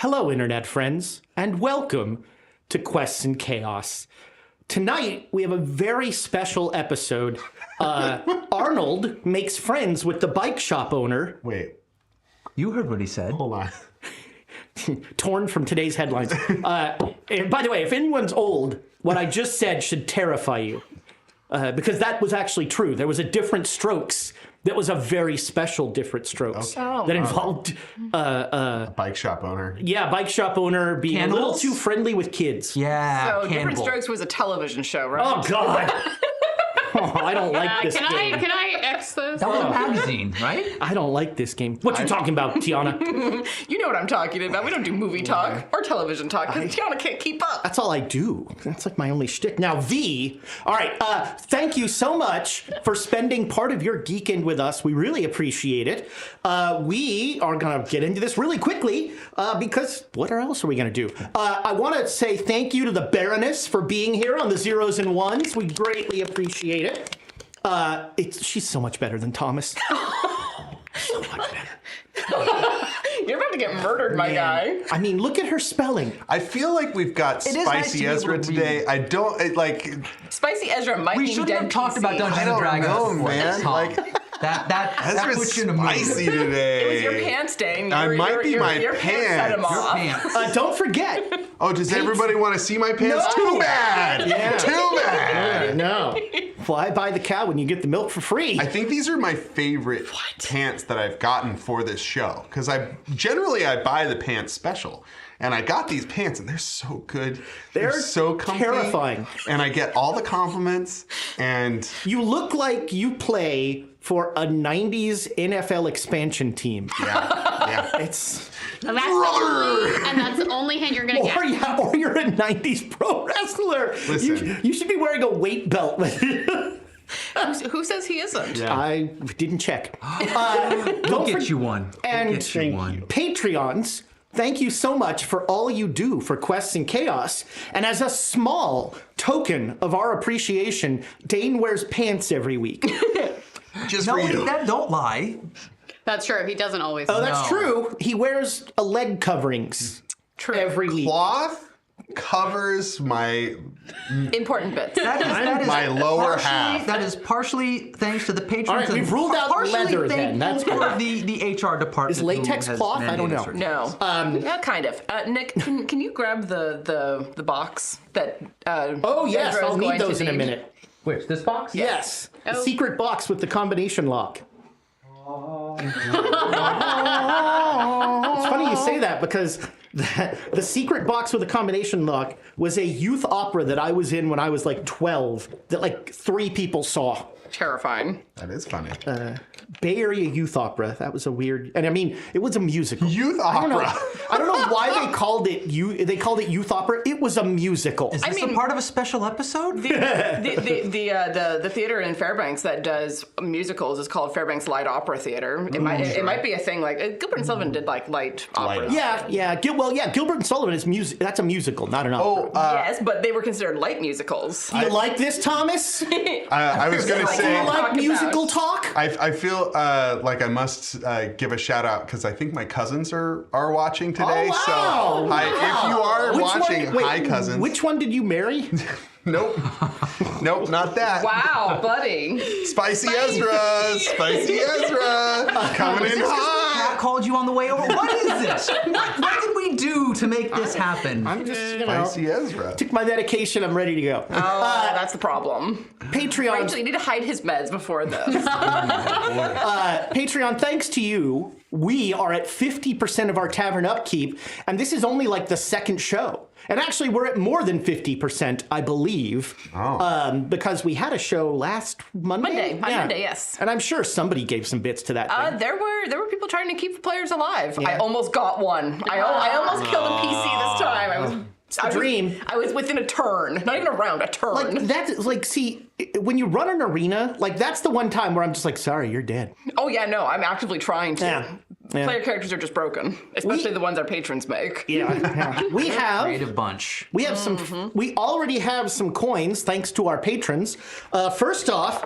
Hello, Internet friends, and welcome to Quests and Chaos. Tonight, we have a very special episode. Arnold makes friends with the bike shop owner. Wait. You heard what he said. Hold on. Torn from today's headlines. And by the way, if anyone's old, what I just said should terrify you. Because that was actually true. There was a different strokes. That was a very special different strokes that involved A bike shop owner. Yeah, bike shop owner being a little too friendly with kids. Yeah, So Different Strokes was a television show, right? Oh God. I don't like this game. Can I X those? That was a magazine, right? I don't like this game. What you talking about, Tiana? You know what I'm talking about. We don't do movie talk or television talk because Tiana can't keep up. That's all I do. That's like my only shtick. Now, V, all right, thank you so much for spending part of your geekend with us. We really appreciate it. We are going to get into this really quickly because what else are we going to do? I want to say thank you to the Baroness for being here on the Zeros and Ones. We greatly appreciate it. She's so much better than Thomas. So much better. You're about to get murdered, my guy. I mean, look at her spelling. I feel like we've got It is nice to Spicy be able Ezra to today. read. I don't like. Spicy Ezra might We be shouldn't dead have talked PC. about Dungeons I and don't Dragons know, before. man. That's Tom. Like that Ezra's puts you in a mood. spicy today. It was your pants day. I might be my your pants set him pants. Your off. pants. Don't forget. Oh, does everybody want to see my pants? No. Too bad. Yeah. Too bad. No. Fly by the cow when you get the milk for free. I think these are my favorite pants that I've gotten for this show because I buy the pants special, and I got these pants and they're so good. They're so comfy, terrifying, and I get all the compliments. And you look like you play for a '90s NFL expansion team. yeah. It's And that's the only hint you're gonna get. or you're a '90s pro wrestler. Listen. You should be wearing a weight belt. Who says he isn't? Yeah. I didn't check. We'll get you one. And We'll get you one. Patreons, thank you so much for all you do for Quests and Chaos. And as a small token of our appreciation, Dane wears pants every week. Just No, for you. don't lie. That's true. He doesn't always. Oh, that's true. He wears a leg coverings every week. Cloth covers my Important bits. That is my lower partially- half. That is partially thanks to the patrons. All right, we've ruled out partially leather then. That's thankful good. for the HR department. Is latex who has cloth? I don't know. mandated No. Yeah, kind of. Nick, can you grab the box that? Oh, yes, Ezra is I'll going need to those in a minute. Which, this box? Yes. The Oh. secret box with the combination lock. It's funny you say that because the secret box with a combination lock was a youth opera that I was in when I was like 12 that like 3 people saw. Terrifying. That is funny. Bay Area Youth Opera. That was a weird, and I mean, it was a musical. Youth I don't know. opera. I don't know why they called it youth opera. It was a musical. Is this mean- a part of a special episode? The theater in Fairbanks that does musicals is called Fairbanks Light Opera Theater. It might be a thing like Gilbert and Sullivan did like light operas. Yeah. Gilbert and Sullivan is music. That's a musical, not an opera. Yes, but they were considered light musicals. Do you like this, Thomas? I was going to Do you say. like Talk musical about- talk? I feel like I must give a shout out because I think my cousins are watching today. Oh, So wow. if you are Which watching, one, wait, hi cousins. Which one did you marry? Nope, not that. Wow, buddy. Spicy Ezra, Spicy Ezra, coming in hot. Cat called you on the way over. What is this? What did we do to make this happen? I'm just, Spicy Ezra. took my medication. I'm ready to go. Oh, that's the problem. Patreon. Rachel, you need to hide his meds before this. Patreon, thanks to you, we are at 50% of our tavern upkeep, and this is only like the second show. And actually, we're at more than 50%, I believe, because we had a show last Monday. Monday, yes. And I'm sure somebody gave some bits to that thing. There were people trying to keep the players alive. I almost got one. I almost killed a PC this time. a dream. I was within a turn, not even a round, a turn. Like, that's, like, see, when you run an arena, like, that's the one time where I'm just like, sorry, you're dead. Oh yeah, no, I'm actively trying to. Yeah. Player characters are just broken, especially the ones our patrons make. Yeah. We have... Creative bunch. We have some. We already have some coins thanks to our patrons. First off,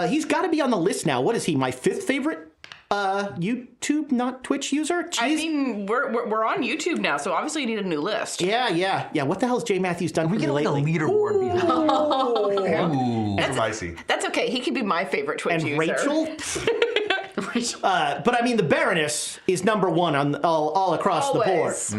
he's got to be on the list now. What is he? My 5th favorite? YouTube, not Twitch user? I mean, we're on YouTube now, so obviously you need a new list. Yeah. What the hell has Jay Matthews done for We me get like a lately? leaderboard behind. That's spicy. That's okay. He could be my favorite Twitch And user. Rachel? But I mean, the Baroness is number one on all across the board. Always.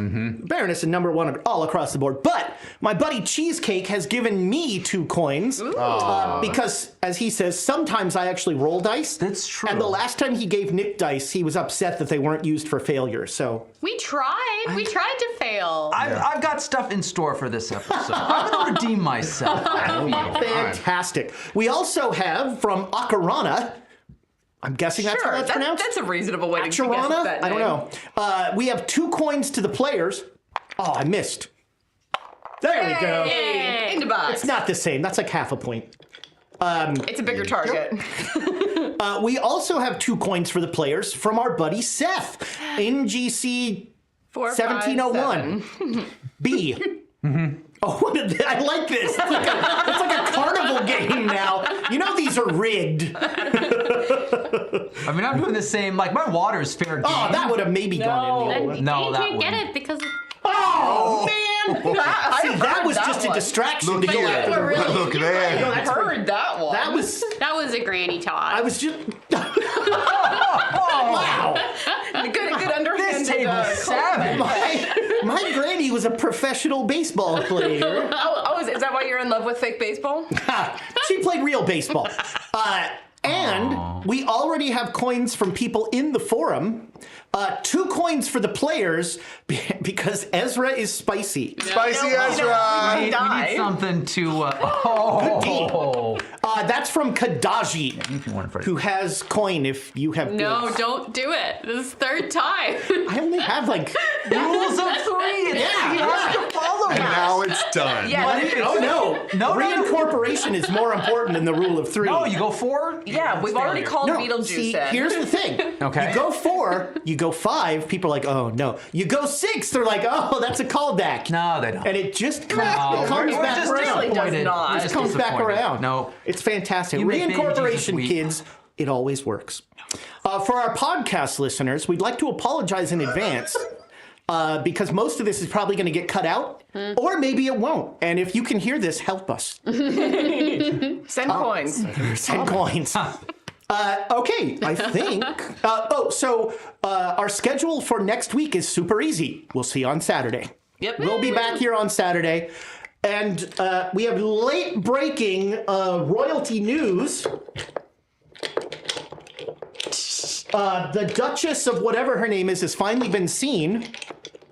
Baroness is number one all across the board. But my buddy Cheesecake has given me 2 coins because, as he says, sometimes I actually roll dice. That's true. And the last time he gave Nick dice, he was upset that they weren't used for failure. So We tried. We tried to fail. I've got stuff in store for this episode. I'm going to redeem myself. fantastic. We also have from Akarana. I'm guessing that's how that's pronounced. That's a reasonable way to guess Akarana? that name. I don't know. We have 2 coins to the players. Oh, I missed. There we go. Yay. In the box. It's not the same. That's like half a point. It's a bigger target. We also have 2 coins for the players from our buddy Seth. NGC 1701. B. Oh, I like this. It's like a carnival game now. You know these are rigged. I mean, I'm doing the same. Like, my water's fair game. Oh, that would have maybe gone in the And No, you that can't get wouldn't. it because Oh, man. See, that was just a distraction. Look to go here. after the really- Look there. I heard that one. That was... that was a granny toss. I was just... Wow. good underhanded. This table's savage. My granny was a professional baseball player. Is that why you're in love with fake baseball? She played real baseball. And we already have coins from people in the forum. 2 coins for the players because Ezra is spicy. Spicy No, Ezra. We need something to. That's from Kadaji, If you want it for who has coin if you have no, goods. don't do it. This is 3rd time. I only have like... rules of 3. Yeah. to follow And now it's done. Yeah. Oh, no. No. Reincorporation is more important than the rule of 3. No, you go 4. Yeah, we've already called No, Beetlejuice see, in. here's the thing. Okay. You go 4, you go 5, people are like, oh, no. You go 6, they're like, oh, that's a callback. No, they don't. And it just comes, No, comes we're back just around. really does not. It just comes back Disappointed. around. No. It's fantastic. You make baby Reincorporation, Jesus weep. kids, it always works. For our podcast listeners, we'd like to apologize in advance. Because most of this is probably going to get cut out, or maybe it won't. And if you can hear this, help us. Send coins. Send coins. Okay, I think. So our schedule for next week is super easy. We'll see you on Saturday. Yep. We'll be back here on Saturday. And we have late breaking royalty news. The Duchess of whatever her name is has finally been seen.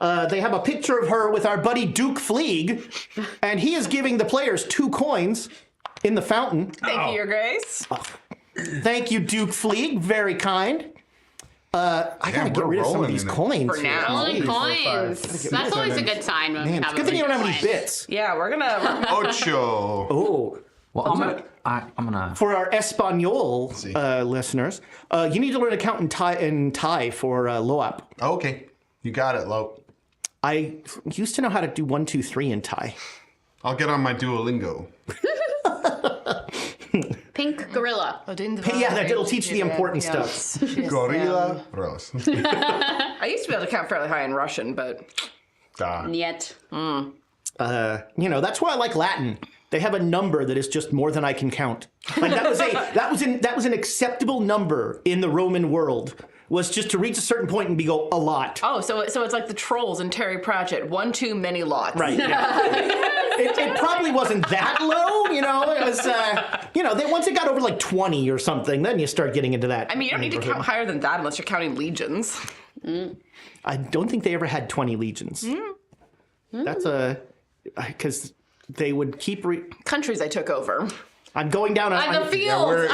They have a picture of her with our buddy Duke Fleeg, and he is giving the players 2 coins in the fountain. Thank you, Your Grace. Thank you, Duke Fleeg. Very kind. I gotta get we're rid of some of rolling these in it. coins. For now. Only coins. That's always a good sign when we Man, have it's good thing you don't have any coins. bits. Yeah, we're gonna. Ocho. Oh. Well, I'm gonna. For our Espanol listeners, you need to learn to count in Thai for Loap. Okay. You got it, Lo. I used to know how to do 1, 2, 3 in Thai. I'll get on my Duolingo. Pink gorilla. Yeah, that'll teach the important stuff. Gorilla Rose. I used to be able to count fairly high in Russian, but Da. Yet. You know, that's why I like Latin. They have a number that is just more than I can count. Like that was an acceptable number in the Roman world. Was just to reach a certain point and go a lot. so it's like the trolls in Terry Pratchett. 1, 2, many lots. Right. Yeah. it probably wasn't that low, you know. It was, once it got over like 20 or something, then you start getting into that. I mean, you don't need to count higher than that unless you're counting legions. I don't think they ever had 20 legions. That's because they would keep. Countries I took over. I'm going down on The field. Yeah,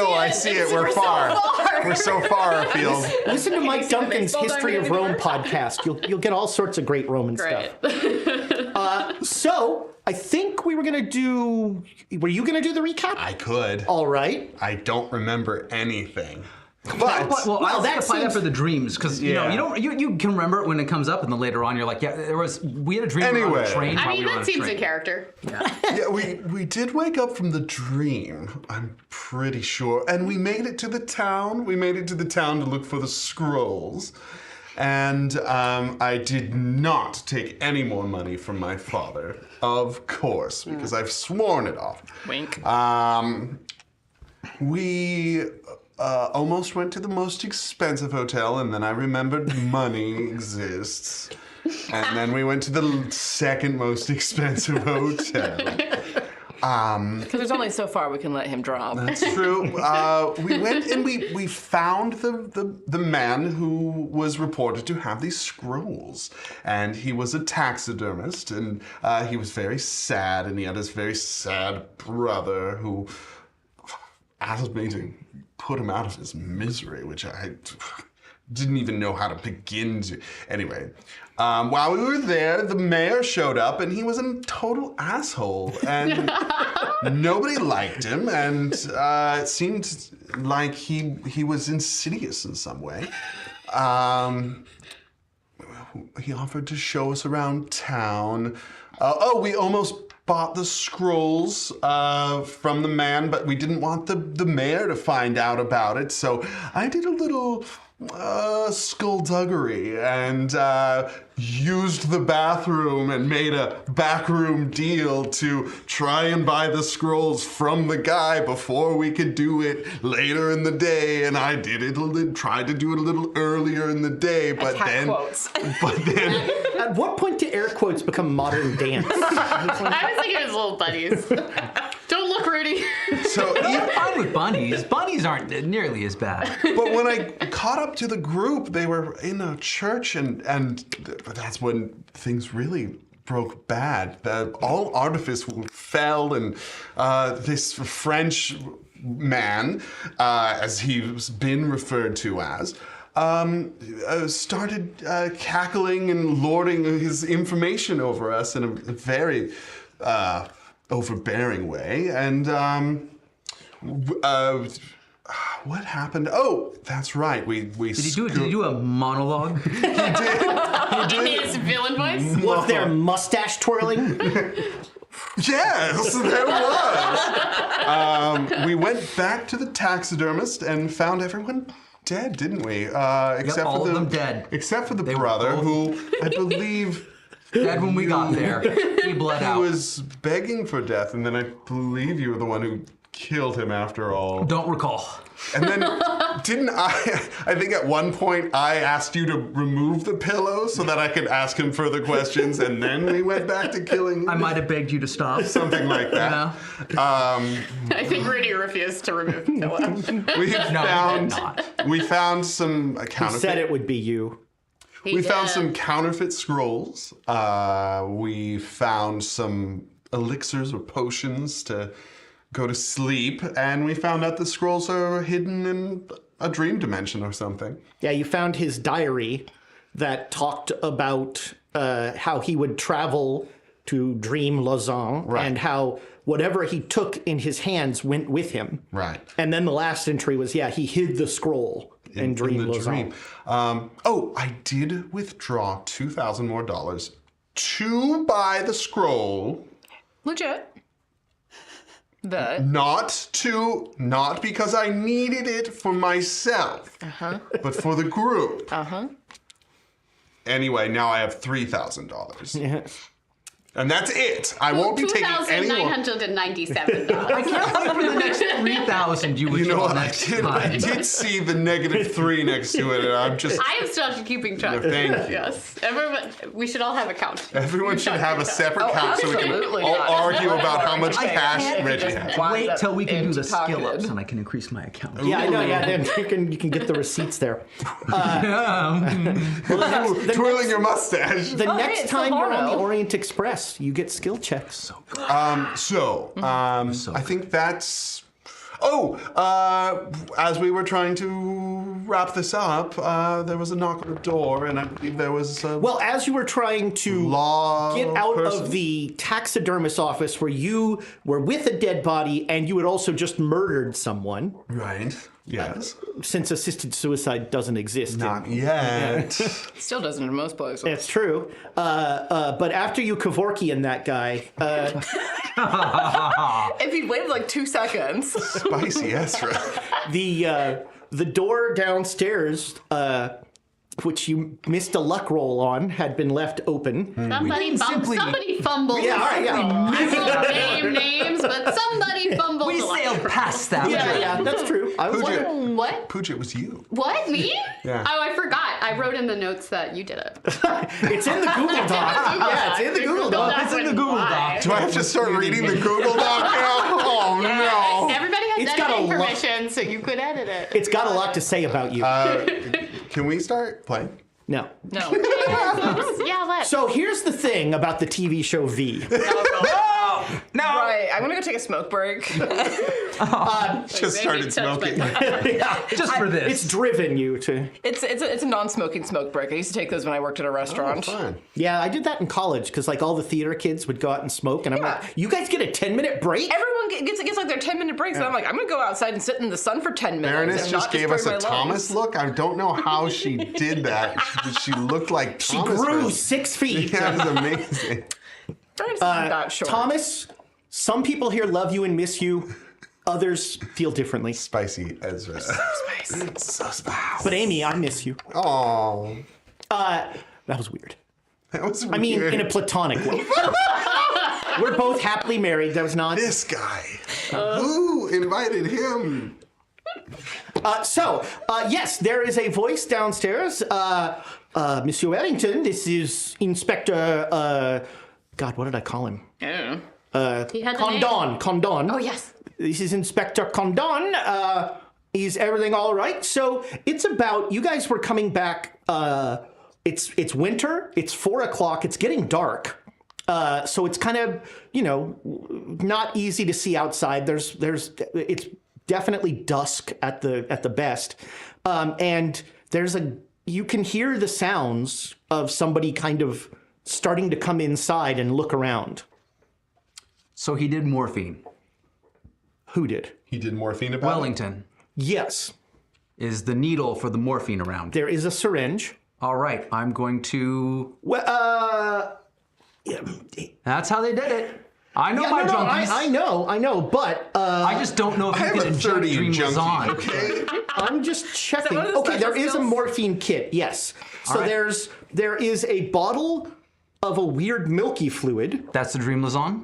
I see it. We're far. We're so far afield. Listen to Mike Duncan's baseball History of diamond Rome anymore? podcast. You'll get all sorts of great Roman stuff. Great. So I think we were gonna do. Were you gonna do the recap? I could. All right. I don't remember anything. But Well, I that apply that seems- for the dreams because you can remember it when it comes up, and then later on you're like, yeah, we had a dream we were on a train. I while mean, we were on that a seems train. in character. yeah, we did wake up from the dream, I'm pretty sure. And we made it to the town. We made it to the town to look for the scrolls. And I did not take any more money from my father, of course, because I've sworn it off. Wink. We almost went to the most expensive hotel, and then I remembered money exists. And then we went to the second most expensive hotel. Because there's only so far we can let him drop. That's true. We went and we found the man who was reported to have these scrolls. And he was a taxidermist, and he was very sad, and he had this very sad brother who asked me to put him out of his misery, which I didn't even know how to begin to. Anyway, while we were there, the mayor showed up, and he was a total asshole, and nobody liked him, and it seemed like he was insidious in some way. He offered to show us around town. We almost bought the scrolls from the man, but we didn't want the mayor to find out about it, so I did a little skullduggery and used the bathroom and made a backroom deal to try and buy the scrolls from the guy before we could do it later in the day, and I did it tried to do it a little earlier in the day, but Attack quotes. At what point do air quotes become modern dance? I was thinking it was little bunnies. Don't look, Rudy. So I'm fine with bunnies. Bunnies aren't nearly as bad. but when I caught up to the group, they were in a church, and that's when things really broke bad. All artifice fell, and this French man, as he's been referred to as, started cackling and lording his information over us in a very overbearing way, and what happened? Oh, that's right. Did he do a monologue? He did. In his villain voice. Was there mustache twirling? Yes, there was. We went back to the taxidermist and found everyone dead, didn't we? Except all for of them dead. Except for the They were brother, both- who I believe Dead when we got there. He bled he out. was begging for death, and then I believe you were the one who killed him after all. Don't recall. And then didn't I think at one point I asked you to remove the pillow so that I could ask him further questions, and then we went back to killing I might have begged you to stop. something like that. I think Rudy refused to remove the pillow. We found some He counterfeit. said it would be you. We found some counterfeit scrolls. We found some elixirs or potions to go to sleep, and we found out the scrolls are hidden in a dream dimension or something. Yeah, you found his diary that talked about how he would travel to Dream Lausanne, Right. and how whatever he took in his hands went with him. Right. And then the last entry was, he hid the scroll in Dream Lausanne. I did withdraw $2,000 more to buy the scroll. Legit. But Not because I needed it for myself, but for the group. Anyway, now I have $3,000. Yeah. And that's it. I won't be taking any more. $2,997. I can't wait for the next 3,000 you would You know draw what? next I time. did see the -3 next to it, and I'm just. I am still keeping track. No, thank you. Yes. Everyone, we should all have a count. Everyone should have a separate count so we can absolutely all not. argue about how much I cash can't Reggie just has. wind Wait up till we can do the empty-pocketed. skill ups and I can increase my account. Yeah, I know. Yeah, then you can get the receipts there. Twirling your mustache. The next it's time you're on the Sahara. Orient Express, you get skill checks. I think that's. As we were trying to wrap this up, there was a knock on the door, and I believe there was a Well, as you were trying to law get out person? of the taxidermist office where you were with a dead body and you had also just murdered someone, Right. Yes. since assisted suicide doesn't exist. Not yet. Still doesn't in most places. That's true. But after you Kevorkian that guy, If he'd waited like 2 seconds. Spicy Ezra. the door downstairs, which you missed a luck roll on, had been left open. Somebody fumbled. Yeah, all right, yeah. I won't name names, but somebody fumbled. We sailed past that. Yeah, that's true. I was Pooja. wondering- What? Pooja, it was you. What? Me? Yeah. Oh, I forgot. I wrote in the notes that you did it. It's in the Google Doc. Yeah, it's in the Google Doc. It's in the Google Doc. Do I have to start reading the Google Doc now? Oh, no. Everybody has It's got a editing lot- permission, so you could edit it. It's got a lot to say about you. Can we start playing? No. No. Yeah, let's. So here's the thing about the TV show V. No. Right, I'm gonna go take a smoke break. Just started smoking. Just for this. It's driven you to. It's a non-smoking smoke break. I used to take those when I worked at a restaurant. Fine. Yeah, I did that in college because like all the theater kids would go out and smoke, and I'm Yeah. like, you guys get a 10-minute break? Everyone gets like their 10-minute breaks, and I'm like, I'm gonna go outside and sit in the sun for 10 minutes. Baroness and just not gave us destroy a my lungs. Thomas look. I don't know how she did that. She looked like She Thomas. grew was- 6 feet. Yeah, it was amazing. Baroness isn't that short. Thomas, some people here love you and miss you. Others feel differently. Spicy Ezra. So spicy. But Amy, I miss you. Oh, That was weird. that was weird. I mean, in a platonic way. We're both happily married. That was not. This guy. Who invited him? Yes, there is a voice downstairs. Monsieur Wellington, this is Inspector. God, what did I call him? He had the name. Condon. Oh, yes. This is Inspector Condon. Is everything all right? So it's about you guys were coming back. It's winter. It's 4:00. It's getting dark. So it's kind of not easy to see outside. It's definitely dusk at the best, and you can hear the sounds of somebody kind of starting to come inside and look around. So he did morphine. Who did? He did morphine about Wellington. Yes, Is the needle for the morphine around? there is a syringe. All right, I'm going to. Well, That's how they did it. I know my junkies. I know, but I just don't know if I you have can a inject 30 Dream junkie, Lausanne. okay? I'm just checking. one of the Okay, there special is a skills? morphine kit. Yes. So right. there is a bottle of a weird milky fluid, That's the Dream Lausanne.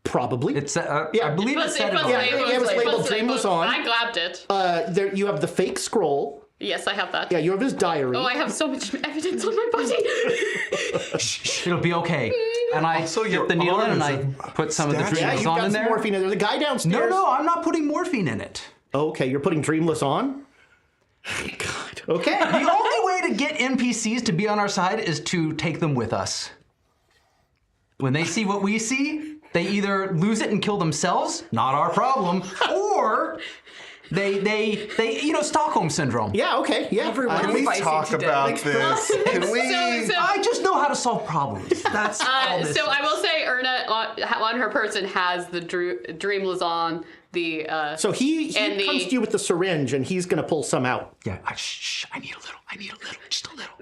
probably. It's. Yeah. I believe it said it. Yeah, it was labeled Dream Lausanne. I grabbed it. There you have the fake scroll. Yes, I have that. Yeah, you have his diary. Oh, I have so much evidence on my body. It'll be okay. And I Also, your get the needle in and I arms put some of the statue. Dream yeah, you've Lausanne got in some there. morphine. There's a guy downstairs. No, I'm not putting morphine in it. Okay, you're putting Dreamless on? God. Okay. The only way to get NPCs to be on our side is to take them with us. When they see what we see, they either lose it and kill themselves, not our problem, or they Stockholm syndrome. Yeah, okay. Yeah. Can we Spicy talk today. about this? Can we? So- I just know how to solve problems. That's all this. So I will say, Erna on her person has the Dream Lausanne. So he And the- comes to you with the syringe and he's going to pull some out. Yeah, I need a little, just a little.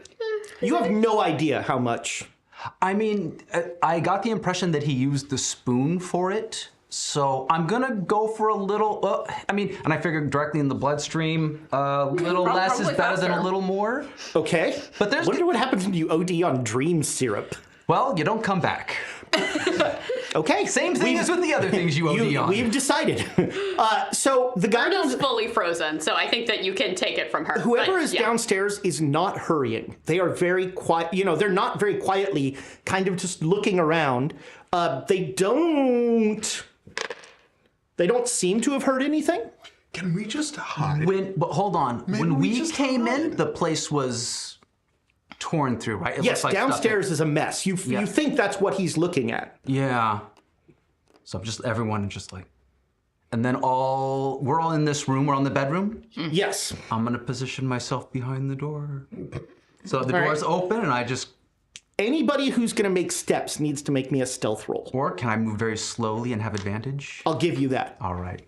You have no idea how much. I mean, I got the impression that he used the spoon for it, so I'm gonna go for a little. And I figured directly in the bloodstream, a little less is probably better than a faster. little more. Okay. But there's- Wonder what happens when you OD on dream syrup. Well, you don't come back. Okay. Same thing as with the other things you OD on. We've decided. So the guy Erna's down, fully frozen, so I think that you can take it from her. whoever But, is yeah. downstairs is not hurrying. They are very quiet. They're not very quietly, kind of just looking around. They don't seem to have heard anything. Can we just hide? But hold on. Maybe When we we just came in, hide. the place was torn through, right? It Yes, looks like stuff downstairs is a mess. You think that's what he's looking at. Yeah. So everyone just like, And then we're all in this room. We're on the bedroom. Yes. I'm gonna position myself behind the door. So the door's open, and I just. Anybody who's going to make steps needs to make me a stealth roll. Or can I move very slowly and have advantage? I'll give you that. All right.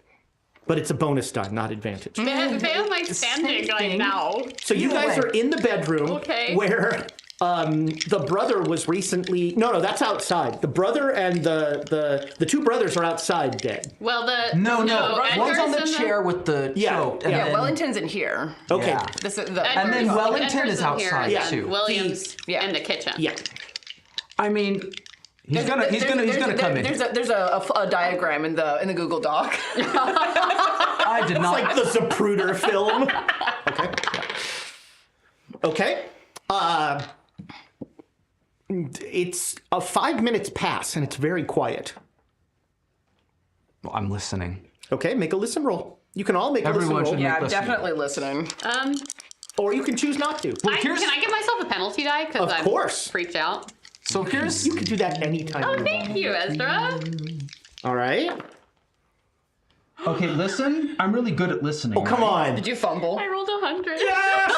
But it's a bonus die, not advantage. They have like standing right now. So you guys are in the bedroom where the brother was recently. No, that's outside. The brother and the two brothers are outside dead. Well, No. Edgar's One's on the in chair with the choke. Yeah, Wellington's in here. Okay. Yeah. This is the. And then Wellington Edgar's is in here, outside and too. William's Yeah. in the kitchen. Yeah. I mean, he's gonna come in. There's a diagram in the Google Doc. I did not. Like the Zapruder film. Okay. It's 5 minutes pass and it's very quiet. Well, I'm listening. Okay, make a listen roll. You can all make a Everyone listen should roll. make- I'm Listen. definitely listening. Or you can choose not to. Can I give myself a penalty die? Because Of I'm course. freaked out. So here's. You can do that anytime. Oh, you want. thank you, Ezra. All right. Okay, listen. I'm really good at listening. Oh, come on. Did you fumble? I rolled 100.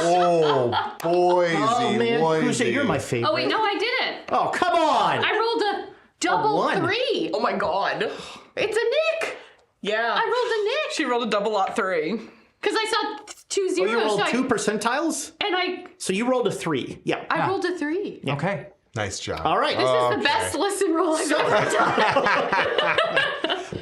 Oh, boise, Oh, man. boise. Kusha, you're my favorite. Oh, wait, no, I didn't. Oh, come on. I rolled a double one. 3. Oh my god. It's a Nick. Yeah. I rolled a Nick. She rolled a double lot 3. Because I saw 2 Oh, zeros. you rolled so 2 percentiles? I So you rolled a 3. Yeah. rolled a 3. Okay. Nice job. All right. This is the best listen roll I've ever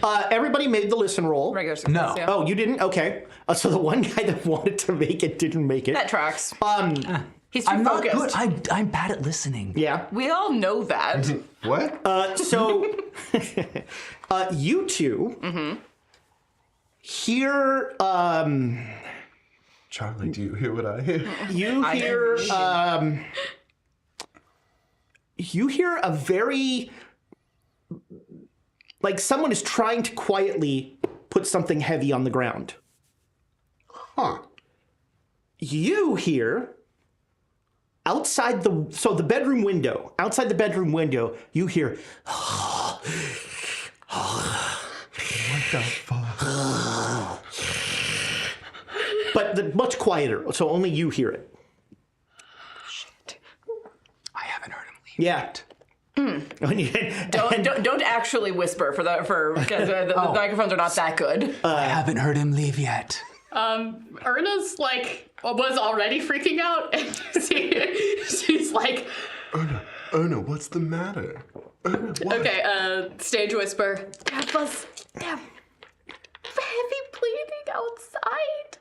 done. Everybody made the listen roll. Regular success, No. yeah. Oh, you didn't? Okay. So the one guy that wanted to make it didn't make it. That tracks. He's too I'm not focused. good. I'm bad at listening. Yeah. We all know that. What? So you two hear Charlie, do you hear what I hear? You hear a very, like someone is trying to quietly put something heavy on the ground. Huh. You hear outside the bedroom window, outside the bedroom window, you hear What the fuck? but much quieter, so only you hear it. I haven't heard him leave. Yeah. Don't actually whisper because the microphones are not that good. I haven't heard him leave yet. Erna's like, was already freaking out. And she's like, Erna, what's the matter? Erna, what? okay, stage whisper. There was heavy bleeding outside.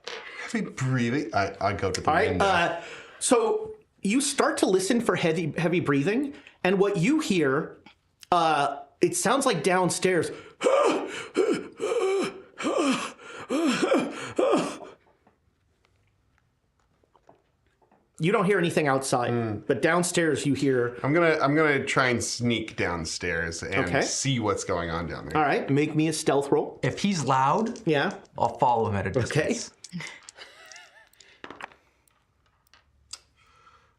Heavy breathing. I go to the All right. window. So you start to listen for heavy breathing, and what you hear, it sounds like downstairs. You don't hear anything outside, but downstairs you hear. I'm gonna try and sneak downstairs and Okay. see what's going on down there. All right, make me a stealth roll. If he's loud, Yeah. I'll follow him at a distance.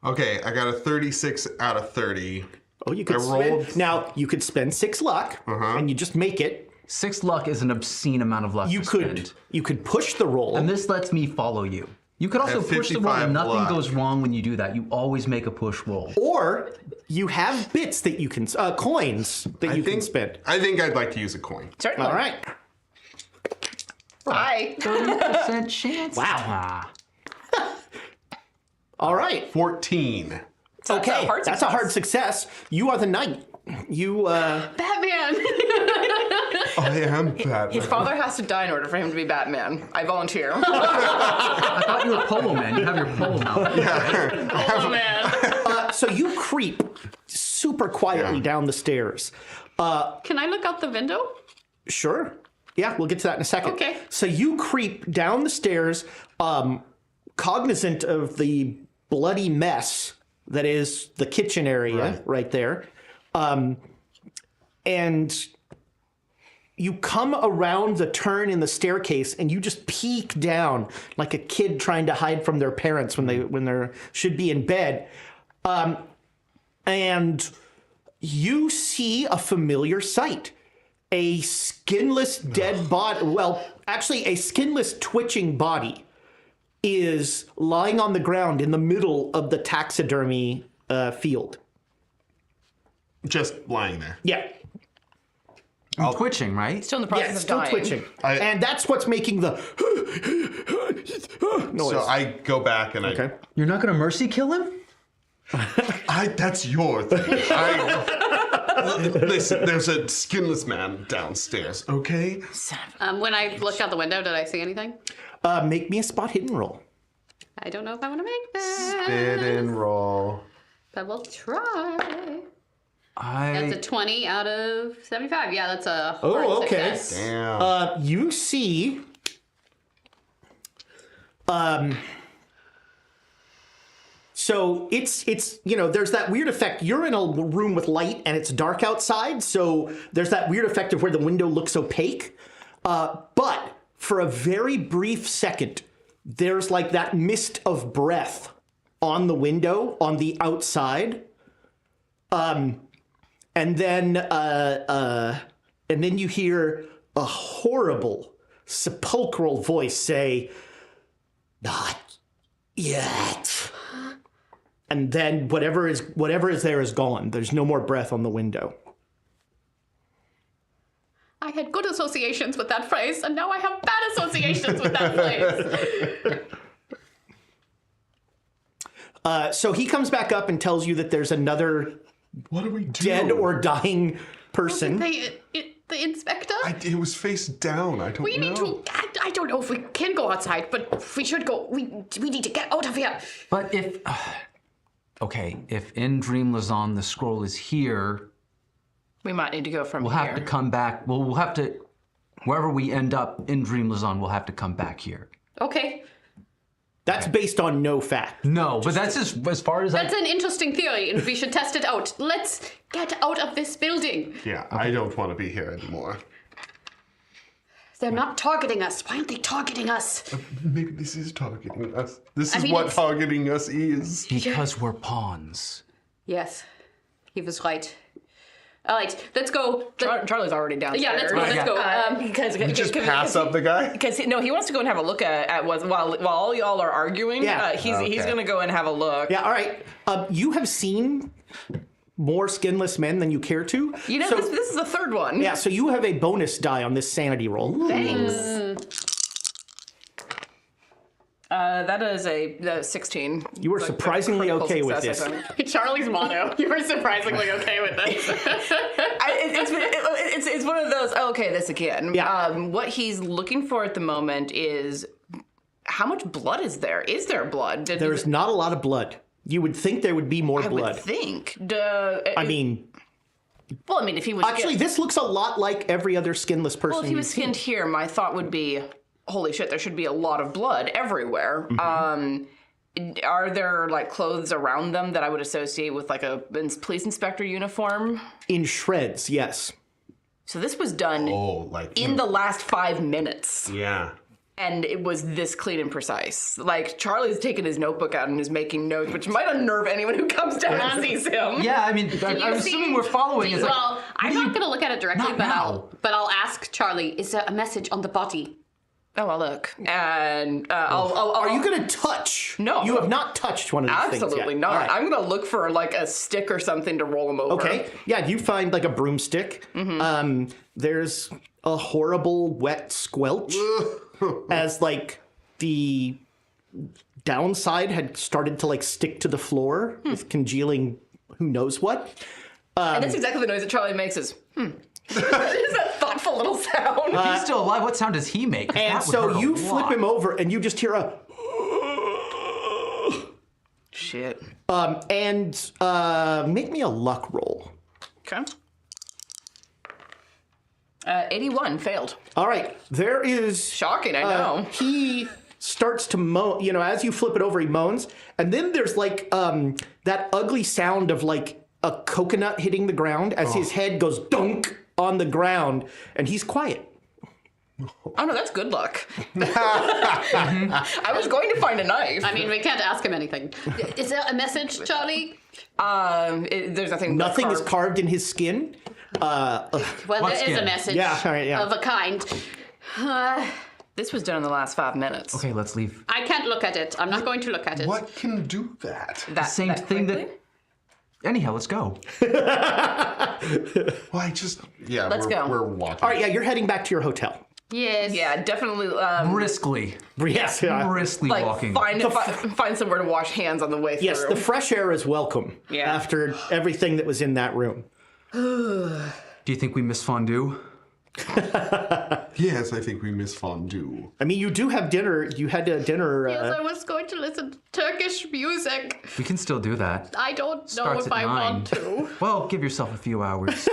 Okay, I got a 36 out of 30. Oh, you could I spend. rolled- Now you could spend 6 luck, and you just make it. 6 luck is an obscene amount of luck You to could spend. push the roll. And this lets me follow you. You could also At push the roll, 55 and nothing luck. goes wrong when you do that. You always make a push roll. Or you have bits that you can, coins that you can spend. I think I'd like to use a coin. Certainly. All right. Hi. 30% chance. Wow. All right. 14. Okay. hard That's a hard success. You are the knight. You, Batman. I am Batman. His father has to die in order for him to be Batman. I volunteer. I thought you were Polo Man. You have your polo now. Oh, man. so you creep super quietly down the stairs. Can I look out the window? Sure. Yeah, we'll get to that in a second. Okay. So you creep down the stairs, cognizant of the bloody mess that is the kitchen area right there. And you come around the turn in the staircase and you just peek down like a kid trying to hide from their parents when they should be in bed. And you see a familiar sight. a skinless dead body, well, actually a skinless twitching body is lying on the ground in the middle of the taxidermy field. Just lying there. Yeah. Twitching, right? Still in the Yeah, process it's of still dying. twitching. And that's what's making the noise. So I go back and Okay. You're not gonna mercy kill him? that's your thing. Listen, there's a skinless man downstairs, okay? When I looked out the window, did I see anything? Make me a spot hidden roll. I don't know if I want to make that. Spit and roll. But we'll try. That's a 20 out of 75. Yeah, that's a hard okay. success. Damn. You see, so it's there's that weird effect. You're in a room with light and it's dark outside, so there's that weird effect of where the window looks opaque. But for a very brief second, there's like that mist of breath on the window on the outside. And then you hear a horrible, sepulchral voice say, "Not yet." And then whatever is there is gone. There's no more breath on the window. I had good associations with that phrase, and now I have bad associations with that phrase. So he comes back up and tells you that there's another What do we do? dead or dying person. The inspector? It was face down. I don't We know. need to. I don't know if we can go outside, but we should go. We need to get out of here. But if if in Dream Lausanne the scroll is here, We might need to go from we'll here. have to come back. Well, we'll have to wherever we end up in Dream Lausanne, we'll have to come back here. Okay. That's based on no fact. No, but that's as far as That's an interesting theory, and we should test it out. Let's get out of this building. Yeah, I don't want to be here anymore. They're not targeting us. Why aren't they targeting us? Maybe this is targeting us. This I is mean, what it's- targeting us is. because we're pawns. Yes, he was right. All right, let's go. Charlie's already downstairs. Yeah, let's go. Let's go. Because We just pass up the guy? Because he wants to go and have a look at what while all y'all are arguing. Yeah. He's Okay. gonna go and have a look. Yeah, all right. You have seen more skinless men than you care to. You know, so, this is the third one. yeah, so you have a bonus die on this sanity roll. Thanks. That is a 16. You were Like, surprisingly critical okay with success, this. I think. Charlie's motto. You were surprisingly okay with this. It's one of those. Oh, okay, this again. Yeah. What he's looking for at the moment is how much blood is there? Is there blood? There's not a lot of blood. You would think there would be more I blood. would think. I mean, well, I mean, if he was actually, this looks a lot like every other skinless person. well, if he was you've seen. skinned here, my thought would be, holy shit, there should be a lot of blood everywhere. Are there like clothes around them that I would associate with like a police inspector uniform? In shreds, yes. So this was done Oh, like in the last 5 minutes. Yeah. And it was this clean and precise. Like, Charlie's taken his notebook out and is making notes, which might unnerve anyone who comes down and sees him. Yeah, I mean, I'm assuming we're following. It's like, Well, I'm not going to look at it directly, Not but now. I'll ask Charlie, is there a message on the body? Oh, I'll look. And I'll Are you going to touch? No. You have not touched one of these things yet. Absolutely not. All right. I'm going to look for, like, a stick or something to roll him over. Okay. Yeah, you find like a broomstick. There's a horrible wet squelch as like the downside had started to like stick to the floor with congealing who knows what. And that's exactly the noise that Charlie makes is, It's that thoughtful little sound. he's still alive. What sound does he make? 'Cause And that would so hurt a you flip lot. him over and you just hear a Shit. and make me a luck roll. Okay. 81 failed. All right, there is Shocking, I know. he starts to moan, you know, as you flip it over, he moans. And then there's like that ugly sound of like a coconut hitting the ground as his head goes dunk on the ground and he's quiet. Oh no, that's good luck. I was going to find a knife. I mean, we can't ask him anything. Is there a message, Charlie? There's nothing. Nothing is carved. carved in his skin. Well, What there is skin? a message Yeah, all right, yeah. of a kind. This was done in the last 5 minutes. Okay, let's leave. I can't look at it. I'm not going to look at it. What can do that? That, Same that thing quickly? that. Anyhow, let's go. Well, Let's go. We're walking. All right, yeah, you're heading back to your hotel. Yes. Yeah, definitely. Briskly. Yes, yeah. Briskly Like walking. find somewhere to wash hands on the way through. Yes, the fresh air is welcome Yeah. after everything that was in that room. Do you think we miss fondue? Yes, I think we miss fondue. I mean, you do have dinner. You had dinner. Yes, I was going to listen to Turkish music. We can still do that. I don't know Starts if at I 9. want to. Well, give yourself a few hours.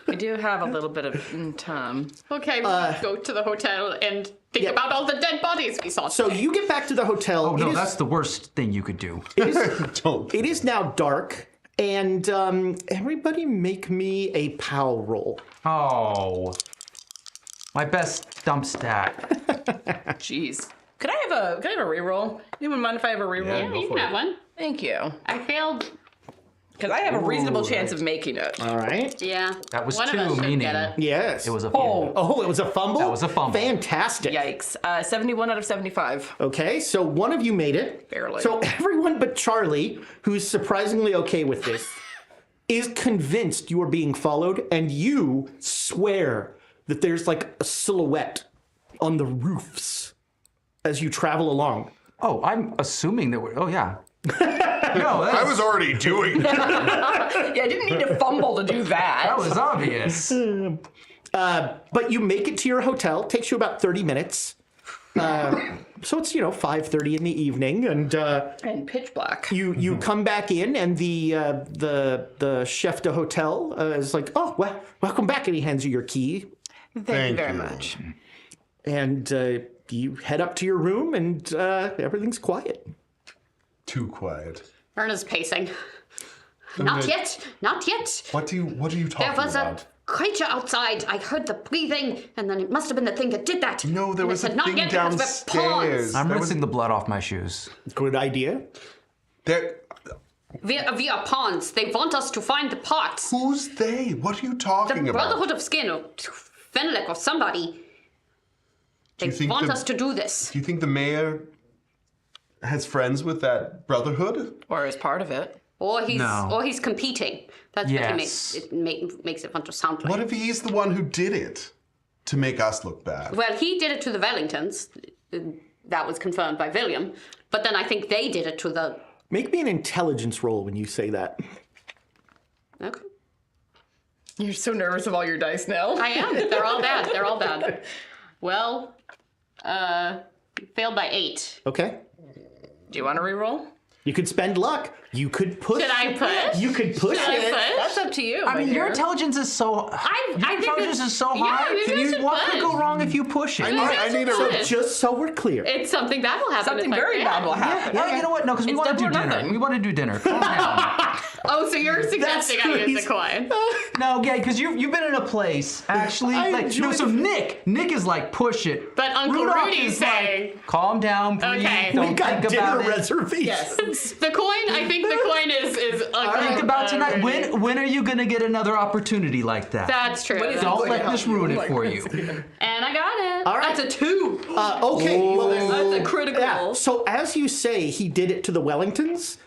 We do have a little bit of time. Okay, we'll go to the hotel and think yeah. about all the dead bodies we saw. So you get back to the hotel. Oh, no, It is- that's the worst thing you could do. Don't. It is now dark, and everybody make me a POW roll. Oh. My best dump stat. Jeez. Could I have a reroll? Anyone mind if I have a reroll? yeah, you can have one. Thank you. I failed. Because I have a reasonable chance of making it. All right. Yeah. That was one 2, of us should meaning get it. Yes. it was a Oh, it was a fumble? That was a fumble. Fantastic. Yikes. 71 out of 75. Okay, so one of you made it. Barely. So everyone but Charlie, who's surprisingly okay with this, is convinced you are being followed, and you swear that there's like a silhouette on the roofs as you travel along. Oh, I'm assuming that we're. Oh, yeah. No, I was already doing that. Yeah, I didn't need to fumble to do that. that was obvious. But you make it to your hotel. Takes you about 30 minutes. So it's 5:30 in the evening, and And pitch black. you come back in, and the chef de hotel is like, "Oh, well, welcome back," and he hands you your key, Thank you very you. much. and you head up to your room, and everything's quiet. Too quiet. Verna's pacing. Not yet. Not yet. What are you There talking was about? a creature outside. I heard the breathing, and then it must have been the thing that did that. No, there And it was a said, "Not thing yet, because we're pawns." downstairs. I'm There was- rinsing the blood off my shoes. Good idea. There, We are pawns. They want us to find the parts. who's they? What are you talking The about? Brotherhood of Skin, or Fenlick, or somebody. They you think want the- us to do this. Do you think the mayor has friends with that brotherhood? Or as part of it. Or No. he's competing. That's what Yes. makes it want to sound like. What if he's the one who did it to make us look bad? Well, he did it to the Wellingtons. That was confirmed by William. But then I think they did it to the... Make me an intelligence roll when you say that. Okay. You're so nervous of all your dice now. I am. They're all bad. They're all bad. Well, failed by 8. Okay. Do you want to reroll? You could spend luck. You could push. Should I push? You could push Should I it. push? That's up to you. I mean, your dear. intelligence is so. I your think intelligence that- is so yeah, high. maybe I should What could push. go wrong if you push it? I need a push. Just so we're clear. It's something bad will happen. Something if I very fail. bad will happen. Well, you know what? No, because we It's want to do double or dinner. nothing. We want to do dinner. Calm down. Oh, so you're suggesting I use the coin? No, yeah, because you've been in a place actually. I Like, no, enjoy so the- Nick is like push it, But Uncle Rudolph Rudy's is like, saying- calm down, breathe, Okay. don't We got think dinner about it. reservations. The coin. I think the coin is. Think about tonight. When are you gonna get another opportunity like that? That's true. What is Don't Like, let this ruin it for you. And I got it. All right. That's a 2. Okay. Well, then- That's a critical. yeah. So as you say, he did it to the Wellingtons.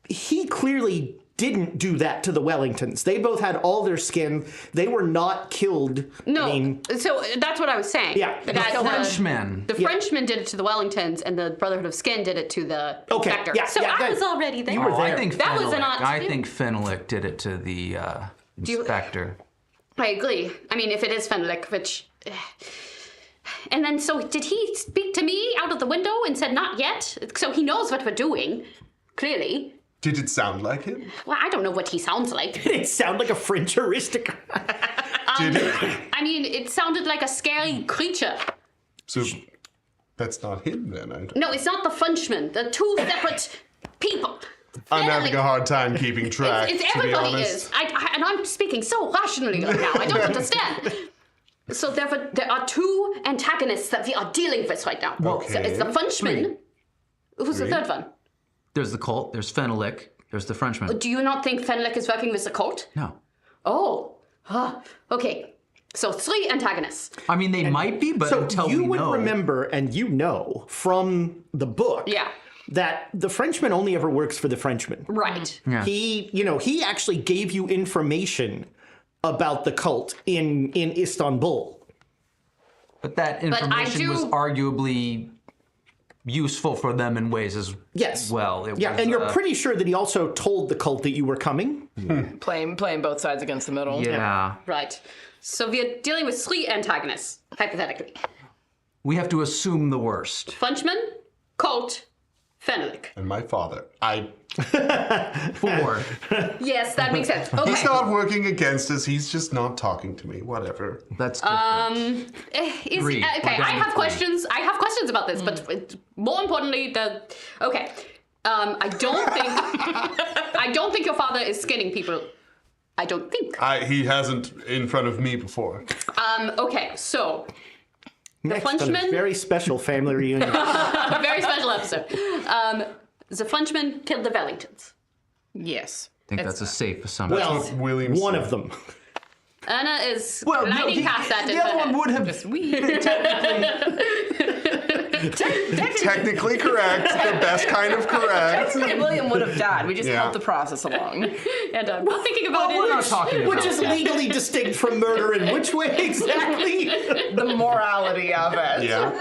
He clearly didn't do that to the Wellingtons. They both had all their skin. They were not killed. No. I mean, So that's what I was saying. Yeah. That The Frenchman. The Frenchman did it to the Wellingtons, and the Brotherhood of Skin did it to the Okay, inspector. yeah, so yeah, I that- was already there. you were Oh, there. I think That was Fenlick. an odd I thing. think Fenlick did it to the you- inspector. I agree. I mean, if it is Fenlick, which... And then, so did he speak to me out of the window and said, not yet? So he knows what we're doing, clearly. Did it sound like him? Well, I don't know what he sounds like. it sounded like a French aristocrat. Did it? I mean, it sounded like a scary creature. So that's not him then. I don't. No, it's not the Frenchman. They're two separate people. I'm having a hard time keeping track. It's to be everybody honest. is. And I'm speaking so rationally right now. I don't understand. So there are two antagonists that we are dealing with right now. Okay. So it's the Frenchman. Who's the third one? There's the cult. There's Fenlick. There's the Frenchman. Do you not think Fenlick is working with the cult? No. Oh. Okay. So 3 antagonists. I mean, they might be, but So until you we would know. remember, and you know from the book, Yeah. that the Frenchman only ever works for the Frenchman. Right. Yeah. He actually gave you information about the cult in Istanbul. But that I information was do- arguably useful for them in ways as Yes. well. It Yeah, was, and you're pretty sure that he also told the cult that you were coming. Playing both sides against the middle. Yeah. Right. So we're dealing with 3 antagonists, hypothetically. We have to assume the worst. Frenchman, cult, Fenwick. And my father. 4. Yes, that makes sense. Okay. He's not working against us. He's just not talking to me. Whatever. That's different. Okay, We're down I to have 3. questions. I have questions about this, but more importantly, I don't think your father is skinning people. I don't think. He hasn't in front of me before. Okay, so Next on a Frenchman- very special family reunion. a very special episode. The Frenchman killed the Wellingtons. Yes. I think that's a safe assumption. Well, what William one said. of them. Anna is no, gliding past that. the other one would have Technically correct. The best kind of correct. Technically, William would have died. We just Yeah. helped the process along. And I'm not thinking about we're it. not talking about Which is that. legally distinct from murder in which way exactly? The morality of it. Yeah.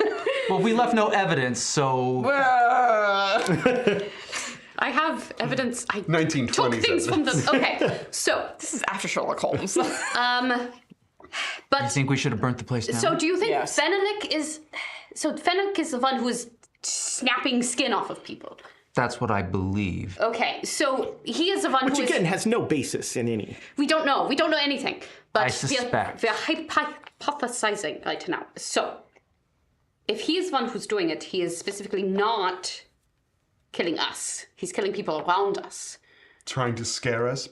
Well, we left no evidence, so I have evidence. I 1920s took things from the. Okay, so This is after Sherlock Holmes. I but think we should have burnt the place down. so do you think Yes. Fenwick is? So Fenwick is the one who is snapping skin off of people. That's what I believe. Okay, so he is the one Which who is. again has no basis in any. We don't know. We don't know anything. But I suspect. we're hypothesizing right now. So, if he is one who's doing it, he is specifically not killing us. He's killing people around us. Trying to scare us.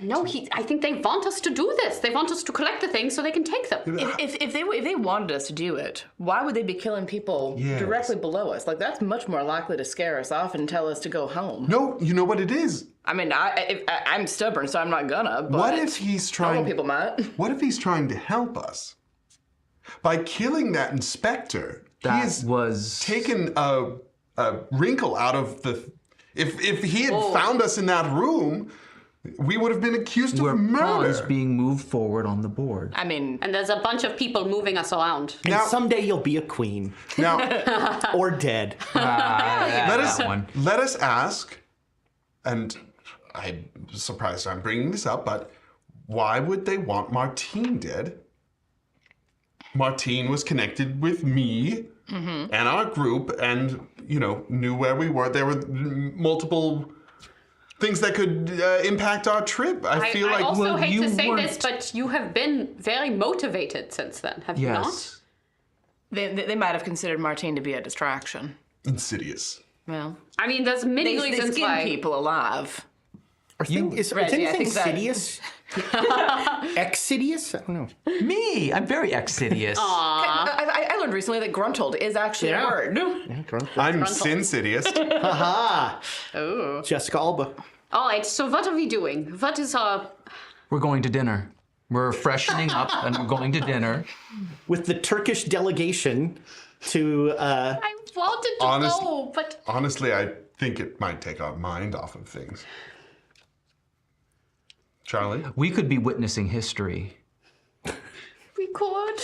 No, I think they want us to do this. They want us to collect the things so they can take them. If they wanted us to do it, why would they be killing people Yes. directly below us? Like, that's much more likely to scare us off and tell us to go home. No, you know what it is. I mean, I'm stubborn, so I'm not gonna. But What if he's normal trying? people might. What if he's trying to help us by killing that inspector? He That has was taken a wrinkle out of the. If he had found us in that room, we would have been accused where of pawns murder. being moved forward on the board. I mean, And there's a bunch of people moving us around. And Now- someday you'll be a queen Now, or dead. let us ask, and I'm surprised I'm bringing this up, but why would they want Martine dead? Martine was connected with me and our group, and knew where we were. There were multiple things that could impact our trip. I feel like also hate you to say this, weren't- but you have been very motivated since then, have you not? Yes. they might have considered Martine to be a distraction. insidious. Well, I mean, there's many they reasons skin why. people alive. Is Reggie, I anything think that- Sidious? Exsidious? I don't know. Me, I'm very exsidious. I learned recently that gruntled is actually Yeah. a word. I'm insidious. Haha. Oh. Jessica Alba. All right, so what are we doing? What is our... We're going to dinner. We're freshening up and we're going to dinner. With the Turkish delegation to I wanted to Honest- go, but... Honestly, I think it might take our mind off of things. Charlie, We could be witnessing history. We could.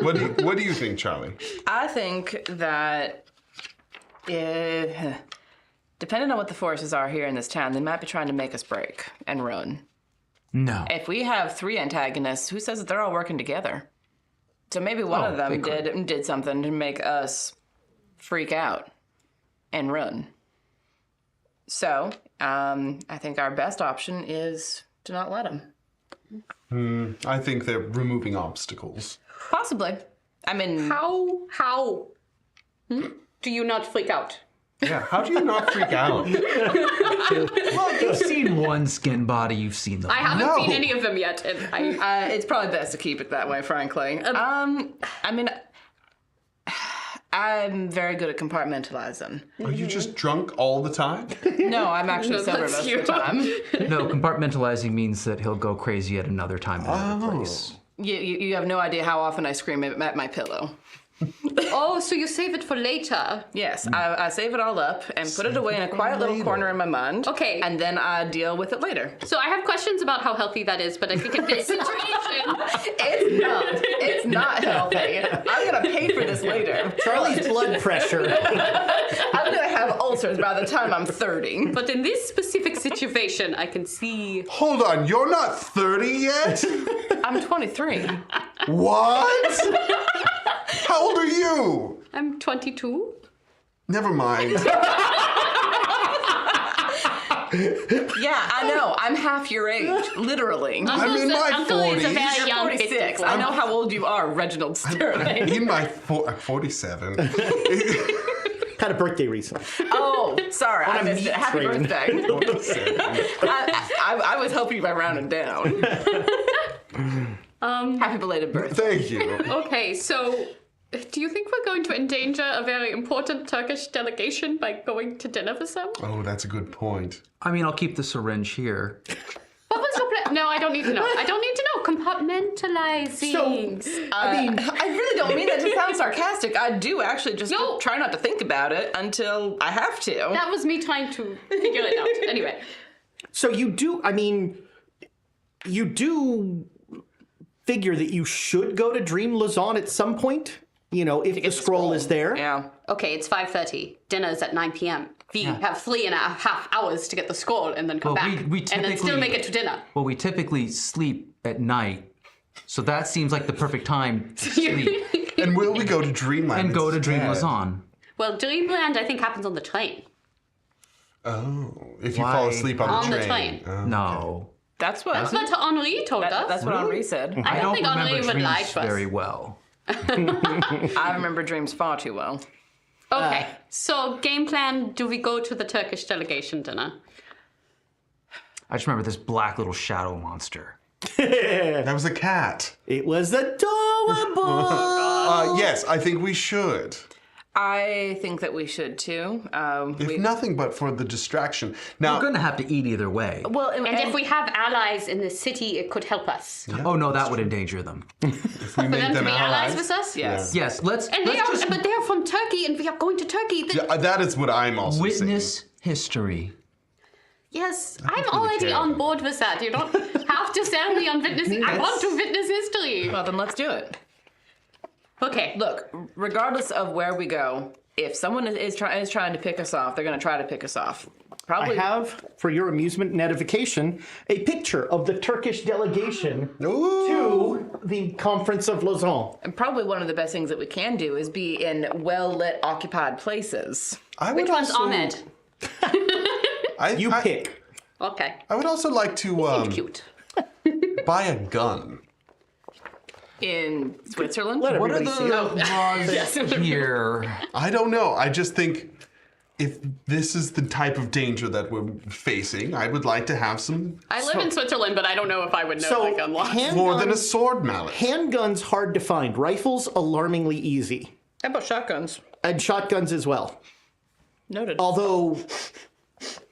what do you think, Charlie? I think that depending on what the forces are here in this town, they might be trying to make us break and run. No. If we have 3 antagonists, who says that they're all working together? So maybe one of them they could. did something to make us freak out and run. So I think our best option is to not let them. I think they're removing obstacles. Possibly. I mean, How? Do you not freak out? Yeah, how do you not freak out? Well, you've seen one skin body, you've seen them. I haven't No. seen any of them yet. And I, it's probably best to keep it that way, frankly. I mean, I'm very good at compartmentalizing. Are you just drunk all the time? No, I'm actually sober that's most you. of the time. No, compartmentalizing means that he'll go crazy at another time in another place. You have no idea how often I scream at my pillow. Oh, so you save it for later. Yes, I save it all up and put it away in a quiet little corner in my mind. Okay. And then I deal with it later. So I have questions about how healthy that is, but I think in this situation, It's not healthy. I'm gonna pay for this later. Charlie's blood pressure. I'm gonna have ulcers by the time I'm 30. but in this specific situation, I can see. Hold on, you're not 30 yet? I'm 23. What? How old are you? I'm 22. Never mind. Yeah, I know. I'm half your age, literally. I'm in my Uncle is a 40s. very You're young 46. 54. I know how old you are, Reginald Sterling. In my 47. Had a birthday recently. Oh, sorry, I a missed meat it. Happy train. birthday. I was hoping you by rounding down. Happy belated birthday. Thank you. Okay, so do you think we're going to endanger a very important Turkish delegation by going to dinner with them? Oh, that's a good point. I mean, I'll keep the syringe here. What was your plan? No, I don't need to know. I don't need to know. Compartmentalizing. I really don't mean that to sound sarcastic. I do actually just No. try not to think about it until I have to. That was me trying to figure it out. Anyway. So you do figure that you should go to Dream Lausanne at some point? You know, if the scroll is there. Yeah. Okay, it's 5:30. Dinner's at 9 p.m. We have 3.5 hours to get the scroll and then come Well, back. we and then still typically- make it to dinner. Well, we typically sleep at night, so that seems like the perfect time to sleep And will we go to Dreamland and go to Dream instead? Lausanne. Well, Dreamland, I think, happens on the train. Oh, if you Why? fall asleep on On the the train. train. Oh. No, That's what That's what Henri told us. that's what Henri said. I don't think remember Henri would dreams like us. very well. I remember dreams far too well. Okay, so game plan, do we go to the Turkish delegation dinner? I just remember this black little shadow monster. That was a cat. It was adorable. Yes, I think we should. I think that we should too. If nothing but for the distraction. Now, We're gonna have to eat either way. Well, And if we have allies in the city, it could help us. Oh no, that would endanger them. if we For make them to them be allies allies. with us? yes. Yes, let's And they are, just but they're from Turkey, and we are going to Turkey. That is what I'm also witness history. Yes, I'm really already care. on board with that. You don't have to sell me on witnessing. I want to witness history. Well, then let's do it. Okay. Look, regardless of where we go, if someone is trying to pick us off, they're going to try to pick us off. I Probably. have, for your amusement and edification, a picture of the Turkish delegation to the Conference of Lausanne. And probably one of the best things that we can do is be in well-lit, occupied places. I would Which one's also- Ahmed? You pick. Okay. I would also like to Cute. buy a gun. In Switzerland? Let What are everybody see it. the laws here? I don't know. I just think if this is the type of danger that we're facing, I would like to have some I live in Switzerland, but I don't know if I would know So, like gun laws. more than a sword mallet. handguns hard to find. Rifles alarmingly easy. How about shotguns? And shotguns as well. Noted. Although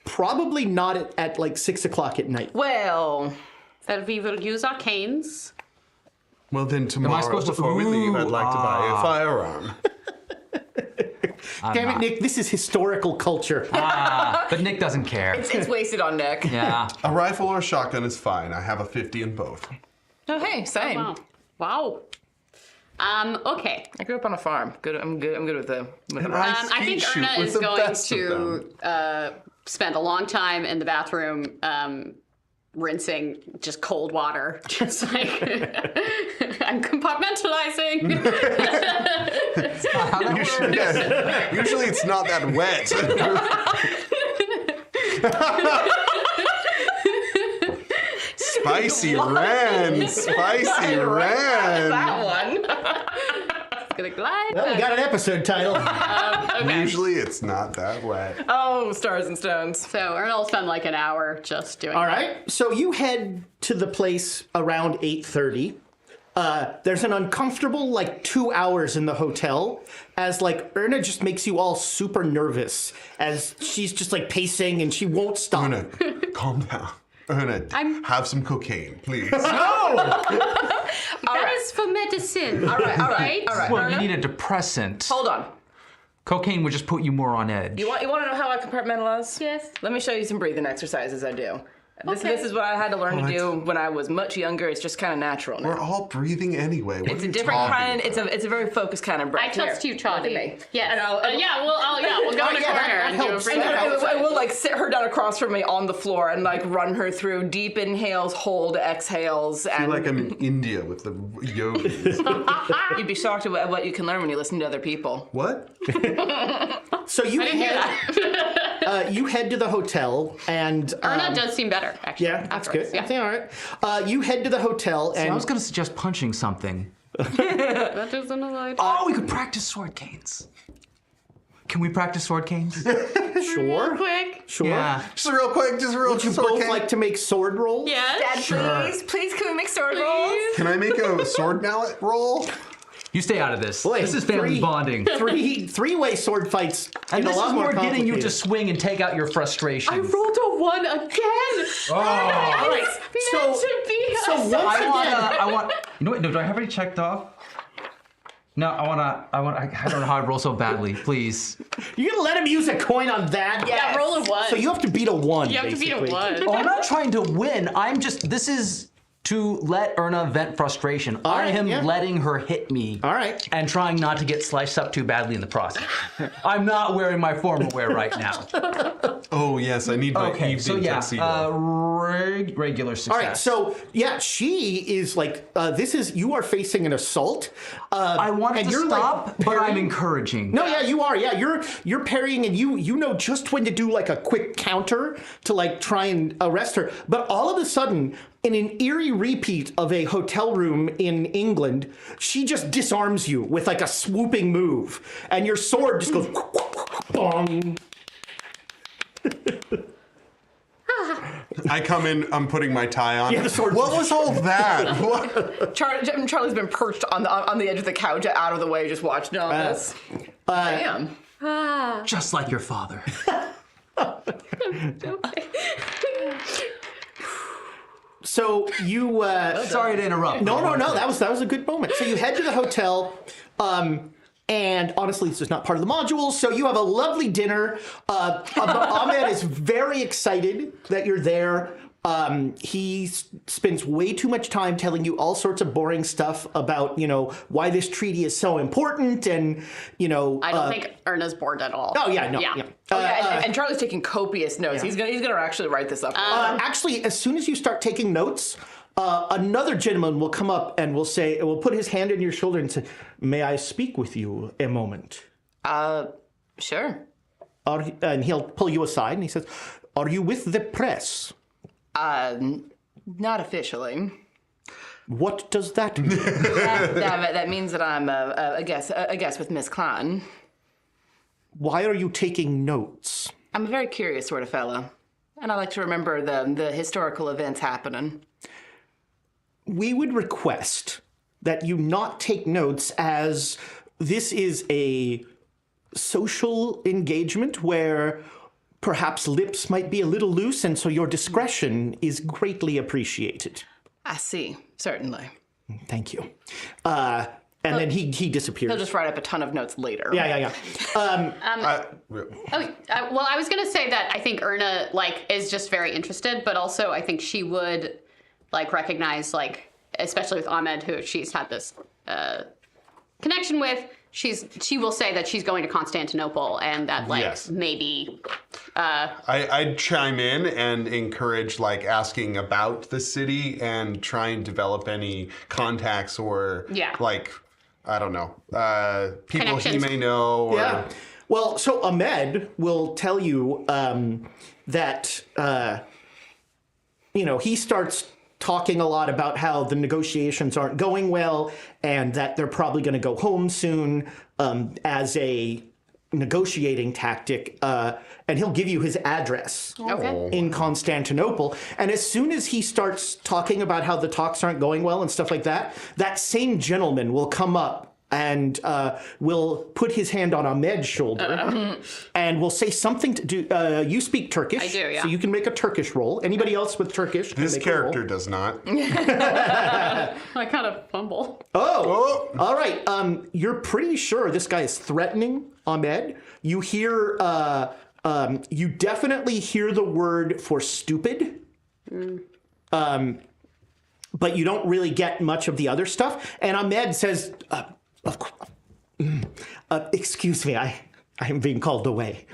probably not at like 6 o'clock at night. Well, Well, we will use our canes. Well, then tomorrow, supposed to- before we leave, I'd like to buy a firearm. Damn it, Nick, this is historical culture. But Nick doesn't care. it's wasted on Nick. Yeah. A rifle or a shotgun is fine. I have a 50 in both. Oh, hey, same. Wow. Okay. I grew up on a farm. I'm good with the. I think shoot Erna with is the going best of to spend a long time in the bathroom rinsing just cold water. Just like, I'm compartmentalizing. Usually it's not that wet. Spicy Ran! Spicy Ran! That one. Gonna glide. Well, we got an episode title. Okay. Usually it's not that wet. Oh, stars and stones. So Erna will spend like an hour just doing All that. right. So you head to the place around 8:30. there's an uncomfortable like 2 hours in the hotel as like Erna just makes you all super nervous as she's just like pacing and she won't stop. Erna, calm down. Erna, have some cocaine, please. That is for medicine. All right. Well, you need a depressant. Hold on. Cocaine would just put you more on edge. You want to know how I compartmentalize? Yes. Let me show you some breathing exercises I do. Okay. This is what I had to learn to do when I was much younger. It's just kind of natural now. We're all breathing anyway. What It's are a you different talking kind. about? It's a very focused kind of breath. I trust you, Look Charlie. at me. Yes. And We'll go in the yeah, corner that and do a helps. breathing That helps. I will like sit her down across from me on the floor and like run her through deep inhales, hold exhales, I feel and like I'm in India with the yogis. you'd be shocked at what you can learn when you listen to other people. What? So you you head to the hotel and Erna does seem better, actually. yeah, that's afterwards. good. Yeah, all right. You head to the hotel I and was gonna suggest punching something. That is another idea. Oh, we could practice sword canes. Can we practice sword canes? sure, Quick. sure. Yeah. Just real quick, just real Would you sword both cane. like to make sword rolls? Yes. Dad, please, can we make sword rolls? Can I make a sword mallet roll? You stay out of this. Boy, This is family bonding. Three-way sword fights. And get this a lot is more more getting you to complicated. swing and take out your frustration. I rolled a 1 again. Oh. All right. Meant to be. So once again, I want. You know what? No, do I have any checked off? No, I don't know how I roll so badly. Please. you're gonna let him use a coin on that? Yeah, roll a 1. So you have to beat a 1. You have to beat a basically. 1. Oh, I'm not trying to win. This is to let Erna vent frustration. I right, am yeah. letting her hit me. All right. And trying not to get sliced up too badly in the process. I'm not wearing my formal wear right now. Oh yes, I need my Okay, evening so yeah, tuxedo. regular success. All right, so yeah, she is like, you are facing an assault. I want and to you're, stop, like, but I'm parrying. encouraging. No, yeah, you are. Yeah, you're parrying, and you know just when to do like a quick counter to like try and arrest her. But all of a sudden, in an eerie repeat of a hotel room in England, she just disarms you with like a swooping move, and your sword just goes bong. I come in, I'm putting my tie on. Yeah, the sword- What was all that? What? Charlie's been perched on the edge of the couch, out of the way, just watching all this. Damn. Just like your father. So you. Sorry to interrupt. No. That was a good moment. So you head to the hotel, and honestly, this is not part of the module. So you have a lovely dinner. Ahmed is very excited that you're there. He spends way too much time telling you all sorts of boring stuff about, why this treaty is so important, and I don't think Erna's bored at all. Oh yeah, no, Yeah. yeah. And Charlie's taking copious notes. Yeah. He's gonna actually write this up. Actually, as soon as you start taking notes, another gentleman will come up and will put his hand on your shoulder and say, "May I speak with you a moment?" Sure. And he'll pull you aside and he says, "Are you with the press?" Not officially. What does that mean? That means that I'm a guest with Miss Klein. Why are you taking notes? I'm a very curious sort of fella, and I like to remember the historical events happening. We would request that you not take notes, as this is a social engagement where perhaps lips might be a little loose, and so your discretion is greatly appreciated. I see, certainly. Thank you. And then he disappears. He'll just write up a ton of notes later. Yeah. Well, I was gonna say that I think Erna is just very interested, but also I think she would recognize especially with Ahmed, who she's had this connection with. She will say that she's going to Constantinople, and that Yes. maybe. I'd chime in and encourage asking about the city and try and develop any contacts or I don't know, people he Connections. may know. Or, Yeah. Well, so Ahmed will tell you that, he starts talking a lot about how the negotiations aren't going well and that they're probably going to go home soon as a negotiating tactic, and he'll give you his address Okay. in Constantinople. And as soon as he starts talking about how the talks aren't going well and stuff like that, that same gentleman will come up and will put his hand on Ahmed's shoulder and will say something to do. You speak Turkish. I do, yeah. So you can make a Turkish roll. Anybody else with Turkish can This make a roll. character does not. I kind of fumble. Oh, all right. You're pretty sure this guy is threatening Ahmed. You hear, you definitely hear the word for stupid. But you don't really get much of the other stuff. And Ahmed says, excuse me, I am being called away.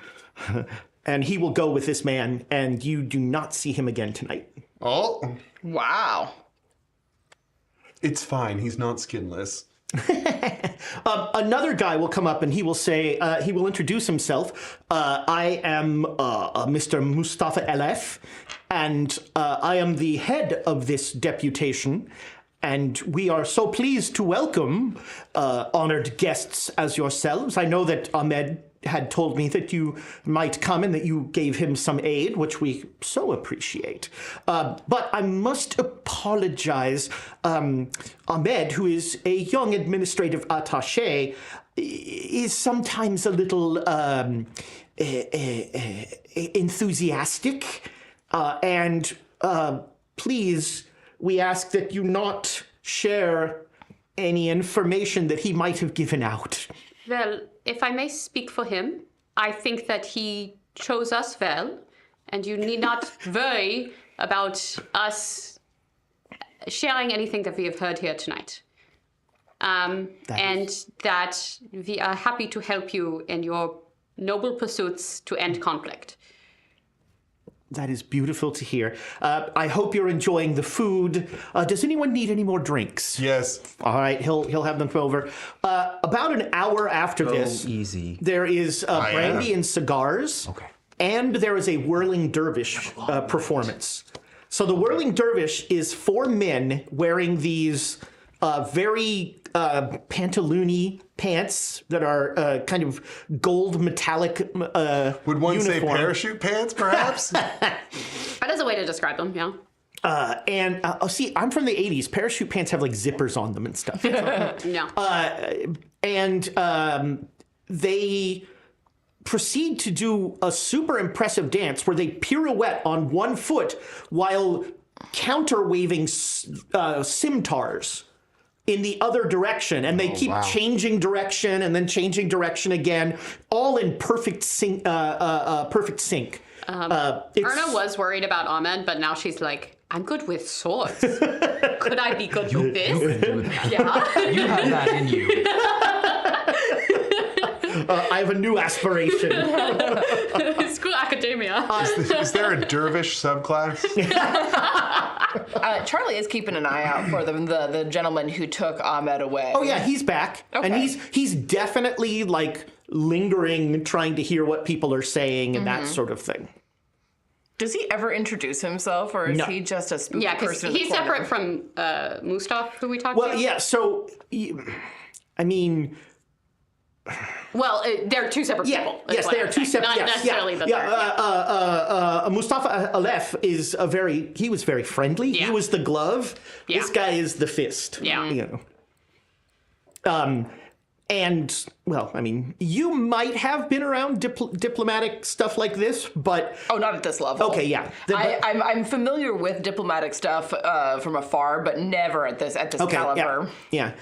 And he will go with this man, and you do not see him again tonight. Oh, Wow. it's fine. He's not skinless. Another guy will come up and he will say, he will introduce himself. I am Mr. Mustafa Elef, and I am the head of this deputation. And we are so pleased to welcome honored guests as yourselves. I know that Ahmed had told me that you might come and that you gave him some aid, which we so appreciate. But I must apologize. Ahmed, who is a young administrative attaché, is sometimes a little enthusiastic. And please, we ask that you not share any information that he might have given out. Well, if I may speak for him, I think that he chose us well, and you need not worry about us sharing anything that we have heard here tonight. And that we are happy to help you in your noble pursuits to end conflict. That is beautiful to hear. I hope you're enjoying the food. Does anyone need any more drinks? Yes. All right, he'll have them come over. About an hour after this, easy. there is brandy and cigars. Okay. And there is a whirling dervish performance. So the whirling dervish is 4 men wearing these very pantaloony pants that are kind of gold metallic Would one say uniform. parachute pants, perhaps? That is a way to describe them, yeah. See, I'm from the 80s. Parachute pants have like zippers on them and stuff. No. They proceed to do a super impressive dance where they pirouette on one foot while counter-waving scimitars in the other direction, and they keep changing direction and then changing direction again, all in perfect sync. Erna was worried about Ahmed, but now she's like, I'm good with swords. Could I be good with this? Yeah. You have that in you. I have a new aspiration. School academia. Is there a dervish subclass? Charlie is keeping an eye out for the gentleman who took Ahmed away. Oh yeah, he's back, and he's definitely like lingering, trying to hear what people are saying and that sort of thing. Does he ever introduce himself, or is he just a spooky Yeah, because person? in the he's corner? separate from Mustaf, who we talked Well, to. yeah. So, I mean. Well, they're two separate people. is Yes, what they I'm are two saying. separate. Not necessarily the third. Mustafa Alef is he was very friendly. Yeah. He was the glove. Yeah. This guy is the fist. Yeah. You know. And well, I mean, you might have been around diplomatic stuff like this, but Oh, not at this level. okay, yeah. I'm familiar with diplomatic stuff from afar, but never at this caliber. Yeah.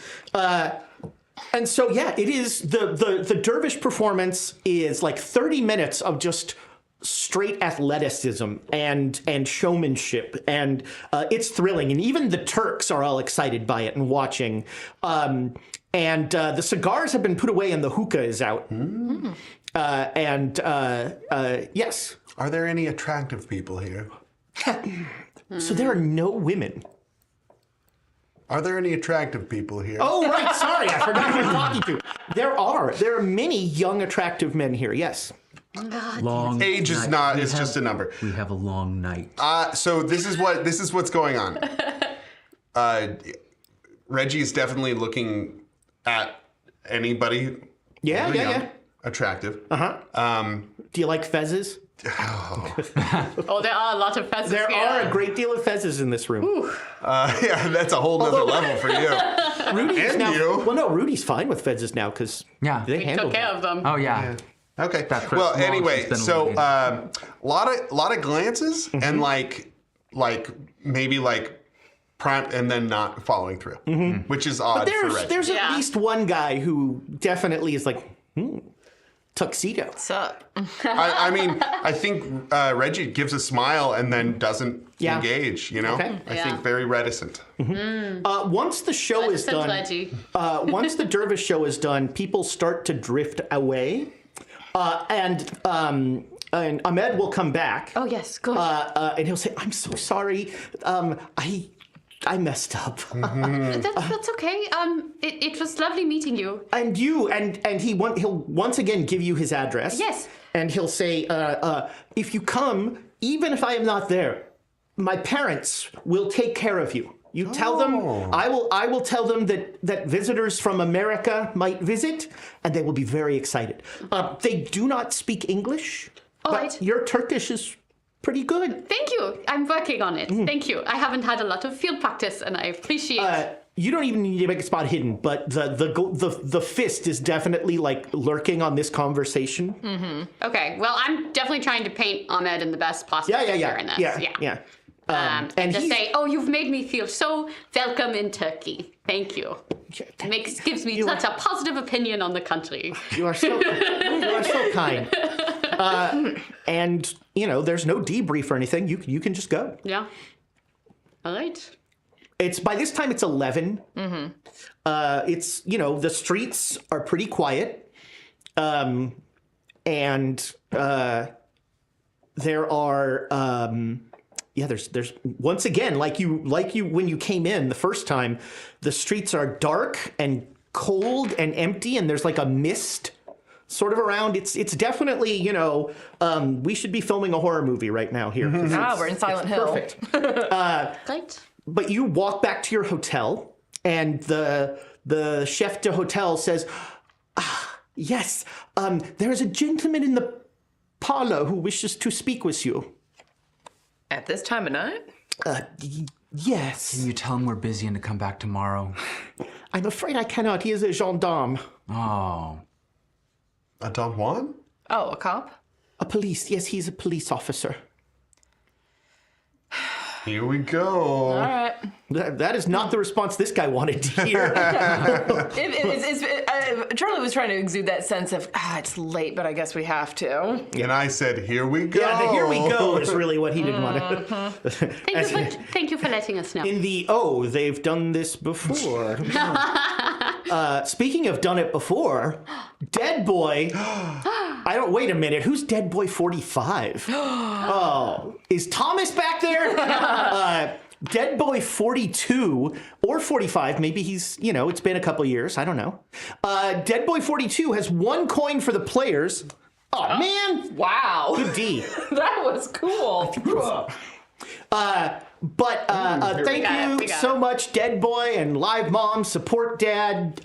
And so, yeah, it is the dervish performance is like 30 minutes of just straight athleticism and showmanship, and it's thrilling. And even the Turks are all excited by it and watching. And the cigars have been put away and the hookah is out. Yes. Are there any attractive people here? So there are no women. Are there any attractive people here? Oh, right. Sorry, I forgot who I'm talking to. There are many young, attractive men here. Yes. Long Age is night. not. It's just a number. We have a long night. So this is what's going on. Reggie is definitely looking at anybody. Yeah. attractive. Do you like fezzes? Oh, there are a lot of fezzes There here. are a great deal of fezzes in this room. Yeah, that's a whole nother level for you. Rudy's And now, you. Well, no, Rudy's fine with fezzes now because they handle Took care of them. Oh yeah. Okay. That Well, first anyway, launch has so been lot of glances and like maybe like prime and then not following through, which is odd for Reggie. There's at Yeah. least one guy who definitely is like, tuxedo. What's up? I mean, I think Reggie gives a smile and then doesn't Yeah. engage. You know, Okay. I Yeah. think very reticent. Once the show is done, once the Dervish show is done, people start to drift away, and Ahmed will come back. Oh, yes, good. And he'll say, "I'm so sorry. I messed up." That's okay. It was lovely meeting you. And he'll once again give you his address. Yes. And he'll say, if you come, even if I am not there, my parents will take care of you. You tell them, I will tell them that visitors from America might visit, and they will be very excited. They do not speak English, but right. your Turkish is pretty good. Thank you. I'm working on it. Thank you. I haven't had a lot of field practice, and I appreciate. You don't even need to make a spot hidden, but the fist is definitely like lurking on this conversation. Okay. Well, I'm definitely trying to paint Ahmed in the best possible picture in this. Yeah. And just say, "Oh, you've made me feel so welcome in Turkey. Thank you. Gives me such a positive opinion on the country." You are so kind. And there's no debrief or anything. You can just go. Yeah. All right. It's by this time it's 11. It's the streets are pretty quiet, and there are there's once again like you when you came in the first time, the streets are dark and cold and empty, and there's like a mist sort of around. It's definitely we should be filming a horror movie right now here. We're in Silent Hill. Perfect. Right. But you walk back to your hotel, and the chef de hotel says, "Yes, there is a gentleman in the parlor who wishes to speak with you." At this time of night? Yes. Can you tell him we're busy and to come back tomorrow? I'm afraid I cannot. He is a gendarme. Oh. A Don Juan? Oh, a cop? A police. Yes, he's a police officer. Here we go. All right. That is not the response this guy wanted to hear. Charlie was trying to exude that sense of, it's late, but I guess we have to. And I said, here we go. Yeah, the "here we go" is really what he didn't want to. Thank you for letting us know. In the they've done this before. Speaking of done it before, Dead Boy. Wait a minute. Who's Dead Boy 45? Oh, is Thomas back there? Dead Boy 42 or 45. Maybe he's, it's been a couple years. I don't know. Dead Boy 42 has 1 coin for the players. Oh, man. Wow. Good D. That was cool. Thank you so much, Dead Boy and Live Mom, Support Dad.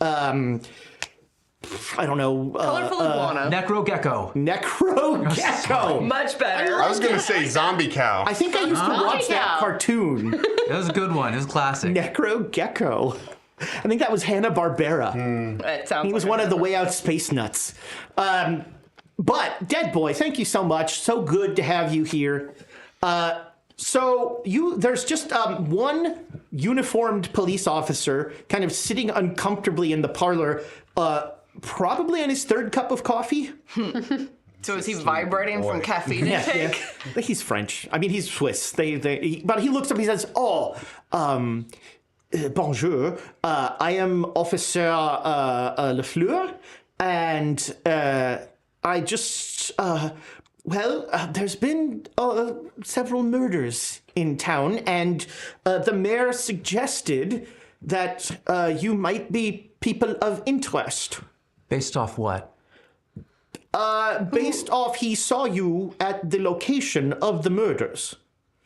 I don't know. Colorful iguana. Necro Gecko. Necro Gecko. Much better. I was going to say Zombie Cow. I think I used to watch that cartoon. That was a good one. It was classic. Necro Gecko. I think that was Hanna-Barbera. It sounds He was one of the Way Out Space Nuts. But Dead Boy, thank you so much. So good to have you here. There's just one uniformed police officer kind of sitting uncomfortably in the parlor, probably on his 3rd cup of coffee. So is he vibrating from caffeine intake? Yeah. He's French. I mean, he's Swiss. But he looks up, he says, bonjour, I am Officer Lefleur, and I just, there's been several murders in town, and the mayor suggested that you might be people of interest. Based off what? Based off he saw you at the location of the murders.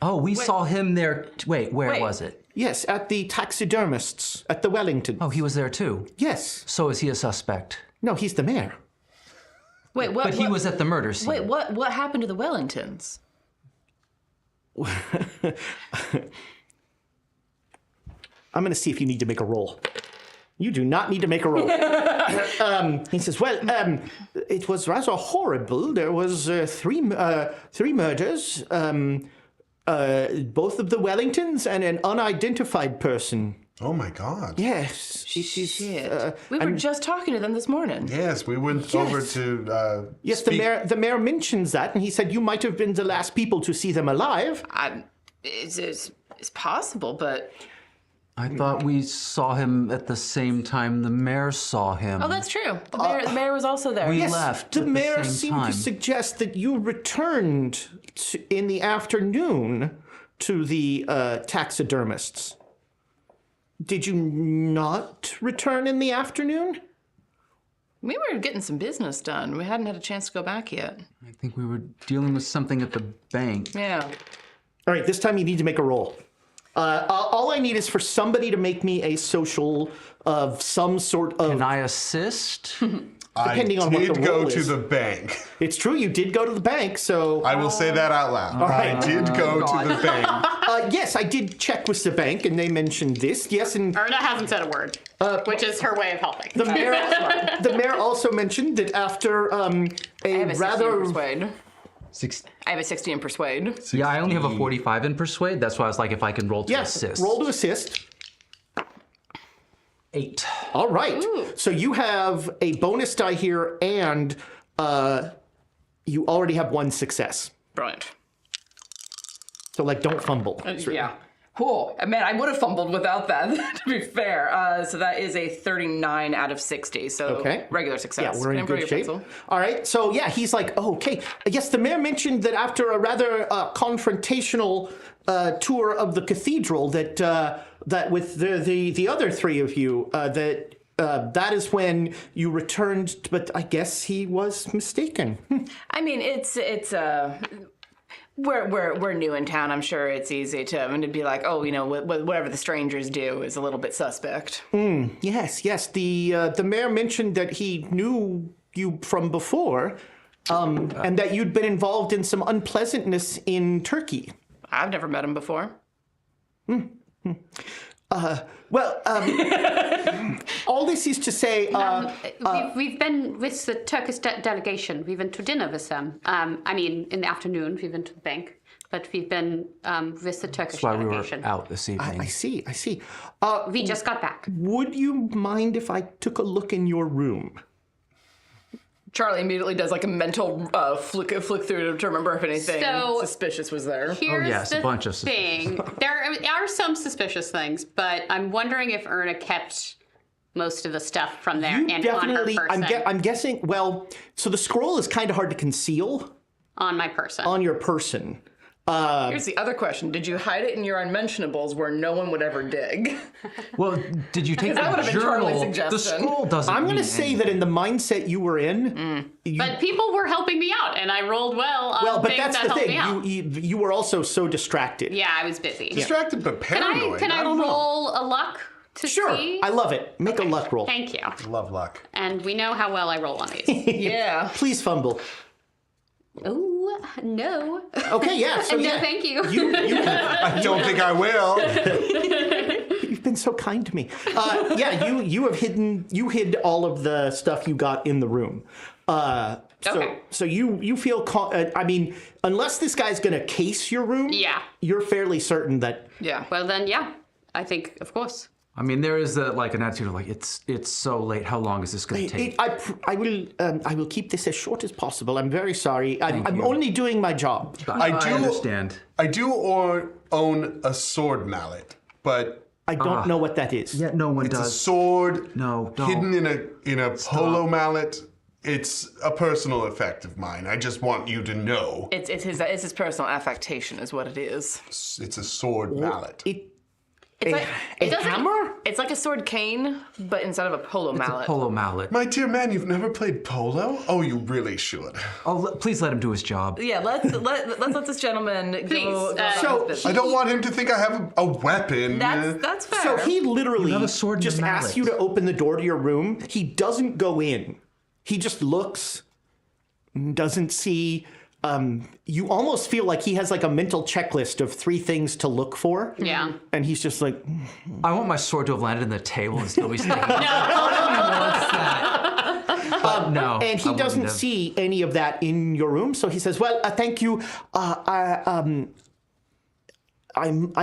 Oh, we saw him there. Wait, where was it? Yes, at the taxidermists at the Wellington. Oh, he was there too. Yes. So is he a suspect? No, he's the mayor. Wait, what? But he was at the murder scene. Wait, what happened to the Wellingtons? I'm going to see if you need to make a roll. You do not need to make a roll. He says, well, it was rather horrible. There was three murders, both of the Wellingtons and an unidentified person. Oh my God. Yes. Shit. We were just talking to them this morning. Yes, we went over to. Yes, speak. the mayor mentions that, and he said you might have been the last people to see them alive. It's possible, but I thought we saw him at the same time the mayor saw him. oh, that's true. The mayor was also there. we Yes, left the at the mayor same seemed time. to suggest that you returned in the afternoon to the taxidermists. Did you not return in the afternoon? We were getting some business done. We hadn't had a chance to go back yet. I think we were dealing with something at the bank. Yeah. All right, this time you need to make a roll. All I need is for somebody to make me a social of some sort of. Can I assist? Depending on what the I did go role to is. the bank. It's true, you did go to the bank, so. I will say that out loud. right. I did go to the bank. Yes, I did check with the bank, and they mentioned this. Yes, and Erna hasn't said a word, which is her way of helping. the mayor also mentioned that after I have a a 16 rather. in persuade. Six. I have a 60 in persuade. Yeah, I only have a 45 in persuade. That's why I was like, if I can roll to Yes, assist. roll to assist. 8. All right. Ooh. So you have a bonus die here, and you already have one success. Brilliant. So, like, don't fumble. It's really- Yeah. Cool. Man, I would have fumbled without that, to be fair. So that is a 39 out of 60. So Okay. regular success. Yeah, we're in Can I borrow good your shape. pencil? All right. So, yeah, he's like, oh, okay. Yes, the mayor mentioned that after a rather confrontational tour of the cathedral, that with the other three of you, that is when you returned. But I guess he was mistaken. I mean, we're new in town. I'm sure it's easy to be like, oh, you know, whatever the strangers do is a little bit suspect. Yes. The mayor mentioned that he knew you from before, and that you'd been involved in some unpleasantness in Turkey. I've never met him before. Well, all this is to say, We've been with the Turkish delegation. We've been to dinner with them. I mean, in the afternoon, we've been to the bank, but we've been with the Turkish That's why we were delegation. out this evening. I see. We just got back. Would you mind if I took a look in your room? Charlie immediately does like a mental flick through to remember if anything So- suspicious was there. Here's yes, a the bunch of thing. There are some suspicious things, but I'm wondering if Erna kept most of the stuff from there You and definitely. on her person. I'm guessing. Well, so the scroll is kind of hard to conceal on my person. on your person. Here's the other question. Did you hide it in your unmentionables where no one would ever dig? Well, did you take That the would have been journal? Charlie's The suggestion. scroll doesn't. I'm going to mean say anything. that in the mindset you were in. But people were helping me out, and I rolled well on Well, but things that's that the helped me out. thing. You were also so distracted. Yeah, I was busy. Distracted but paranoid. Can I don't know. roll a luck to Sure. see? I love it. Make a luck roll. Thank you. Love luck. And we know how well I roll on these. Yeah. Please fumble. Oh, no. Okay, yeah. So No, yeah. thank you. I don't think I will. You've been so kind to me. You hid all of the stuff you got in the room. Okay. So you feel, I mean, unless this guy's going to case your room, Yeah. you're fairly certain that. Yeah. Well, then, yeah. I think, of course. I mean, there is like an attitude of like, it's so late. How long is this going to take? I will keep this as short as possible. I'm very sorry. I'm only doing my job. I do understand. I do own a sword mallet, but I don't know what that is. Yeah, no one it's a does. sword No, don't. hidden in a polo mallet. It's a personal effect of mine. I just want you to know. It's his personal affectation is what it is. It's a sword mallet. It's like a hammer? It's like a sword cane, but instead of a polo mallet. Polo mallet. My dear man, you've never played polo? Oh, you really should. Oh, please let him do his job. Yeah, let's let this gentleman Please, go about so- his business. I don't want him to think I have a weapon. That's fair. So he literally You have a sword and just a mallet. asks you to open the door to your room. He doesn't go in. He just looks doesn't see. You almost feel like he has like a mental checklist of 3 things to look for. Yeah. And he's just like, I want my sword to have landed on the table and still be sticking. No. But no. and he doesn't see any of that in your room. So he says, well, thank you. I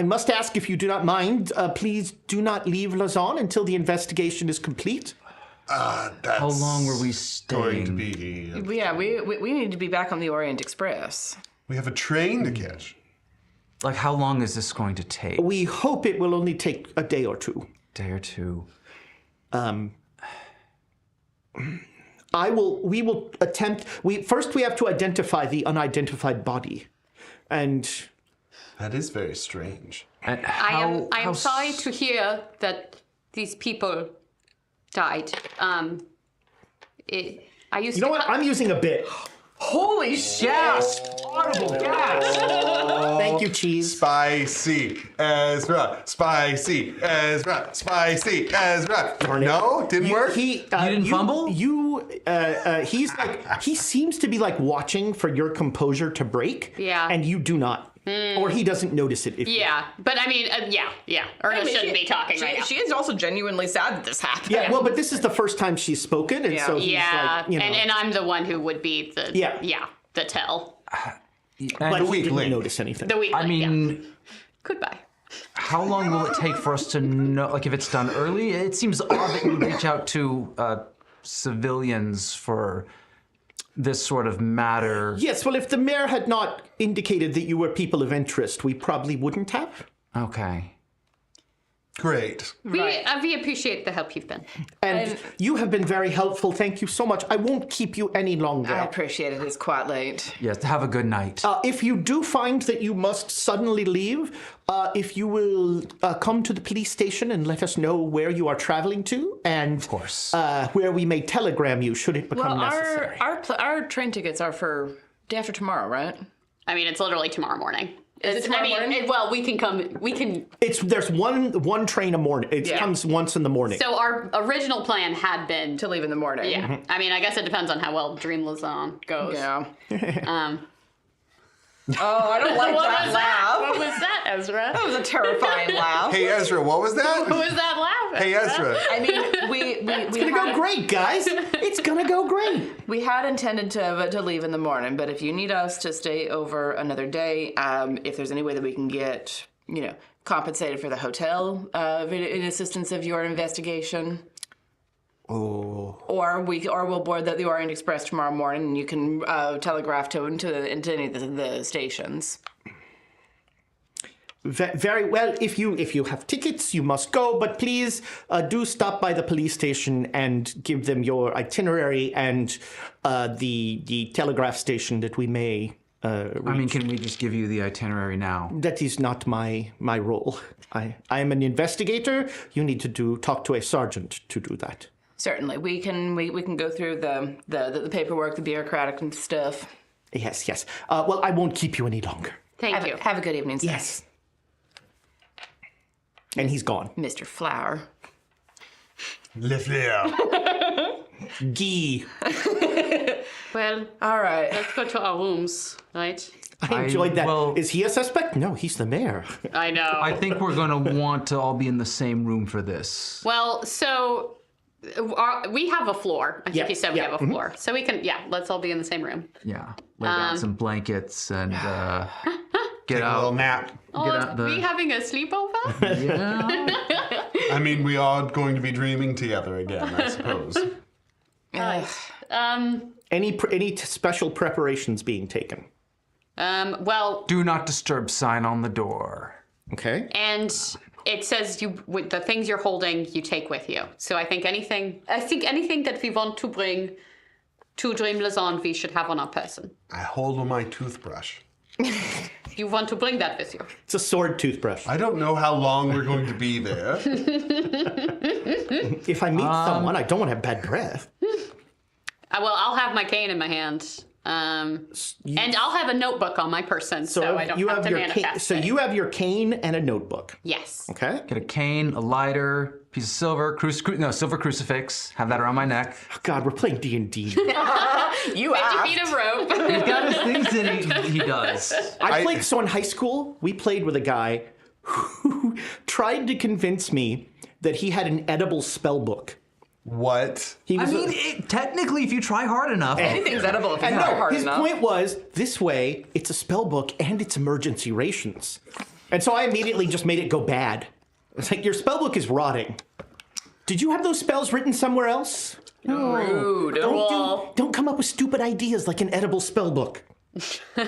must ask if you do not mind, please do not leave Lausanne until the investigation is complete. That's How long were we going to staying? be? Yeah, we need to be back on the Orient Express. We have a train to catch. Like, how long is this going to take? We hope it will only take a day or 2. Day or 2. We will attempt. First we have to identify the unidentified body, and That is very strange. And I how am sorry to hear that these people died. I used you know what? I'm using a bit. Holy shit! Audible gas! Thank you, cheese. Spicy Ezra. Spicy Ezra. Spicy Ezra. Darn it. No, didn't work. You didn't fumble? He's like he seems to be like watching for your composure to break. Yeah. And you do not, or he doesn't notice it. If Yeah, but I mean, yeah. Erna shouldn't be talking right now. She is also genuinely sad that this happened. Yeah. Well, but this is the first time she's spoken, and so he's Yeah, like, you know. and I'm the one who would be the the tell. but the he weak didn't link. notice anything. The weak I link, mean, goodbye. how long will it take for us to know? Like, if it's done early, it seems odd that you reach out to civilians for this sort of matter. Yes. Well, if the mayor had not indicated that you were people of interest, we probably wouldn't have. Okay. Great. We appreciate the help you've been. And you have been very helpful. Thank you so much. I won't keep you any longer. I appreciate it. It's quite late. Yes. Have a good night. If you do find that you must suddenly leave, if you will come to the police station and let us know where you are traveling to, and Of course. where we may telegram you should it become Well, necessary. our train tickets are for day after tomorrow, right? I mean, it's literally tomorrow morning. Is it tomorrow morning? Well, we can come. We can. There's one train a morning. It Yeah. comes once in the morning. So our original plan had been To leave in the morning. Yeah. I mean, I guess it depends on how well Dream Lausanne goes. Yeah. Um, Oh, I don't like what that was laugh. that? What was that, Ezra? That was a terrifying laugh. Hey, Ezra, what was that? What was that laugh? Hey, Ezra. I mean, we it's gonna go great, guys. It's gonna go great. We had intended to leave in the morning, but if you need us to stay over another day, if there's any way that we can get, compensated for the hotel in assistance of your investigation. Oh. Or we'll board the Orient Express tomorrow morning, and you can telegraph to any of the stations. Very well. If you have tickets, you must go. But please do stop by the police station and give them your itinerary and the telegraph station that we may. I mean, can we just give you the itinerary now? That is not my role. I am an investigator. You need to talk to a sergeant to do that. Certainly, we can go through the paperwork, the bureaucratic and stuff. Yes. Well, I won't keep you any longer. Thank you. Have a good evening, sir. Yes. And he's gone. Mr. Flower. Le Fleur. Guy. Well, All right. let's go to our rooms, right? I enjoyed that. well- Is he a suspect? No, he's the mayor. I know. I think we're going to want to all be in the same room for this. Well, so we have a floor. I think Yeah, you said we yeah, have a floor. So we can, let's all be in the same room. Yeah. Lay down some blankets and get Take a little out. nap. Oh, out the- we having a sleepover? Yeah. I mean, we are going to be dreaming together again, I suppose. Any special preparations being taken? Well, Do not disturb sign on the door. Okay. and it says with the things you're holding, you take with you. So I think anything that we want to bring to Dream Lausanne, we should have on our person. I hold my toothbrush. You want to bring that with you. It's a sword toothbrush. I don't know how long we're going to be there. If I meet someone, I don't want to have bad breath. Well, I'll have my cane in my hand. And I'll have a notebook on my person, so I don't you have to your manifest so it. you have your cane and a notebook. Yes. Okay. Get a cane, a lighter, piece of silver, silver crucifix. Have that around my neck. Oh, God, we're playing D&D. You 50 asked. feet of rope. He's got his things that he does. I played, so in high school, we played with a guy who tried to convince me that he had an edible spell book. What? He I was mean, technically, if you try hard enough. Anything's edible if you and try no, hard his enough. point was, this way, it's a spell book and it's emergency rations. And so I immediately just made it go bad. It's like, your spell book is rotting. Did you have those spells written somewhere else? No. Rude. Don't come up with stupid ideas like an edible spell book. All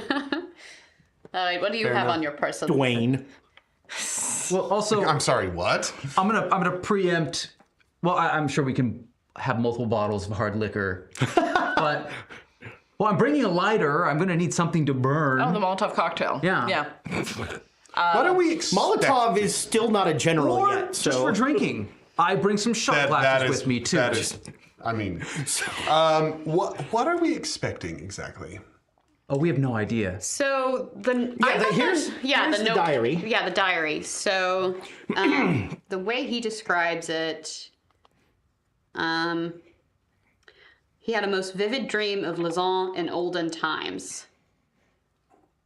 right, what do you have on your person? Dwayne. Well, also, I'm sorry, what? I'm gonna preempt. Well, I'm sure we can have multiple bottles of hard liquor, but I'm bringing a lighter. I'm gonna need something to burn. Oh, the Molotov cocktail. Yeah. Yeah. What are we expecting? Molotov is still not a general or yet. just So for drinking. I bring some shot glasses with me too. That is, I mean, what are we expecting exactly? Oh, we have no idea. So here's the diary. Yeah, the diary. So the way he describes it, he had a most vivid dream of Lausanne in olden times.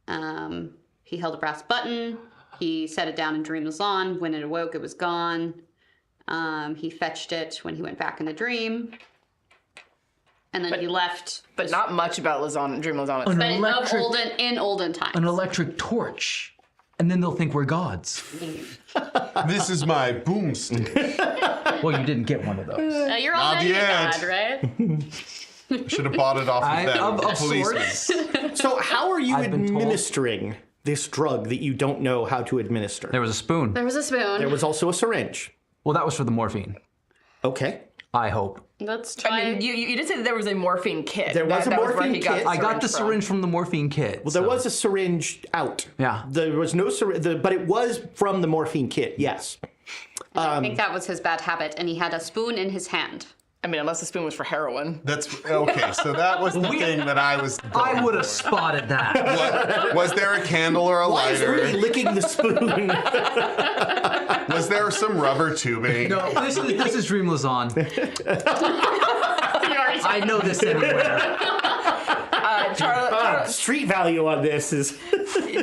He held a brass button. He set it down in dream Lausanne. When it awoke, it was gone. He fetched it when he went back in the dream. And then he left. But not much about Lausanne, Dream Lausanne. An But electric, in olden times. an electric torch, and then they'll think we're gods. This is my boomstick. Well, you didn't get one of those. You're already a yet. god, right? Should have bought it off of them. Of Policeman. sorts. So how are you I've been told. administering this drug that you don't know how to administer? There was a spoon. There was a spoon. There was also a syringe. Well, that was for the morphine. Okay. I hope. Let's try. I mean, you did say that there was a morphine kit. There was a where morphine he got kit. the I got the from. syringe from the morphine kit. Well, there was a syringe out. Yeah. There was no syringe, but it was from the morphine kit, yes. I think that was his bad habit, and he had a spoon in his hand. I mean, unless the spoon was for heroin. That's okay. So that was the thing that I was. I would have spotted that. Was there a candle or a Why is Rudy lighter? licking the spoon? Was there some rubber tubing? No, this is Dream Lausanne. I know this anywhere. Charlie, Street value on this is...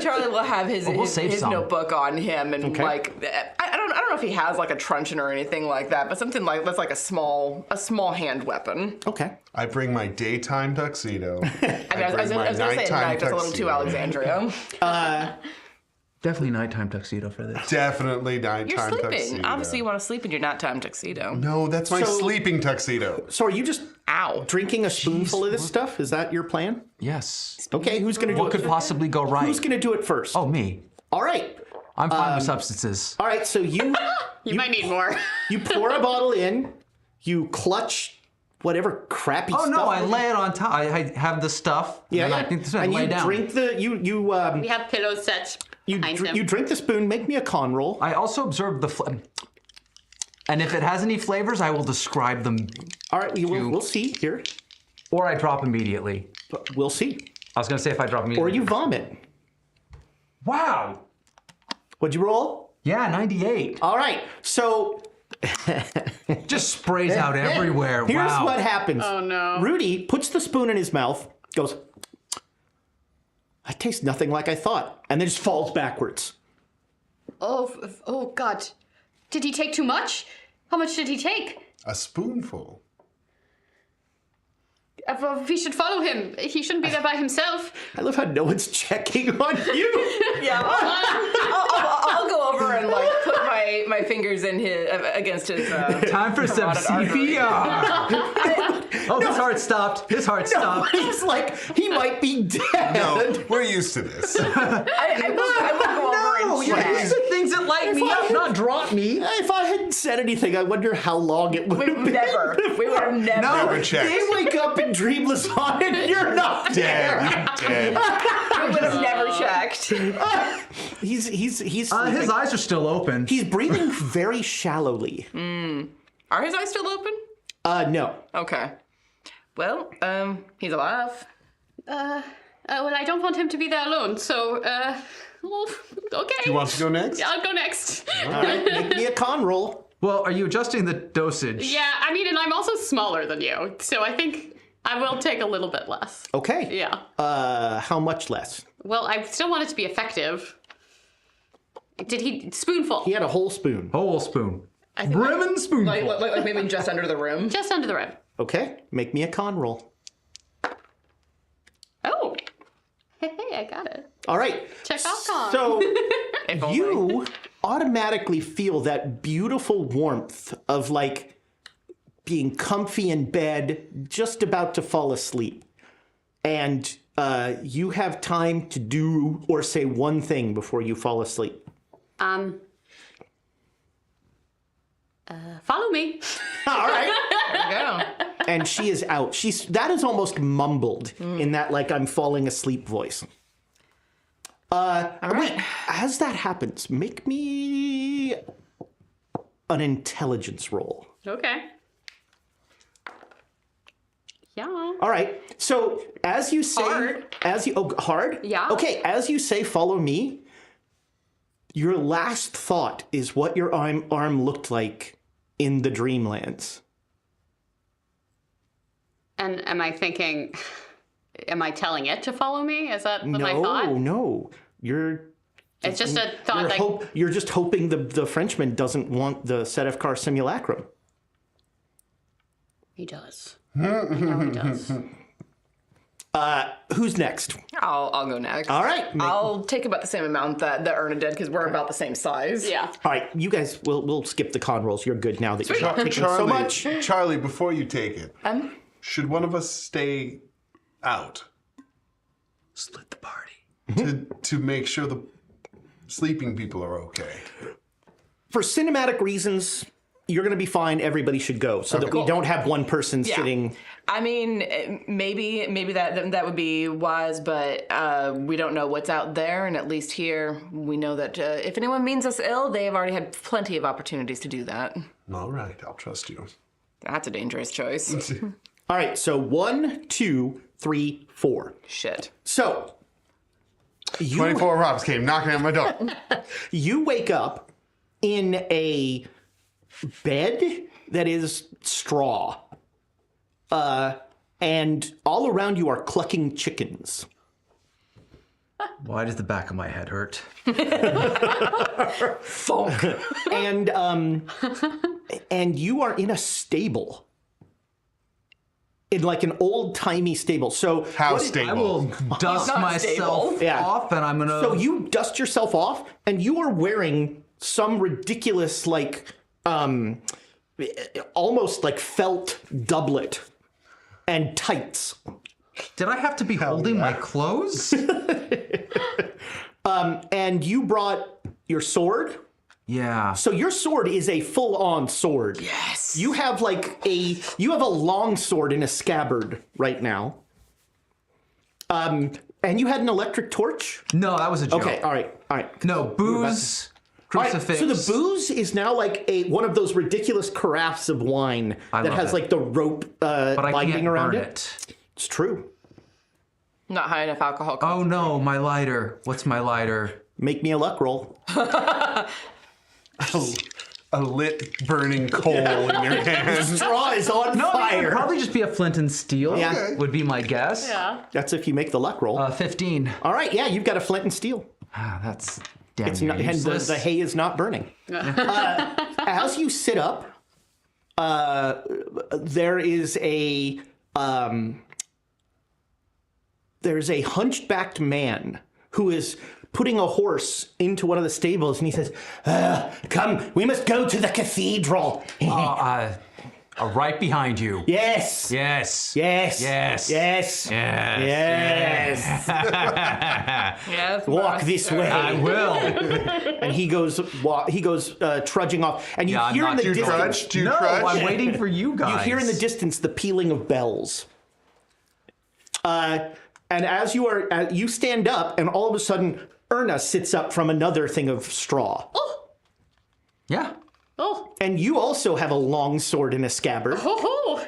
Charlie will have his save his some. notebook on him, and like I don't know if he has like a truncheon or anything like that, but something like that's like a small hand weapon. Okay. I bring my daytime tuxedo. I mean, I was gonna say at night. That's a little too Alexandria. Definitely nighttime tuxedo for this. Definitely nighttime You're sleeping. tuxedo. Obviously, you want to sleep in your nighttime tuxedo. No, that's my So- sleeping tuxedo. So are you just drinking a spoonful of this stuff? Is that your plan? Yes. Okay, who's going to do What it? could possibly go right? Who's going to do it first? Oh, me. All right. I'm fine with substances. All right, so you Might need more. you pour a bottle in, you clutch whatever crappy Oh stuff. no, I lay it on top. I have the stuff. Yeah, and yeah. I think this one and lay you down. drink the We have pillows set behind him. you drink the spoon. Make me a con roll. I also observe the and if it has any flavors, I will describe them, All right, we'll see here. or I drop immediately. We'll see. I was gonna say if I drop Or immediately. you vomit. Wow. What'd you roll? Yeah, 98. All right, so Just sprays out everywhere. here's wow. what happens. Oh, no. Rudy puts the spoon in his mouth, goes, "That tastes nothing like I thought," and then just falls backwards. Oh, God. Did he take too much? How much did he take? A spoonful. We should follow him. He shouldn't be there by himself. I love how no one's checking on you. Yeah, I'll go over and like put my fingers in his against his. Time for some carotid artery. CPR. Oh, his heart stopped. His heart stopped. He's like, he might be dead. No, we're used to this. I will go over and check. These are things that light me up, not drop me. If I hadn't said anything, I wonder how long it would have been. We would have never. Never checked. They wake up and dream Lausanne and you're not Dead. there. Dead. We would have never checked. He's His sleeping. eyes are still open. He's breathing very shallowly. Are his eyes still open? No. Okay. Well, he's alive. Well, I don't want him to be there alone, so, well, okay. You want to go next? Yeah, I'll go next. All right, make me a con roll. Well, are you adjusting the dosage? Yeah, I mean, and I'm also smaller than you, so I think I will take a little bit less. Okay. Yeah. How much less? Well, I still want it to be effective. Did he... Spoonful. He had a whole spoon. Whole spoon. Brim and spoonful. Like maybe just under the rim. Just under the rim. Okay, make me a con roll. Oh. Hey, I got it. All right. Check off con. So If only. you automatically feel that beautiful warmth of like being comfy in bed, just about to fall asleep. And you have time to do or say one thing before you fall asleep. Follow me. All right. There we go. And she is out. That is almost mumbled in that like I'm falling asleep voice. Wait, as that happens, make me an intelligence roll. Okay. Yeah. All right. So as you say, Hard. Hard? Yeah. Okay. As you say, follow me. Your last thought is what your arm looked like in the Dreamlands. And am I thinking, am I telling it to follow me? Is that my thought? No. It's just a thought like... You're just hoping the Frenchman doesn't want the Sedefkar simulacrum. He does. No, he does. Who's next? I'll go next. All right. I'll take about the same amount that Erna did because we're about the same size. Yeah. All right, you guys, we'll skip the con rolls. You're good now that you're not taking so much. Charlie, before you take it, should one of us stay out Split the party. to make sure the sleeping people are okay? For cinematic reasons, you're going to be fine. Everybody should go so that we don't have one person sitting. I mean, maybe that would be wise, but we don't know what's out there, and at least here we know that if anyone means us ill, they've already had plenty of opportunities to do that. All right, I'll trust you. That's a dangerous choice. All right, so 1, 2, 3, 4. Shit. So 24 Robs came knocking at my door. you wake up in a bed that is straw. And all around you are clucking chickens. Why does the back of my head hurt? And you are in a stable. In like an old-timey stable. So How I stable? will dust not myself stable. Yeah. off, and I'm gonna. So you dust yourself off, and you are wearing some ridiculous, like, almost like felt doublet and tights. Did I have to be holding my clothes? And you brought your sword. Yeah. So your sword is a full-on sword. Yes. You have you have a long sword in a scabbard right now. And you had an electric torch? No, that was a joke. Okay, all right. No, booze, All right, crucifix. so the booze is now like one of those ridiculous carafes of wine that love has it. like the rope but I binding can't around burn it. It's true. Not high enough alcohol. Oh no, my lighter. What's my lighter? Make me a luck roll. A lit burning coal in your hand. Straw is on No, it fire. would probably just be a flint and steel. Yeah. Okay. Would be my guess. Yeah. That's if you make the luck roll. 15. All right, yeah, you've got a flint and steel. Ah, that's damn It's near not, and useless. the hay is not burning. As you sit up, there is a hunchbacked man who is putting a horse into one of the stables, and he says, "Come, we must go to the cathedral." Right behind you. Yes. Yes. Yes. Yes. Yes. Yes. Yes. Walk this way. I will. And he goes trudging off, and you Yeah, hear in not the too distance. Trudge? Do you No, trudge? I'm waiting for you guys. You hear in the distance the pealing of bells. And as you stand up, and all of a sudden, Erna sits up from another thing of straw. Oh. Yeah. Oh. And you also have a long sword in a scabbard. Oh.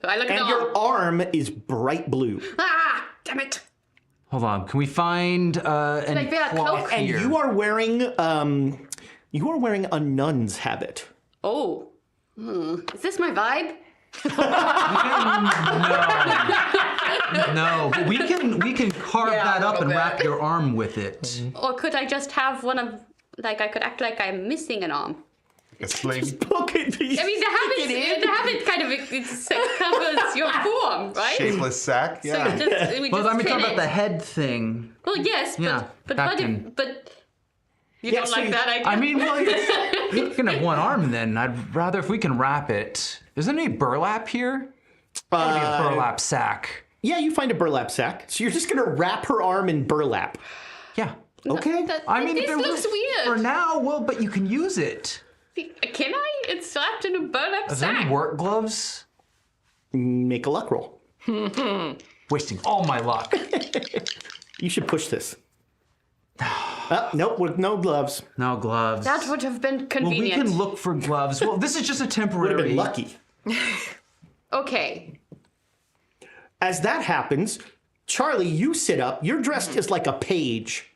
I look at And the your arm is bright blue. Ah, damn it. Hold on. Can we find any Like that cloth cloak? And here? you are wearing a nun's habit. Oh. Is this my vibe? No, but we can carve Yeah, that a up little and bit. wrap your arm with it. Or could I just have one of, like, I could act like I'm missing an arm? A sling. Okay, I mean, the habit kind of it covers your form, right? Shapeless sack. So Yeah. we Well, just I'm pin talking about it. the head thing. Well, yes, Yeah, but that what can- if, but you Yeah, don't so like you- that idea? I mean, well, you can have one arm then. I'd rather if we can wrap it. Is there any burlap here? Gotta be a burlap sack. Yeah, you find a burlap sack. So you're just gonna wrap her arm in burlap. Yeah. Okay. I mean, this if it looks was weird. for now. Well, but you can use it. Can I? It's wrapped in a burlap Is there any sack. work gloves? Make a luck roll. Wasting all my luck. You should push this. Nope, with no gloves. No gloves. That would have been well, we convenient. can look for gloves. Well, this is just a Would have temporary. been lucky. Okay. As that happens, Charlie, you sit up. You're dressed as like a page,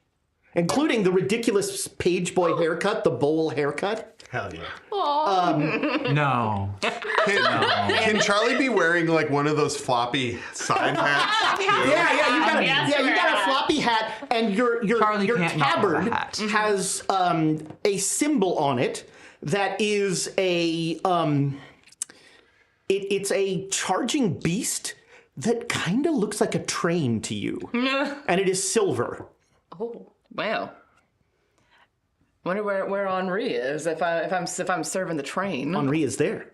including the ridiculous page boy haircut, the bowl haircut. Hell yeah. No. Can Charlie be wearing like one of those floppy side hats? Too? Yeah, you got a, Yes, you got a right. floppy hat, and your Charlie your can't not wear a tabard hat. has a symbol on it that is a it's a charging beast that kind of looks like a train to you, and it is silver. Oh, wow. Wonder where Henri is if I'm serving the train. Henri is there.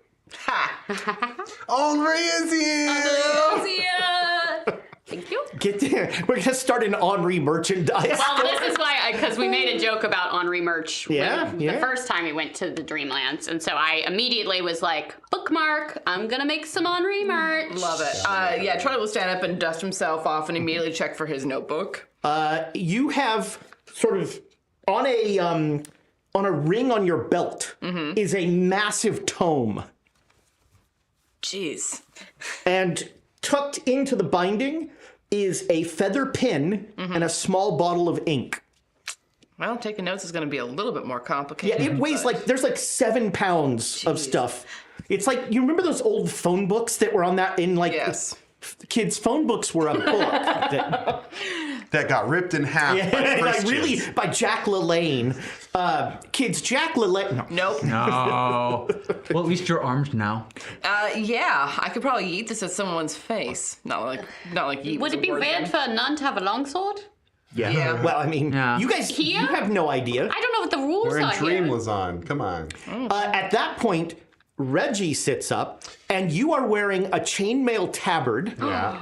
Henri is here. Thank you. Get there. We're gonna start an Henri merchandise. Well, this is why, because we made a joke about Henri merch Yeah. the first time we went to the Dreamlands, and so I immediately was like, bookmark, I'm gonna make some Henri merch. Love it. Yeah, Charlie will stand up and dust himself off and immediately check for his notebook. You have sort of on a ring on your belt is a massive tome, Jeez. and tucked into the binding is a feather pin and a small bottle of ink. Well, taking notes is going to be a little bit more complicated. Yeah, it weighs but- like there's like 7 pounds of Jeez. stuff. It's like, you remember those old phone books that were on that in like Yes. kids' phone books were a book that That got ripped in half by like Christians. really by Jack LaLanne. Kids, Jack LaLanne. No. Nope. No. Well, at least your arm's now. Yeah, I could probably eat this at someone's face. Not like eat. Would was it a be word weird again. for a nun to have a longsword? Yeah. Well, I mean, Yeah. you guys, Here? you have no idea. I don't know what the rules We're in are Dream here. Lausanne. Come on. At that point, Reggie sits up, and you are wearing a chainmail tabard Yeah.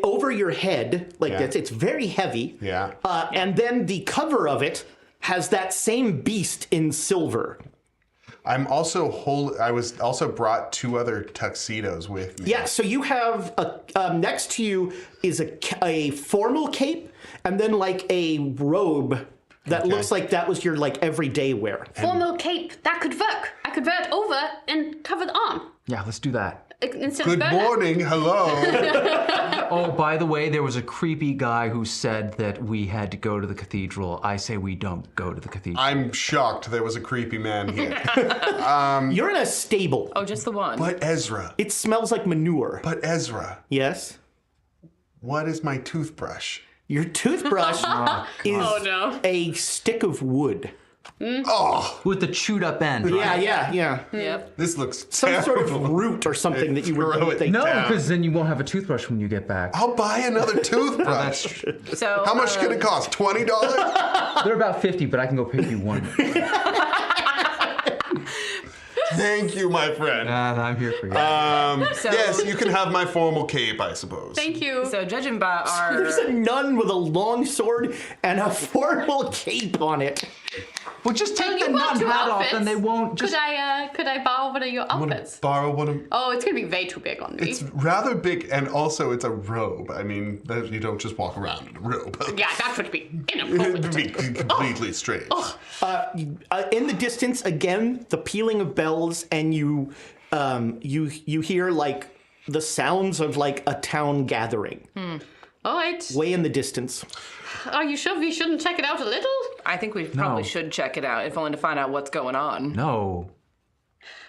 over your head like Yeah. this. It's very heavy. Yeah. And then the cover of it has that same beast in silver. I was also brought 2 other tuxedos with me. Yeah, so you have next to you is a formal cape, and then like a robe that Okay. looks like that was your like everyday wear. Formal cape, that could work. I could wear it over and cover the arm. Yeah, let's do that. Instead Good of burlap. morning. Hello. Oh, by the way, there was a creepy guy who said that we had to go to the cathedral. I say we don't go to the cathedral. I'm shocked there was a creepy man here. You're in a stable. Oh, just the one. But Ezra. It smells like manure. But Ezra. Yes. What is my toothbrush? Your toothbrush is Oh, no. a stick of wood. Oh, With the chewed up end. Yeah. Yep. this looks Some terrible. sort of root or something that you Throw would it. think. No, Down. because then you won't have a toothbrush when you get back. I'll buy another toothbrush. So How much can it cost? $20? They're about 50, but I can go pick you one. Thank you, my friend. I'm here for you. Yes, you can have my formal cape, I suppose. Thank you. So judging by our There's a nun with a long sword and a formal cape on it. well, just take you the bought nun 2 hat off outfits. and they won't just... Could I borrow one of your outfits? Borrow one of. Oh, it's gonna be way too big on me. It's rather big, and also it's a robe. I mean, you don't just walk around in a robe. Yeah, that would be It inappropriate. would be completely strange. In the distance, again, the pealing of bells, and you hear like the sounds of like a town gathering. All right. Way in the distance. Are you sure we shouldn't check it out a little? I think we probably should check it out, if only to find out what's going on. No.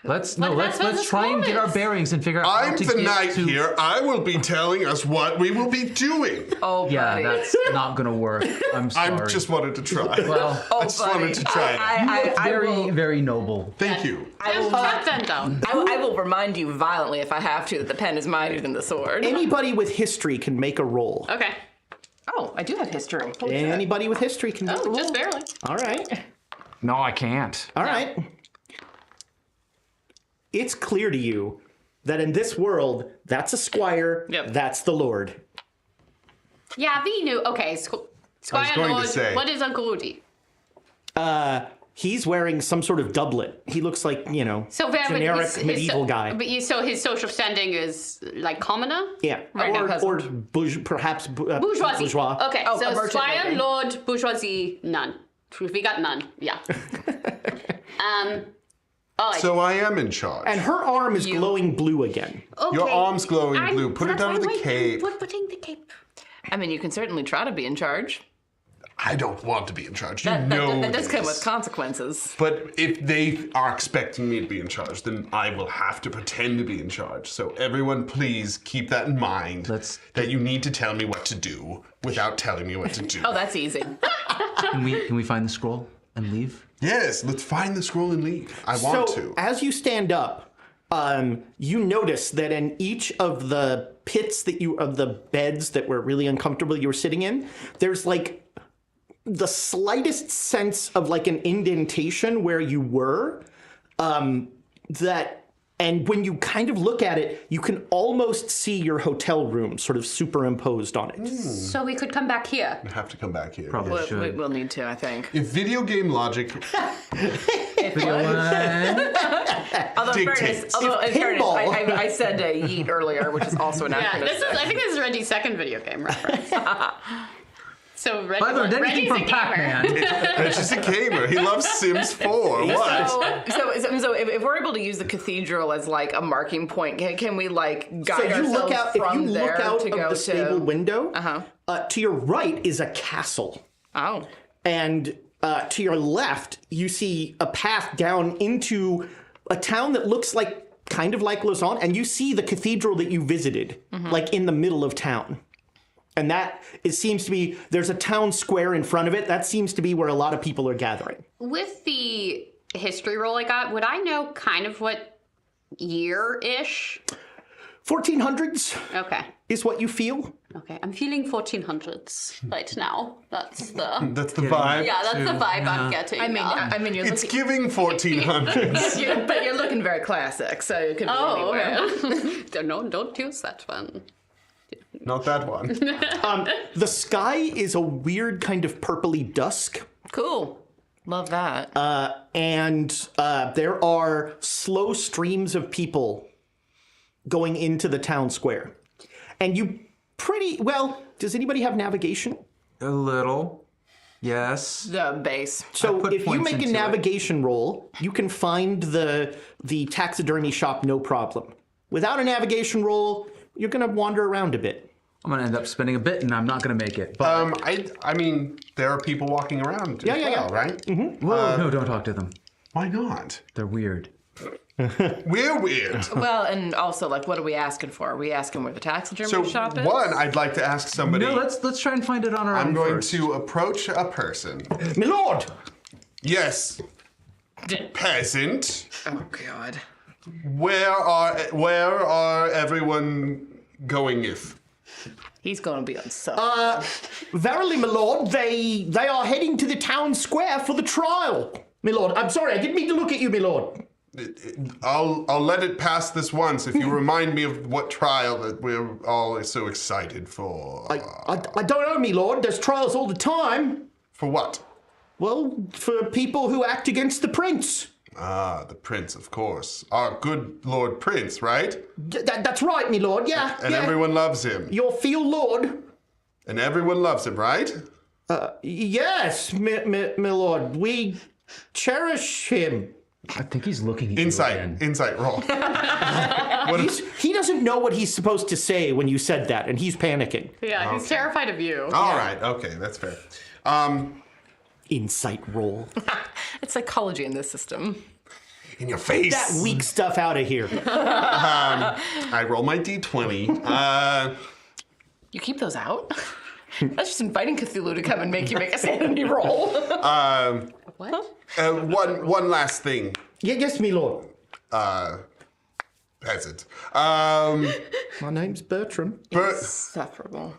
Let's that's what the try and get our is. bearings and figure out how I'm to the get knight to... here. I will be telling us what we will be doing. Oh, Yeah, buddy. that's not gonna work. I'm sorry. I just wanted to try. Well, I just wanted to try it. very, very noble. Thank you. Just track them down. I will remind you violently if I have to that the pen is mightier than the sword. Anybody with history can make a roll. Okay. Oh, I do have history. Holy shit. Anybody with history can make a Oh, roll. just barely. All right. No, I can't. All right. It's clear to you that in this world, that's a squire, Yep. that's the lord. Yeah, we knew. Okay, Squire going to Lord, say- what is Uncle Rudy? He's wearing some sort of doublet. He looks like, So very generic medieval guy. But so his social standing is like commoner? Yeah, Right, or perhaps Bourgeoisie. bourgeois. Okay, Oh, a so merchant Squire, maybe. Lord, Bourgeoisie, none. We got none. Yeah. All right. So I am in charge. And her arm is glowing blue again. Okay. Your arm's glowing I'm- blue. Put it that's down why with I'm the waiting. cape. We're putting the cape. I mean, you can certainly try to be in charge. I don't want to be in charge. You That know does come this. with consequences. But if they are expecting me to be in charge, then I will have to pretend to be in charge. So everyone, please keep that in mind. That you need to tell me what to do without telling me what to do. Oh, that's easy. Can we find the scroll and leave? Yes, let's find the scroll and leave. I want So to. as you stand up, you notice that in each of the pits of the beds that were really uncomfortable you were sitting in, there's like the slightest sense of like an indentation where you were, and when you kind of look at it, you can almost see your hotel room sort of superimposed on it. So we could come back here. I have to come back here. Probably should. We'll need to, I think. If video game logic Video one. Although in fairness, dictates. Pinball. I said yeet earlier, which is also an Yeah, acronym. I think this is Reddy's second video game reference. So Reddy, By the way, Denny came Reddy's from a gamer. Pac-Man. It's just a gamer. He loves Sims 4. What? So if we're able to use the cathedral as like a marking point, can we like So guide you look ourselves out, if from you there look out to go of the stable to? window, to your right is a castle. Oh, And to your left, you see a path down into a town that looks like kind of like Lausanne, and you see the cathedral that you visited, like in the middle of town. And it seems to be, there's a town square in front of it. That seems to be where a lot of people are gathering. With the history roll I got, would I know kind of what year-ish? 1400s Okay. is what you feel. Okay, I'm feeling 1400s right now. That's the vibe. yeah, that's the vibe I'm getting. I mean, you're It's looking, giving 1400s. but you're looking very classic, so it could be oh, anywhere. okay. No, don't use that one. Not that one. The sky is a weird kind of purpley dusk. Cool, love that. And there are slow streams of people going into the town square. And you does anybody have navigation? A little. Yes. The base. So put if you points make a into it. navigation roll, you can find the taxidermy shop no problem. Without a navigation roll, you're going to wander around a bit. I'm gonna end up spending a bit, and I'm not gonna make it. But I mean, there are people walking around as yeah. well, right? Mm-hmm. whoa, no, don't talk to them. Why not? They're weird. We're weird. Well, and also, like, what are we asking for? Are we asking where the taxidermy So, shop is? one, I'd like to ask somebody. No, let's try and find it on our I'm own going first. to approach a person. My lord! Yes, peasant. Oh, God. Where are everyone going if? He's going to be on sub. Verily, my lord, they are heading to the town square for the trial. My lord, I'm sorry, I didn't mean to look at you, my lord. I'll let it pass this once if you remind me of what trial that we're all so excited for. I don't know, my lord. There's trials all the time. For what? Well, for people who act against the prince. Ah, the prince, of course. Our good Lord Prince, right? That's right, my lord, yeah. And yeah. everyone loves him. Your field lord. And everyone loves him, right? Yes, my lord. We cherish him. I think he's looking at you again. Insight roll. He doesn't know what he's supposed to say when you said that, and he's panicking. Yeah, he's terrified of you. All right. Okay, that's fair. Insight roll. It's psychology in this system. In your face. That weak stuff out of here. I roll my d20. You keep those out? That's just inviting Cthulhu to come and make you make a sanity roll. What? One last thing. Yes, my lord. Peasant. My name's Bertram. Insufferable.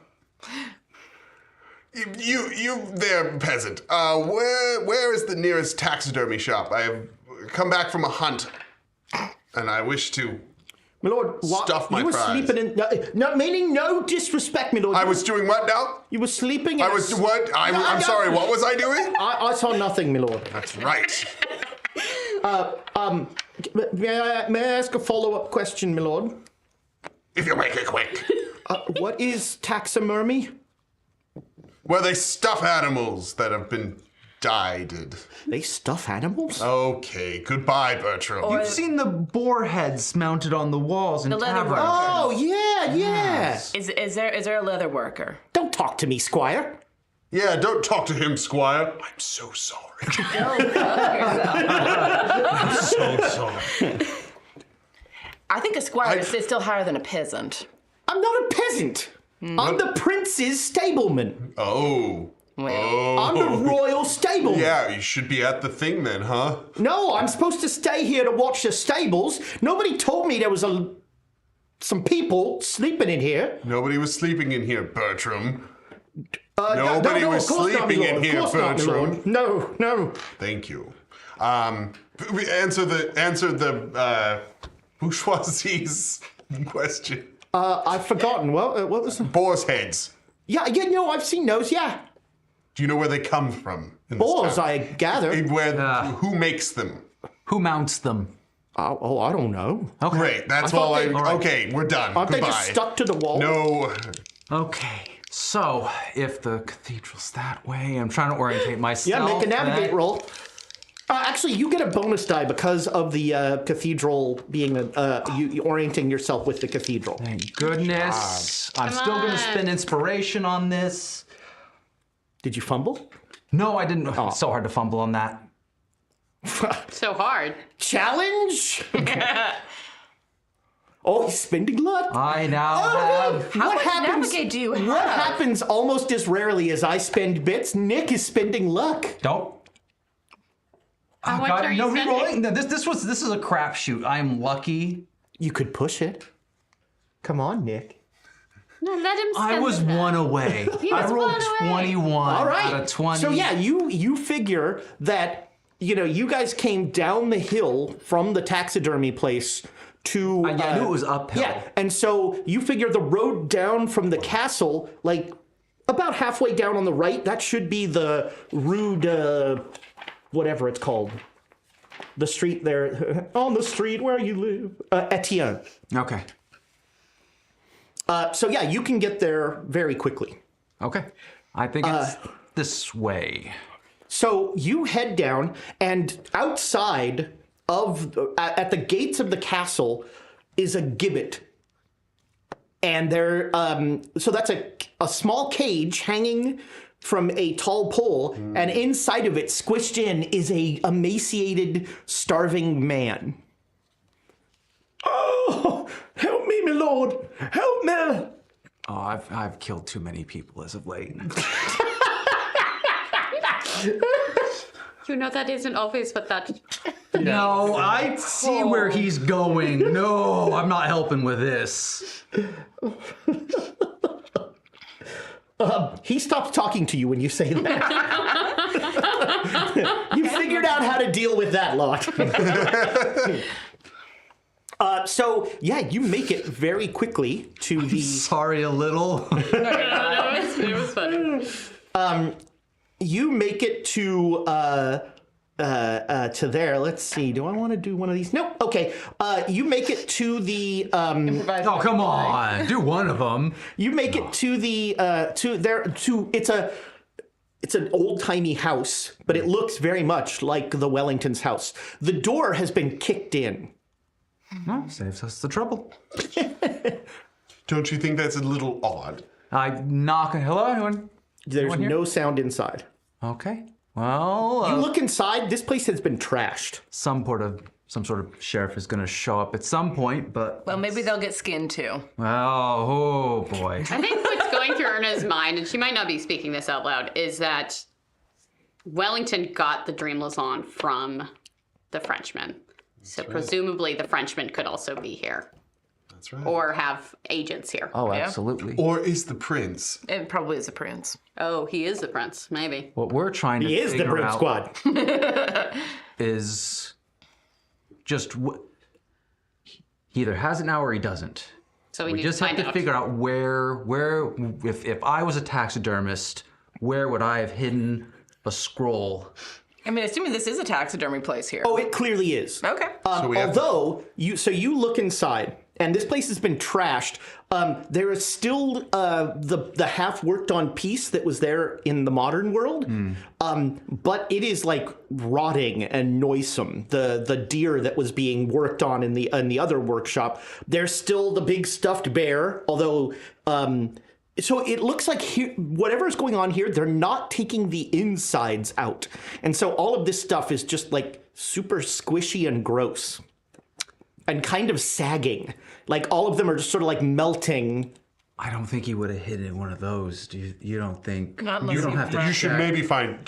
You there, peasant. Where is the nearest taxidermy shop? I have come back from a hunt, and I wish to My lord, what? stuff my You were prize. sleeping in... No, meaning no disrespect, my lord. I was doing what now? You were sleeping in... I was what? I'm sorry. What was I doing? I saw nothing, my lord. That's right. May I ask a follow-up question, my lord? If you make it quick. What is taxidermy? Well, they stuff animals that have been dyed. They stuff animals? Okay, goodbye, Bertram. You've seen the boar heads mounted on the walls in The leather taverns. workers. Oh, yeah. Is there a leather worker? Don't talk to me, squire. Yeah, don't talk to him, Squire. I'm so sorry. I'm so sorry. I think a squire is still higher than a peasant. I'm not a peasant. I'm the prince's stableman. Oh. Well, I'm the royal stableman. Yeah, you should be at the thing then, huh? No, I'm supposed to stay here to watch the stables. Nobody told me there was some people sleeping in here. Nobody was sleeping in here, Bertram. Nobody was sleeping in here, Bertram. No. Thank you. Answer the bourgeoisie's question. I've forgotten. Well, what was the... Boar's heads. Yeah, no, I've seen those, yeah. Do you know where they come from? In this Boars, town? I gather. Who makes them? Who mounts them? Oh, I don't know. Okay. Great, that's I thought all I... they- Okay, we're done. Aren't Goodbye. they just stuck to the wall? No. Okay. So, if the cathedral's that way, I'm trying to orientate myself. Yeah, make a navigate roll. Actually, you get a bonus die because of the cathedral being you orienting yourself with the cathedral. Thank goodness. I'm still going to spend inspiration on this. Did you fumble? No, I didn't. It's so hard to fumble on that. So hard. Challenge? Oh, he's spending luck. I now have... how much navigate do you have? What happens almost as rarely as I spend bits? Nick is spending luck. Don't. How much are you no spending? rerolling. No, this is a crapshoot. I'm lucky. You could push it. Come on, Nick. No, let him spend I was that. one away. He I was rolled one away. 21 All right. out of 20. So yeah, you figure that you guys came down the hill from the taxidermy place to I knew it was uphill. Yeah, and so you figure the road down from the castle, like about halfway down on the right, that should be the Rue de whatever it's called. The street there, on the street where you live, Etienne. Okay. So yeah, you can get there very quickly. Okay. I think it's this way. So you head down, and outside of at the gates of the castle is a gibbet, and there. So that's a small cage hanging from a tall pole, and inside of it, squished in, is a emaciated, starving man. Oh, help me, my lord! Help me! Oh, I've killed too many people as of late. You know that isn't always what that... No, I see where he's going. No, I'm not helping with this. He stops talking to you when you say that. You figured out how to deal with that lot. So, yeah, you make it very quickly to the... Sorry a little. No, it was funny. You make it to there. Let's see. Do I want to do one of these? Nope. Okay. You make it to the... Oh, come on. Do one of them. You make it to the it's It's an old-timey house, but it looks very much like the Wellington's house. The door has been kicked in. Well, saves us the trouble. Don't you think that's a little odd? I knock. Hello, anyone? There's Anyone here? no sound inside. Okay. Well, You look inside, this place has been trashed. some sort of sheriff is going to show up at some point, but Well, maybe they'll get skinned too. oh boy. I think what's going through Erna's mind, and she might not be speaking this out loud, is that Wellington got the Dream Lausanne from the Frenchman. So presumably the Frenchman could also be here. That's right. Or have agents here. Oh, absolutely. Or is the prince? It probably is a prince. Oh, he is the prince, maybe. What we're trying to He is the figure Brim out Squad. is just he either has it now or he doesn't. So We need just to have find to out. figure out where if I was a taxidermist, where would I have hidden a scroll? I mean, assuming this is a taxidermy place here. Oh, it clearly is. Okay. So we have to- Although, you look inside, and this place has been trashed. There is still the half-worked-on piece that was there in the modern world, but it is like rotting and noisome. The deer that was being worked on in the other workshop. There's still the big stuffed bear, although. So it looks like whatever's going on here, they're not taking the insides out. And so all of this stuff is just like super squishy and gross and kind of sagging. Like all of them are just sort of like melting. I don't think he would have hidden one of those. You don't think? Not unless You don't you have to. You should maybe try.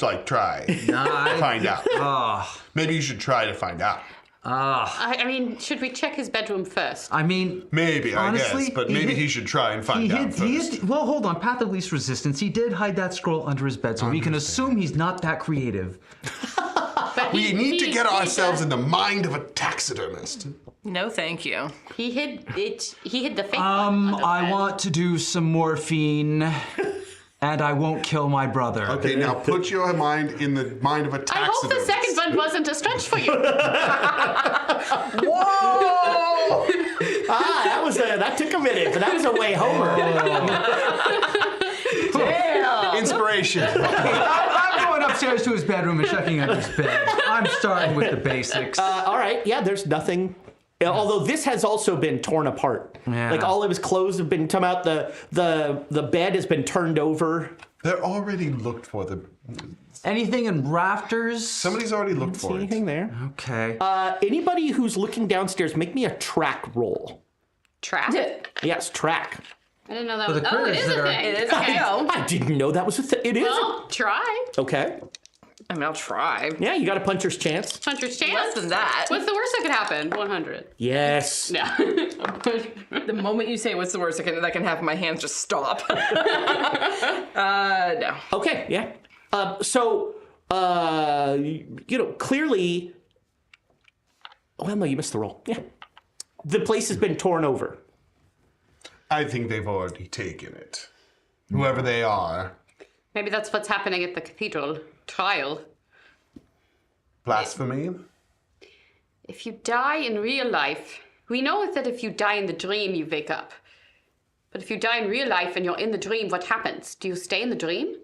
Find out. Maybe you should try to find out. I mean, should we check his bedroom first? I mean, Maybe, honestly, I guess, but maybe he should try and find out first. Well, hold on. Path of least resistance. He did hide that scroll under his bed, so we can assume he's not that creative. But We need to get ourselves hid in the mind of a taxidermist. No, thank you. He hid it. He hid the fake one under the I bed. want to do some morphine, and I won't kill my brother. Okay, now put your mind in the mind of a I taxidermist. hope the second one wasn't a stretch for you. Whoa! That took a minute, but that was a way Homer. Damn. Inspiration. I'm going upstairs to his bedroom and checking out his bed. I'm starting with the basics. All right, yeah, there's nothing. Although this has also been torn apart. Yeah. Like all of his clothes have been come out. The bed has been turned over. They're already looked for. Anything in rafters? Somebody's already looked See for it. anything there? Okay. Anybody who's looking downstairs, make me a track roll. Trap? Yes, track. I didn't know that For was. the Oh, it critters is that a are- thing. It is. Okay. I know. I didn't know that was a thing. It is. Well, try. Okay. I mean, I'll try. Yeah, you got a puncher's chance. Puncher's chance. Less than that. What's the worst that could happen? 100. Yes. No. The moment you say what's the worst that can happen, my hands just stop. No. Okay. Yeah. Clearly. Well, no, you missed the roll. Yeah. The place has been torn over. I think they've already taken it. Whoever they are. Maybe that's what's happening at the cathedral trial. Blasphemy? If you die in real life, we know that if you die in the dream, you wake up. But if you die in real life and you're in the dream, what happens? Do you stay in the dream?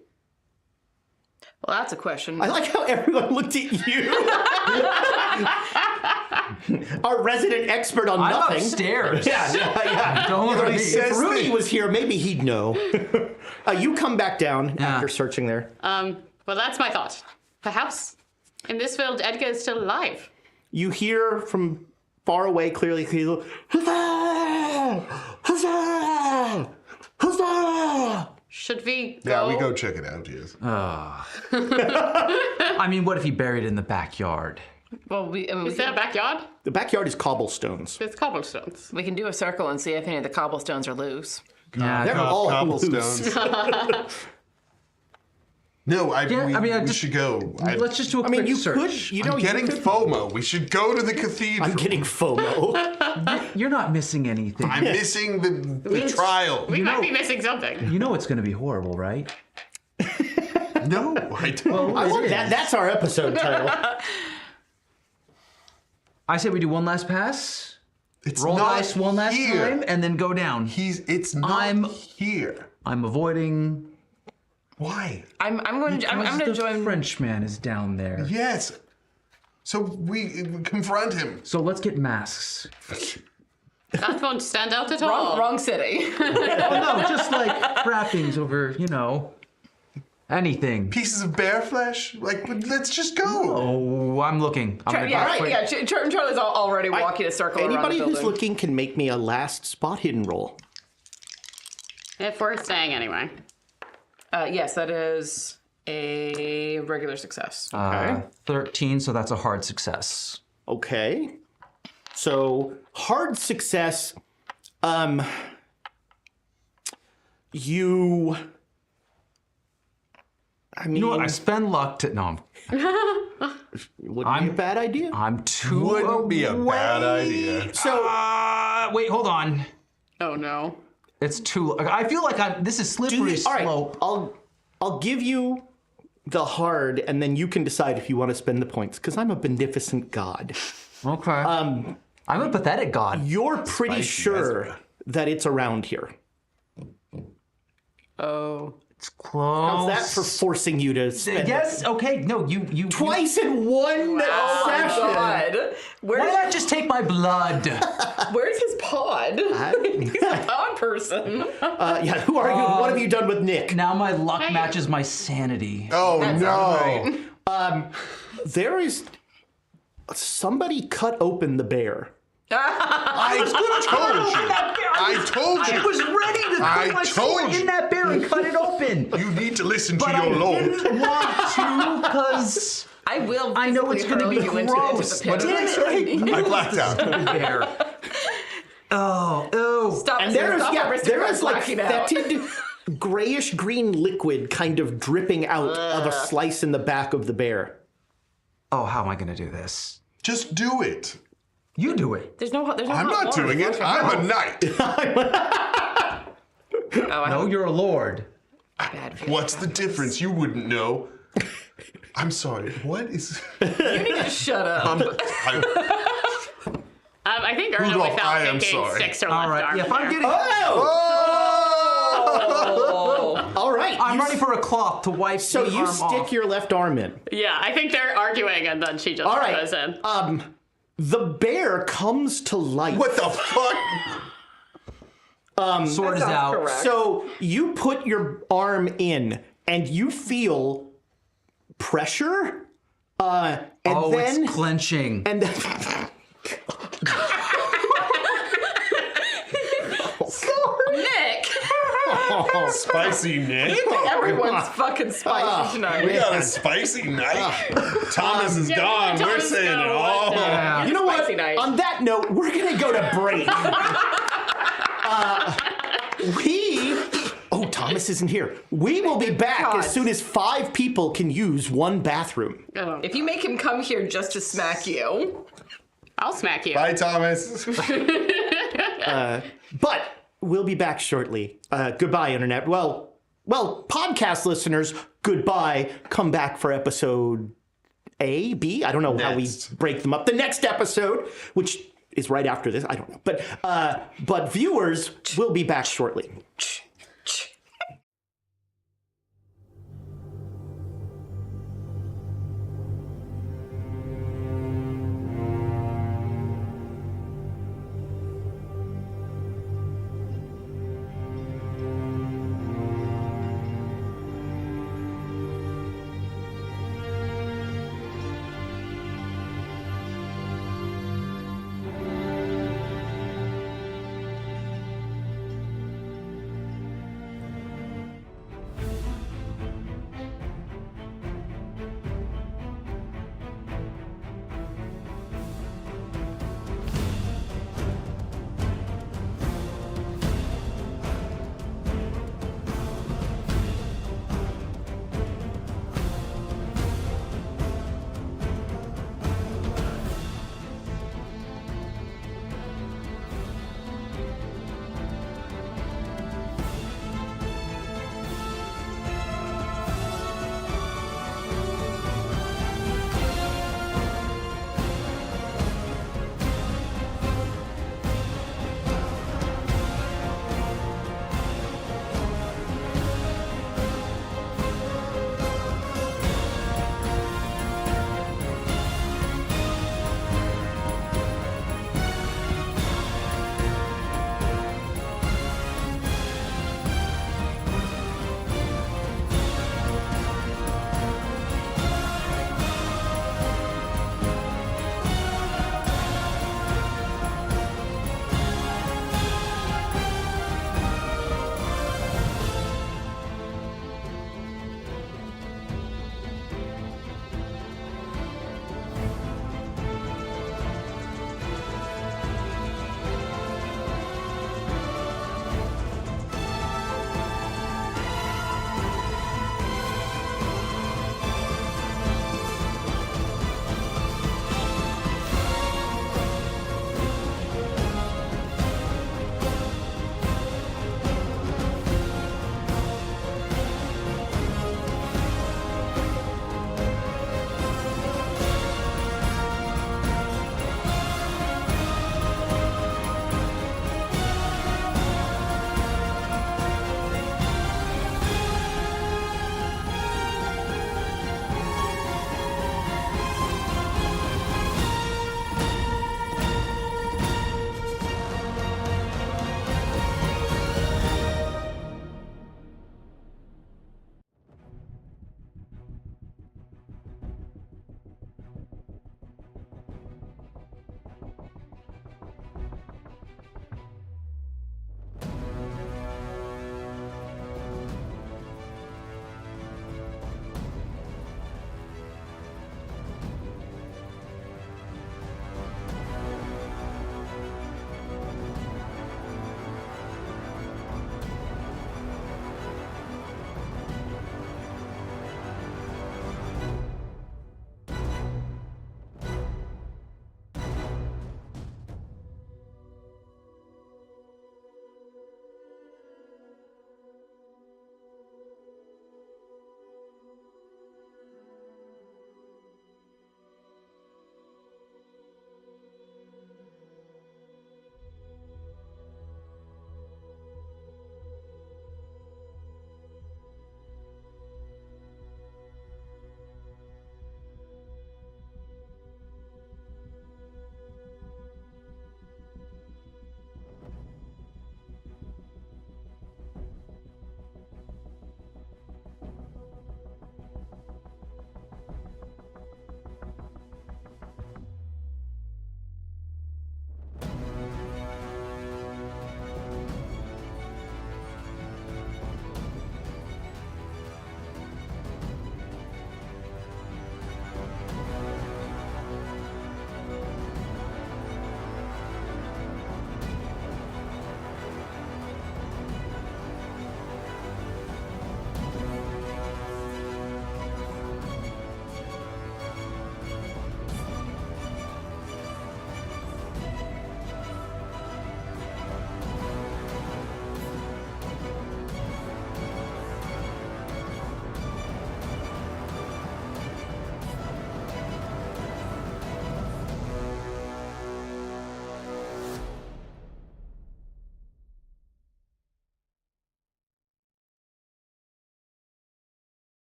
Well, that's a question. I like how everyone looked at you. Our resident expert on I'm nothing. upstairs. Yeah. Don't look at me. If Rudy was here, maybe he'd know. You come back down after searching there. Well, that's my thought. Perhaps in this world, Edgar is still alive. You hear from far away clearly, huzzah! Huzzah! Huzzah! Should we go? Yeah, we go check it out, yes. I mean, what if he buried it in the backyard? Well, Is there a backyard? The backyard is cobblestones. With cobblestones. we can do a circle and see if any of the cobblestones are loose. Yeah, They're all loose. Cobblestones. No, we should go. let's just do a I mean, quick you search. could, you know, I'm you getting could- FOMO. We should go to the cathedral. I'm getting FOMO. You're not missing anything. I'm missing the trial. We might be missing something. You know it's going to be horrible, right? No, I don't. I love that. That's our episode title. I say we do one last pass, It's roll not dice one last here. time, and then go down. It's not I'm- here. I'm avoiding Why? I'm going to join. Frenchman is down there. Yes. So we confront him. So let's get masks. That won't stand out at all. Wrong city. Oh no, just like wrappings over, anything. Pieces of bear flesh? Like, let's just go. Oh, I'm looking. Charlie's already walking a circle around the Anybody building. who's looking can make me a last spot hidden roll. If we're staying anyway. Yes, that is a regular success. 13, so that's a hard success. Okay. So hard success. You. I mean, You know what? I spend luck to. No, wouldn't be a bad idea. I'm too. Wouldn't be a bad idea. So Wait, hold on. Oh no. It's too. I feel like this is slippery all right, slope. I'll give you the hard, and then you can decide if you want to spend the points. Because I'm a beneficent god. Okay. I'm a pathetic god. You're pretty sure that it's around here. Oh. It's close. How's that for forcing you to spend Yes. Okay. No. You. twice in one session? God. Why not just take my blood? Where's his pod? He's a pod person. Yeah. Who are you? What have you done with Nick? Now my luck matches my sanity. Oh, no. There is somebody cut open the bear. I told you. I was ready to put my sword in that bear and cut it open. You need to listen to But your I lord. didn't want to because I will. I know it's going to be physically hurl you into gross. the pit. Damn it. I blacked out. Bear. Oh. Stop. And there is aristocrats like blacking out. fetid, grayish green liquid kind of dripping out of a slice in the back of the bear. Oh, how am I going to do this? Just do it. You do it. There's no. I'm hot not water. doing it. I'm a knight. Oh, I No, you're a lord. bad feeling. What's the difference? You wouldn't know. I'm sorry. What is? You need to shut up. I think Erna Rudolph, without I am thinking sorry. sticks her All left right. arm Yeah, in if I'm there. getting. Oh! All right. I'm you ready for a cloth to wipe So the you arm stick off. your left arm in. Yeah, I think they're arguing and then she just All right. goes in. The bear comes to life. What the fuck? Sword is out. Correct. So you put your arm in, and you feel pressure, and Oh, then it's clenching. and then. Nick. Spicy Nick. Everyone's fucking spicy tonight. We got a spicy night. Thomas is gone. We're Thomas saying it gone. all. Yeah. You know what? Spicy night. On that note, we're gonna go to break. Thomas isn't here. We will be back as soon as 5 people can use one bathroom. If you make him come here just to smack you. I'll smack you. Bye, Thomas. But we'll be back shortly. Goodbye, Internet. Well, podcast listeners, goodbye. Come back for episode A, B. I don't know how we Next. break them up. The next episode, which is right after this. I don't know. But viewers, we'll be back shortly.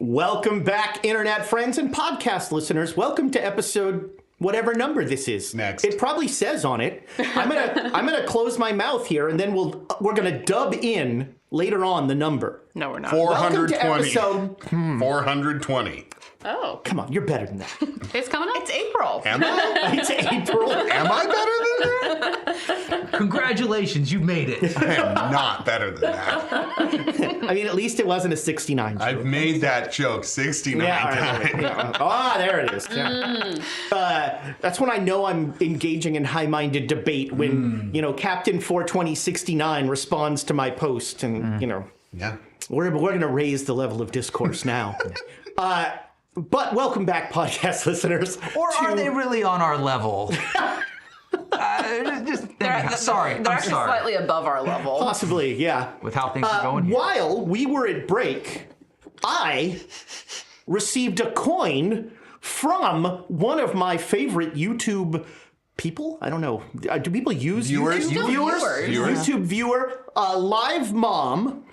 Welcome back, internet friends and podcast listeners. Welcome to episode whatever number this is. Next. It probably says on it. I'm gonna close my mouth here, and then we're gonna dub in later on the number. No, we're not. 420. Welcome to episode. 420. Oh, Come on, you're better than that. it's coming up. It's April. Am I? It's April. Am I better than her? Congratulations, you made it. I am not better than that. I mean, at least it wasn't a 69 joke. I've made that joke 69 Yeah, all right, times. yeah. There it is. Yeah. That's when I know I'm engaging in high-minded debate when, Captain 42069 responds to my post and, Yeah. we're going to raise the level of discourse now. But welcome back, podcast listeners. Or are they really on our level? Sorry, They're I'm actually sorry. slightly above our level. Possibly, yeah. With how things are going here. While we were at break, I received a coin from one of my favorite YouTube people. I don't know. Do people use Viewers? YouTube? Viewers. YouTube viewer. Live Mom.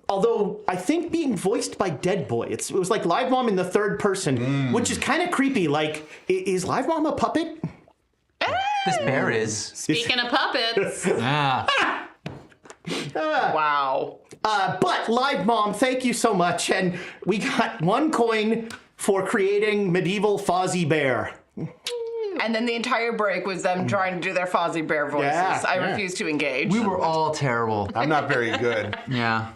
Although I think being voiced by Dead Boy. It was like Live Mom in the third person, which is kind of creepy. Like, is Live Mom a puppet? This bear is. Speaking of puppets, Ah. Wow. But Live Mom, thank you so much. And we got one coin for creating medieval Fozzie Bear. And then the entire break was them trying to do their Fozzie Bear voices. I refuse to engage. We were all terrible. I'm not very good. Yeah.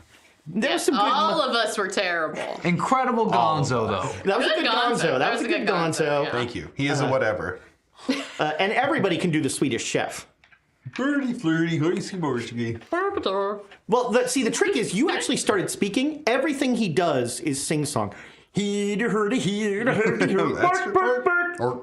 There was some good. all of us were terrible. Incredible gonzo, though. That was a good gonzo. That was a good gonzo. yeah. Thank you. He is a whatever. And everybody can do the Swedish Chef. Flirty, flirty, horsey, morsey. Well, the trick is you actually started speaking. Everything he does is sing-song. He heard it, he heard it, bark, bark, bark.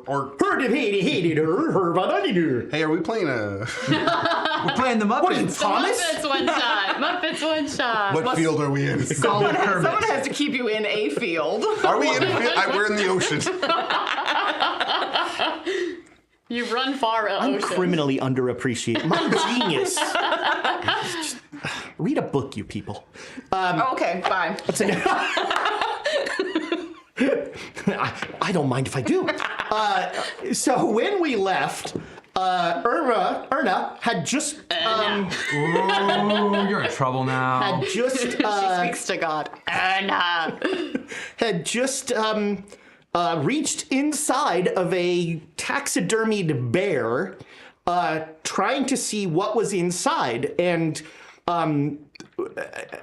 Or, Heard it, he heard. hey, are we playing a... We're playing the Muppets. What are you, Thomas? Muppets one shot. Muppets one shot. What field are we in? Solid Kermit. Someone has to keep you in a field. Are we in a field? We're in the ocean. You run far out I'm ocean. criminally underappreciated. My genius. Just read a book, you people. Okay, bye. I don't mind if I do. So when we left, Erna had just Ooh, you're in trouble now. She speaks to God. Anna. had just reached inside of a taxidermied bear, trying to see what was inside. And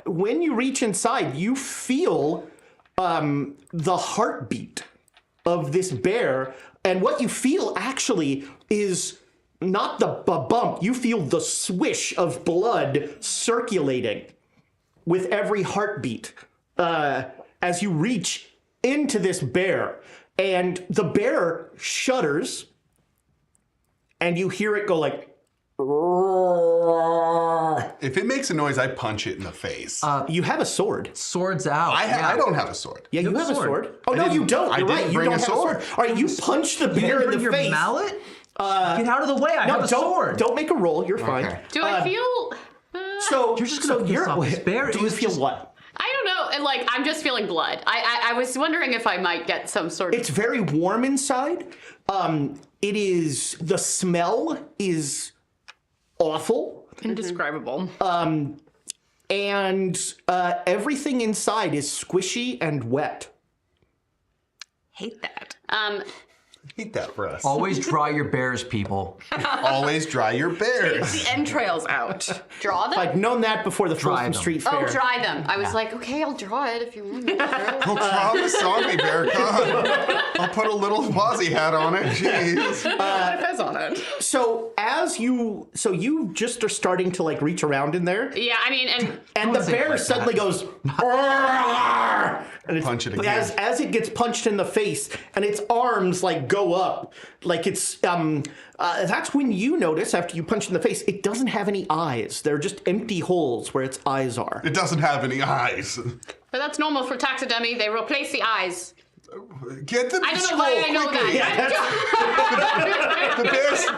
when you reach inside, you feel the heartbeat of this bear. And what you feel actually is not the bump. You feel the swish of blood circulating with every heartbeat as you reach into this bear. And the bear shudders, and you hear it go like... If it makes a noise, I punch it in the face. You have a sword. Sword's out. I don't have a sword. Yeah, you have a sword. Oh, no, didn't- you don't. I You're didn't right. You bring don't a have sword. a sword. All right, you punch the bear in Bring the your face. mallet? Get out of the way. I No, have a sword. don't make a roll. You're fine. Okay. Do I feel... So You're just gonna piss off this bear. Do It you was feel just- what? I don't know. And like, I'm just feeling blood. I was wondering if I might get some sort of... It's very warm inside. It is... The smell is awful. Indescribable. And everything inside is squishy and wet. Hate that. Eat that for us. Always dry your bears, people. Always dry your bears. The entrails out. Draw them? I'd known that before the Dry Folsom them. Street Fair. Oh, dry them. I was like, okay, I'll draw it if you want me to. Oh, promise on me, bear. God. I'll put a little Fozzie hat on it. Jeez. Fez on it. So you just are starting to like reach around in there, Yeah, I mean, and the say it bear like suddenly that. goes, "Arrgh!" and it's, Punch it again. as it gets punched in the face, and its arms like go up, like it's that's when you notice after you punch in the face, it doesn't have any eyes. They're just empty holes where its eyes are. It doesn't have any eyes. but that's normal for taxidermy. They replace the eyes. Get the I don't know scroll why I know quickly. that.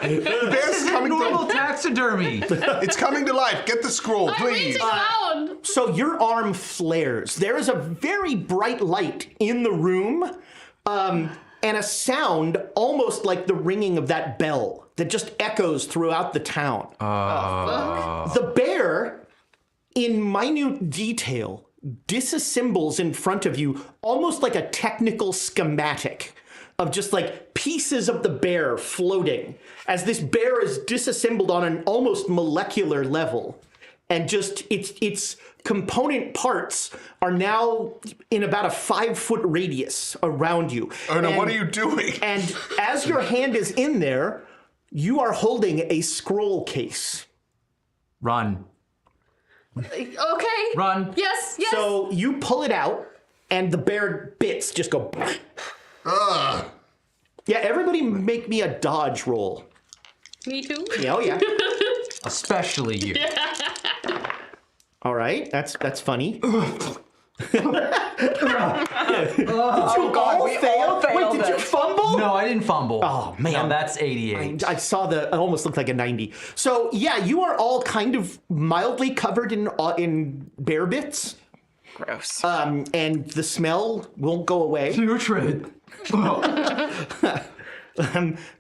The bear's coming Normal to taxidermy. It's coming to life. Get the scroll, I'm please. reaching around. So your arm flares. There is a very bright light in the room, and a sound almost like the ringing of that bell that just echoes throughout the town. The bear, in minute detail, disassembles in front of you almost like a technical schematic of just like pieces of the bear floating as this bear is disassembled on an almost molecular level. And just its component parts are now in about a 5-foot radius around you. Erna, what are you doing? And as your hand is in there, you are holding a scroll case. Run. Okay. Run. Yes. So you pull it out, and the bear bits just go. Ugh. Yeah, everybody make me a dodge roll. Me too. Yeah, oh yeah. Especially you. All right, that's funny. Oh God, we all failed. Wait, did you fumble? No, I didn't fumble. Oh, man. No, that's 88. I saw it almost looked like a 90. So yeah, you are all kind of mildly covered in bear bits. Gross. And the smell won't go away. Putrid.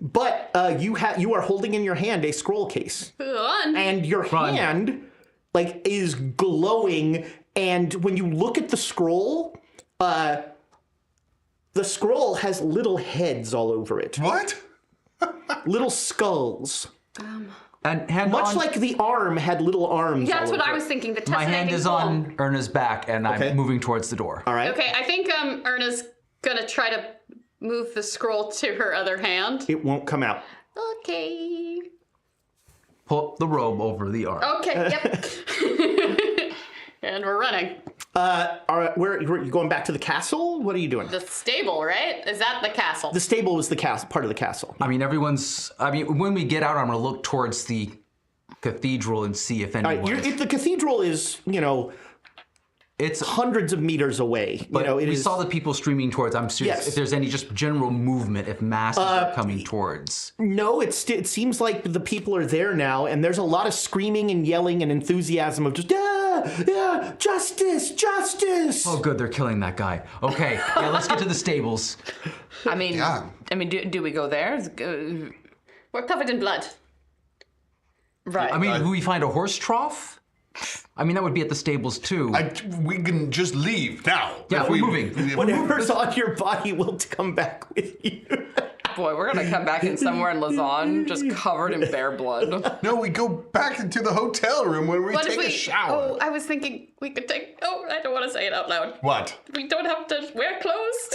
But you are holding in your hand a scroll case, Run. and your hand like is glowing. And when you look at the scroll has little heads all over it, What? little skulls, And hand much on, like the arm had little arms. That's all what over I was it. thinking. The my hand tessinating is ball. on Erna's back, and Okay. I'm moving towards the door. All right. Okay, I think Erna's gonna try to move the scroll to her other hand. It won't come out. Okay. Pull the robe over the arm. Okay. Yep. And we're running. All right, where you going back to the castle? What are you doing? The stable, right? Is that the castle? The stable was the part of the castle. I mean, when we get out, I'm going to look towards the cathedral and see if All anyone. right, if the cathedral is, It's hundreds of meters away. But It we is. saw the people streaming towards. I'm serious. Yes. If there's any just general movement, if masses are coming towards. No, it seems like the people are there now, and there's a lot of screaming and yelling and enthusiasm of just, justice, justice. Oh, good, they're killing that guy. Okay, yeah, let's get to the stables. I mean, Yeah. do we go there? We're covered in blood. Right. I mean, will we find a horse trough? I mean, that would be at the stables too. We can just leave now. Yeah, If we're moving. Whatever's on your body will come back with you. Boy, we're gonna come back in somewhere in Lausanne just covered in bear blood. No, we go back into the hotel room when we What take if we? a shower. Oh, I was thinking we could take. Oh, I don't want to say it out loud. What? We don't have to wear clothes.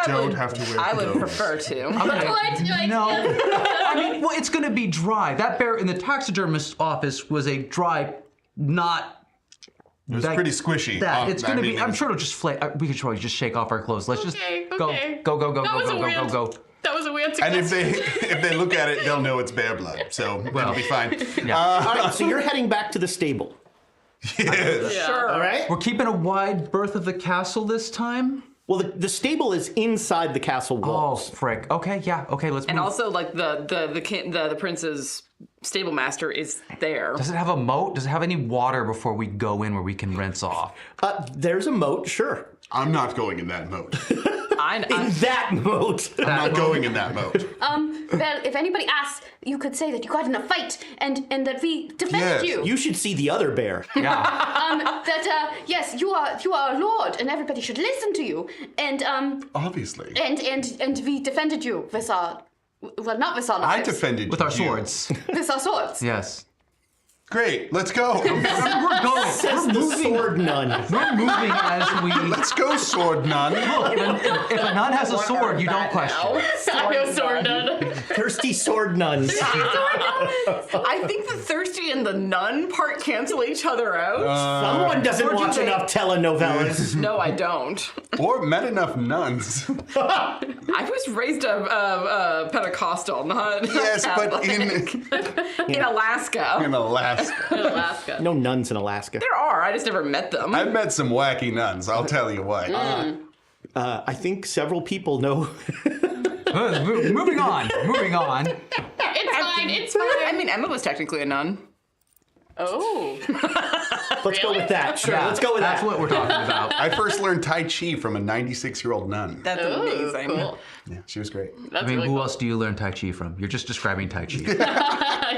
Don't have to wear I would clothes. prefer to. What? No. I mean, well, it's going to be dry. That bear in the taxidermist's office was a dry, not. It was pretty squishy. That it's going to I be. mean, I'm sure it'll just flake. We could probably just shake off our clothes. Let's just Okay, go, okay. go, go, go, That go, was go, a go, weird- go, go. That was a weird And suggestion. if they look at it, they'll know it's bear blood. So it'll be fine. Yeah. All right, so you're heading back to the stable. Yes. Sure. All right. We're keeping a wide berth of the castle this time. Well, the stable is inside the castle Oh, walls. frick. Okay, yeah. Okay, let's And move. also, like the prince's stable master is there. Does it have a moat? Does it have any water before we go in where we can rinse off? There's a moat, sure. I'm not going in that mode. In that moat. I'm not going in that mode. Well, if anybody asks, you could say that you got in a fight and that we defended Yes. you. You should see the other bear. Yeah. Yes, you are a lord, and everybody should listen to you. And Obviously. and we defended you with our, well, not with our I lives, defended With our you. swords. with our swords. Yes. Great. Let's go. We're going. Says We're the moving. sword nun. We're moving as we. Let's go, sword nun. Look, if a nun has a sword, you don't question. I know sword nun. Thirsty sword nuns. I think the thirsty and the nun part cancel each other out. Someone doesn't or do watch they- enough telenovelas. No, I don't. Or met enough nuns. I was raised a Pentecostal, not Yes, but in Alaska. in Alaska. Alaska. No nuns in Alaska. There are. I just never met them. I've met some wacky nuns, I'll tell you what. I think several people know. Moving on. Moving on. It's fine. It's fine. I mean, Emma was technically a nun. Oh. Let's go with that. Sure, let's go with That's that. what we're talking about. I first learned Tai Chi from a 96-year-old nun. That's amazing. Cool. Yeah, she was great. That's I mean, really who cool. else do you learn Tai Chi from? You're just describing Tai Chi.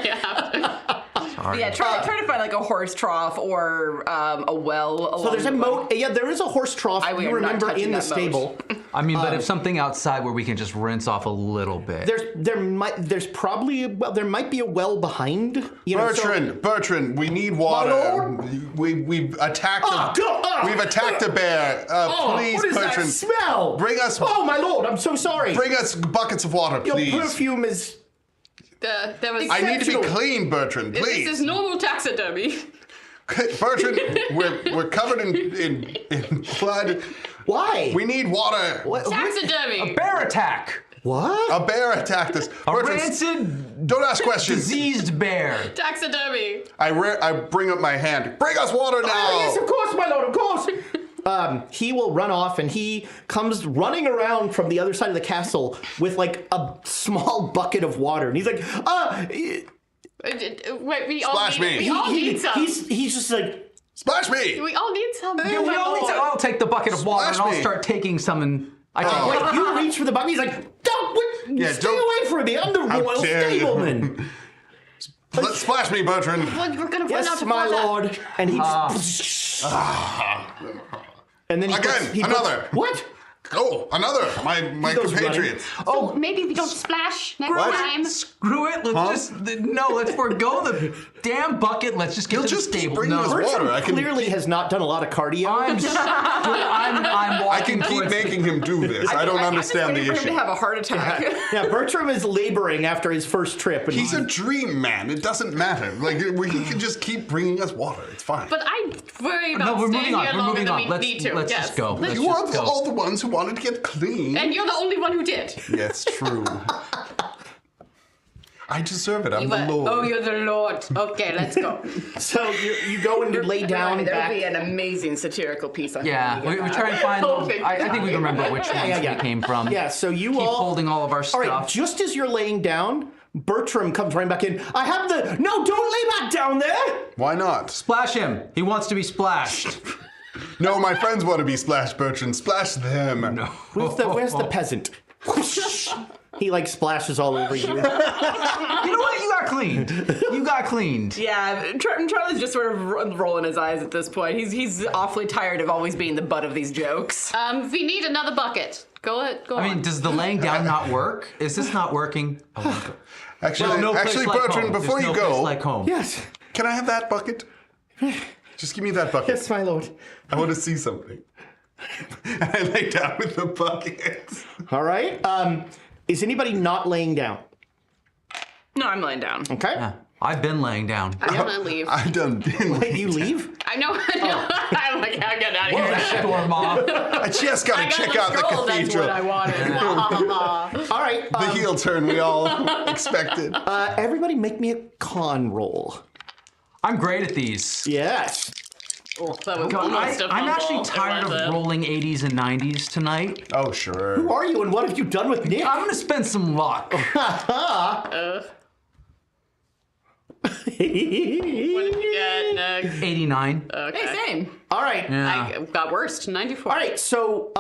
Yeah. Sorry. Yeah, try to find like a horse trough or a well. So there's a moat. Yeah, there is a horse trough. We You are not remember touching in the that moat. stable. I mean, but if something outside where we can just rinse off a little bit. There might be a well behind. You know, Bertrand, we need water. Lord? We've attacked we've attacked a bear. Please, what is Bertrand, that smell? bring us Oh my lord! I'm so sorry. bring us buckets of water, Your please. perfume is. There was. I need to be exceptional. clean, Bertrand, This please. is normal taxidermy. Bertrand, we're covered in blood. Why? We need water. What? Taxidermy. Bear attack! What? A bear attacked us. A Bertrand, rancid, don't ask questions. diseased bear. Taxidermy. I bring up my hand. Bring us water now. Oh, yes, of course, my lord, of course. He will run off, and he comes running around from the other side of the castle with like a small bucket of water, and he's like, Wait, we all Splash need. me. We all need some. He's just like, Splash me. We all need some. Yeah, we all need to, I'll take the bucket of water Splash and I'll me. start taking some and I take like you reach for the bucket. He's like, don't, stay don't- away from me. I'm the How royal dare you. stableman. Let's splash me, Bertrand. Well, we're gonna run Yes, out of my water. lord. And he and then he Again, puts, he another. Puts, what? Oh, another. My goes compatriots. Oh, maybe we don't splash next What? time. Screw it, let's let's forego the damn bucket. Let's just get He'll to the just keep stable. bringing us Bertram water. I can clearly has not done a lot of cardio. I'm I walking can keep towards making him do this. I don't understand I'm the just waiting for him issue. to have a heart attack. Yeah, Bertram is laboring after his first trip. And He's a dream man. It doesn't matter. Like he can just keep bringing us water. It's fine. But I worry about No, we're staying moving on. here We're longer moving than on. we Let's need to. let's Yes. just go. Let's you are just go. all the ones who wanted to get clean. And you're the only one who did. Yes, true. I deserve it. I'm the Lord. Oh, you're the Lord. Okay, let's go. so you go and you lay down There back. would be an amazing satirical piece on Yeah, we try and find. I think we remember which ones yeah. we came from. Yeah, so you keep all holding all of our All stuff. right, just as you're laying down, Bertram comes running back in. I have the no. Don't lay back down there. Why not? Splash him. He wants to be splashed. No, my friends want to be splashed, Bertrand. Splash them. No. Where's the peasant? He like splashes all over you. You know what? You got cleaned. You got cleaned. Yeah, Charlie's just sort of rolling his eyes at this point. He's awfully tired of always being the butt of these jokes. We need another bucket. Go on. I mean, does the laying down not work? Is this not working? Actually, Well, no place actually, like Bertrand, home. before There's you no place go, like home. Yes, can I have that bucket? Just give me that bucket. yes, my lord. I want to see something. And I lay down with the bucket. All right. Is anybody not laying down? No, I'm laying down. Okay. Yeah, I've been laying down. I'm gonna leave. I done been. Wait, you leave? I know. I'm like, I'm getting out of here. Storm off. I just I gotta got check the out the scroll, that's cathedral. what I wanted. All right. The heel turn we all expected. Everybody, make me a con roll. I'm great at these. Yes. Oh, that was God, almost a I'm actually fumble. tired It was of rolling 80s and 90s tonight. Oh, sure. Who are you, and what have you done with Nick? I'm gonna spend some luck. What did you get, Nick? 89. Okay. Hey, same. All right. Yeah. I got worst. 94. All right. So,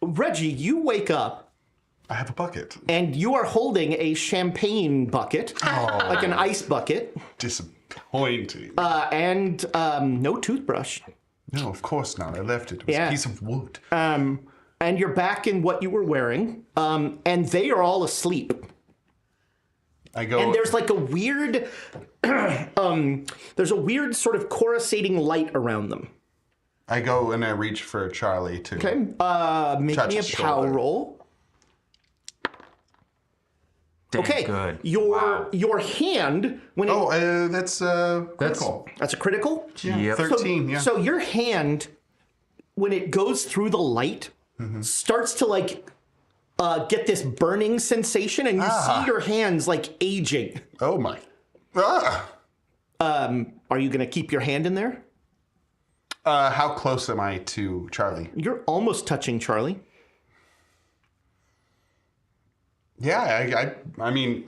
Reggie, you wake up I have a bucket. and you are holding a champagne bucket, like an ice bucket, Disappointing. and no toothbrush. No, of course not. I left it. It was Yeah. a piece of wood. And you're back in what you were wearing, and they are all asleep. I go. And there's like a weird, there's a weird sort of coruscating light around them. I go and I reach for Charlie too. Okay, make Touch me a his power shoulder. roll. Damn Okay, good. your hand when it, Oh, that's critical. that's a critical. Yep. 13. Yeah. So your hand, when it goes through the light, starts to like get this burning sensation, and you see your hands like aging. Oh my. Ah. Are you gonna keep your hand in there? How close am I to Charlie? You're almost touching Charlie. Yeah, I mean,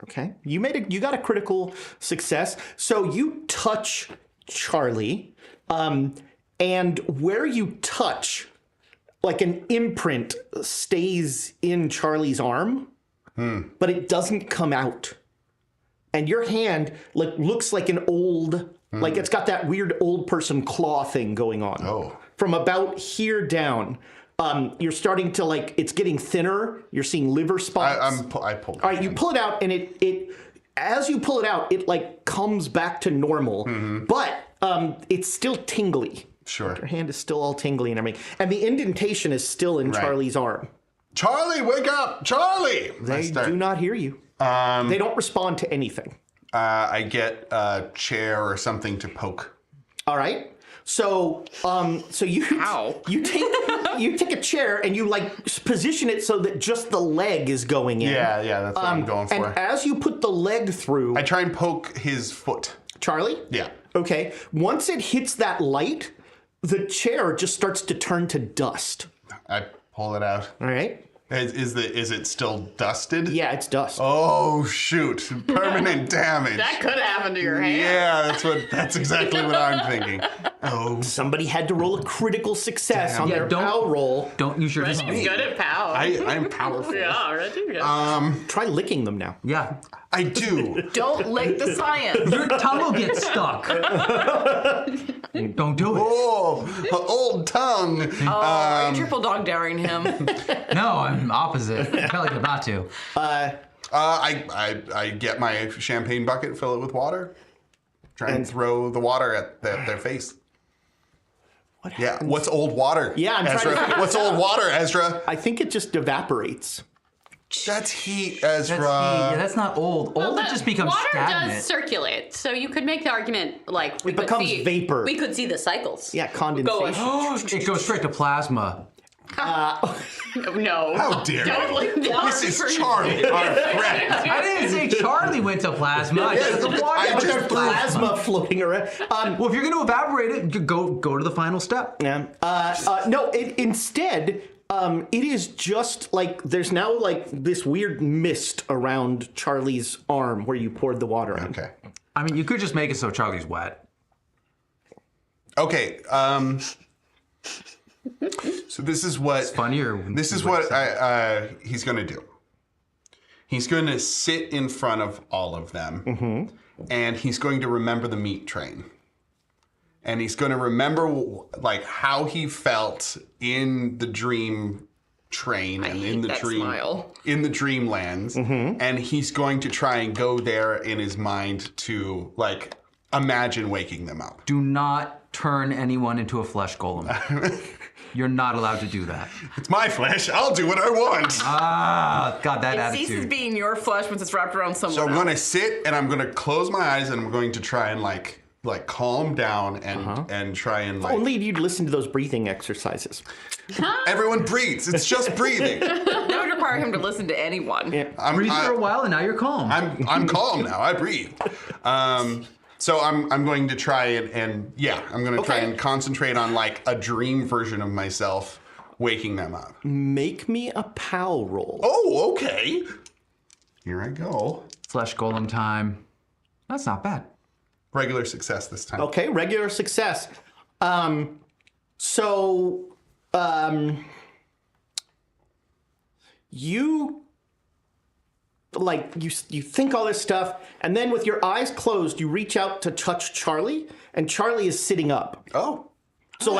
Okay, you got a critical success. So you touch Charlie, and where you touch, like an imprint stays in Charlie's arm, but it doesn't come out. And your hand looks like an old, like it's got that weird old person claw thing going on. Oh. From about here down. You're starting to it's getting thinner. You're seeing liver spots. I pulled it. All right, you pull it out, and it as you pull it out, it comes back to normal, but it's still tingly. Sure. Your hand is still all tingly and everything, and the indentation is still in Charlie's arm. Charlie, wake up! Charlie! They do not hear you. They don't respond to anything. I get a chair or something to poke. All right. So you take a chair and you position it so that just the leg is going in. Yeah, that's what I'm going for. And as you put the leg through, I try and poke his foot. Charlie? Yeah. Okay. Once it hits that light, the chair just starts to turn to dust. I pull it out. All right. Is it still dusted? Yeah, it's dust. Oh shoot! Permanent damage. That could happen to your hand. Yeah, that's exactly what I'm thinking. Oh, Somebody had to roll a critical success on their don't- POW roll. Don't use your Reggie's good at POW. I'm powerful. Yeah, Reggie. Yeah. Try licking them now. Yeah. I do. Don't lick the science. Your tongue will get stuck. Don't do it. Oh, old tongue. Are you triple dog daring him? No, I'm opposite. I feel like I'm not to. I get my champagne bucket, fill it with water, try and throw the water at their face. What Yeah, happens? what's old water? Yeah, I'm Ezra. trying to- What's old water, Ezra? I think it just evaporates. That's heat, Ezra. That's not old. Old it just becomes water stagnant. does circulate, so you could make the argument we could becomes see vapor. We could see the cycles. Yeah, condensation. It goes straight to plasma. No. How dare Don't you? lick the This is Charlie, our friend. I didn't say Charlie went to plasma. I said the water I went just- to plasma. Plasma floating around. Well, if you're going to evaporate it, you go to the final step. Yeah. No, instead, it is just there's now this weird mist around Charlie's arm where you poured the water in. Okay. I mean, you could just make it so Charlie's wet. Okay. So this is what. Funnier. This is what he's going to do. He's going to sit in front of all of them, and he's going to remember the meat train. And he's going to remember how he felt in the dream train and in the that dream smile. in the dreamlands, and he's going to try and go there in his mind to imagine waking them up. Do not turn anyone into a flesh golem. You're not allowed to do that. It's my flesh. I'll do what I want. Ah, got that It ceases attitude. being your flesh once it's wrapped around someone So I'm else. going to sit and I'm going to close my eyes and I'm going to try and calm down and try and Only you'd listen to those breathing exercises. everyone breathes. It's just breathing. That would require him to listen to anyone. Yeah. Breathe for a while and now you're calm. I'm calm now. I breathe. So I'm going to try and I'm going to try Okay. and concentrate on a dream version of myself waking them up. Make me a POW roll. Oh, okay. Here I go. Flesh golem time. That's not bad. Regular success this time. Okay, regular success. You you think all this stuff, and then with your eyes closed, you reach out to touch Charlie, and Charlie is sitting up. Oh. So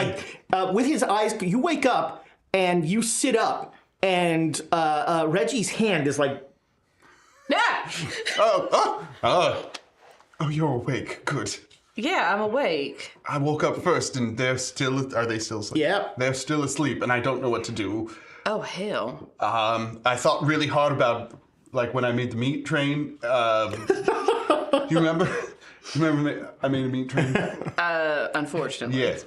with his eyes, you wake up and you sit up, and Reggie's hand is Yeah. Oh, you're awake. Good. Yeah, I'm awake. I woke up first and are they still asleep? Yeah. They're still asleep and I don't know what to do. Oh, hell. I thought really hard about when I made the meat train. Do you remember? I made a meat train? Unfortunately. Yes.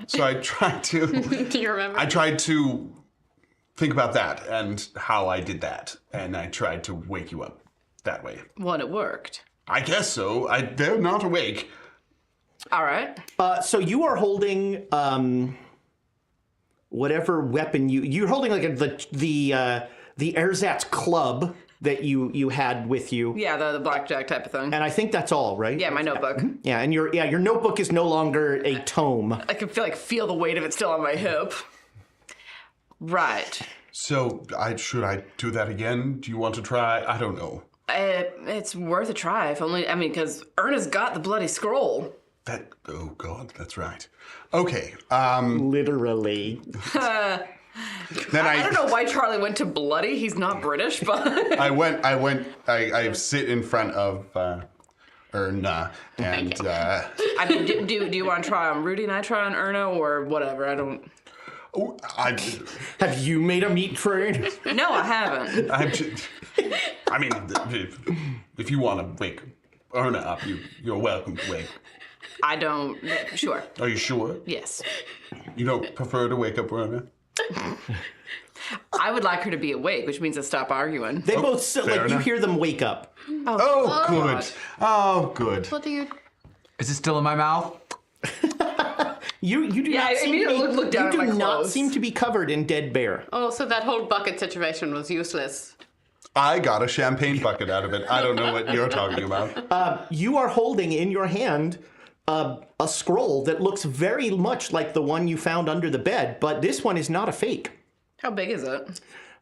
So I tried to Do you remember? I tried to think about that and how I did that. And I tried to wake you up that way. Well, it worked. I guess so. They're not awake. All right. So you are holding whatever weapon you're holding the ersatz club that you had with you. Yeah, the blackjack type of thing. And I think that's all, right? Yeah, my notebook. Yeah, and your notebook is no longer a tome. I can feel the weight of it still on my hip. Right. So, should I do that again? Do you want to try? I don't know. It's worth a try, if only, because Erna's got the bloody scroll. Oh God, that's right. Okay. Literally. Then I don't know why Charlie went to bloody. He's not British, but I sit in front of Erna, and I mean, do you want to try on Rudy and I try on Erna, or whatever? I don't. Have you made a meat train? No, I haven't. I mean, if you want to wake Erna up, you're welcome to wake. I don't. Sure. Are you sure? Yes. You don't prefer to wake up Erna? I would like her to be awake, which means to stop arguing. They both fair you enough. hear them wake up. Oh, good. Oh, good. What do you? Is it still in my mouth? You do Yeah, not I seem immediately to be, looked down you at do my not clothes. seem to be covered in dead bear. Oh, so that whole bucket situation was useless. I got a champagne bucket out of it. I don't know what you're talking about. You are holding in your hand a scroll that looks very much like the one you found under the bed, but this one is not a fake. How big is it?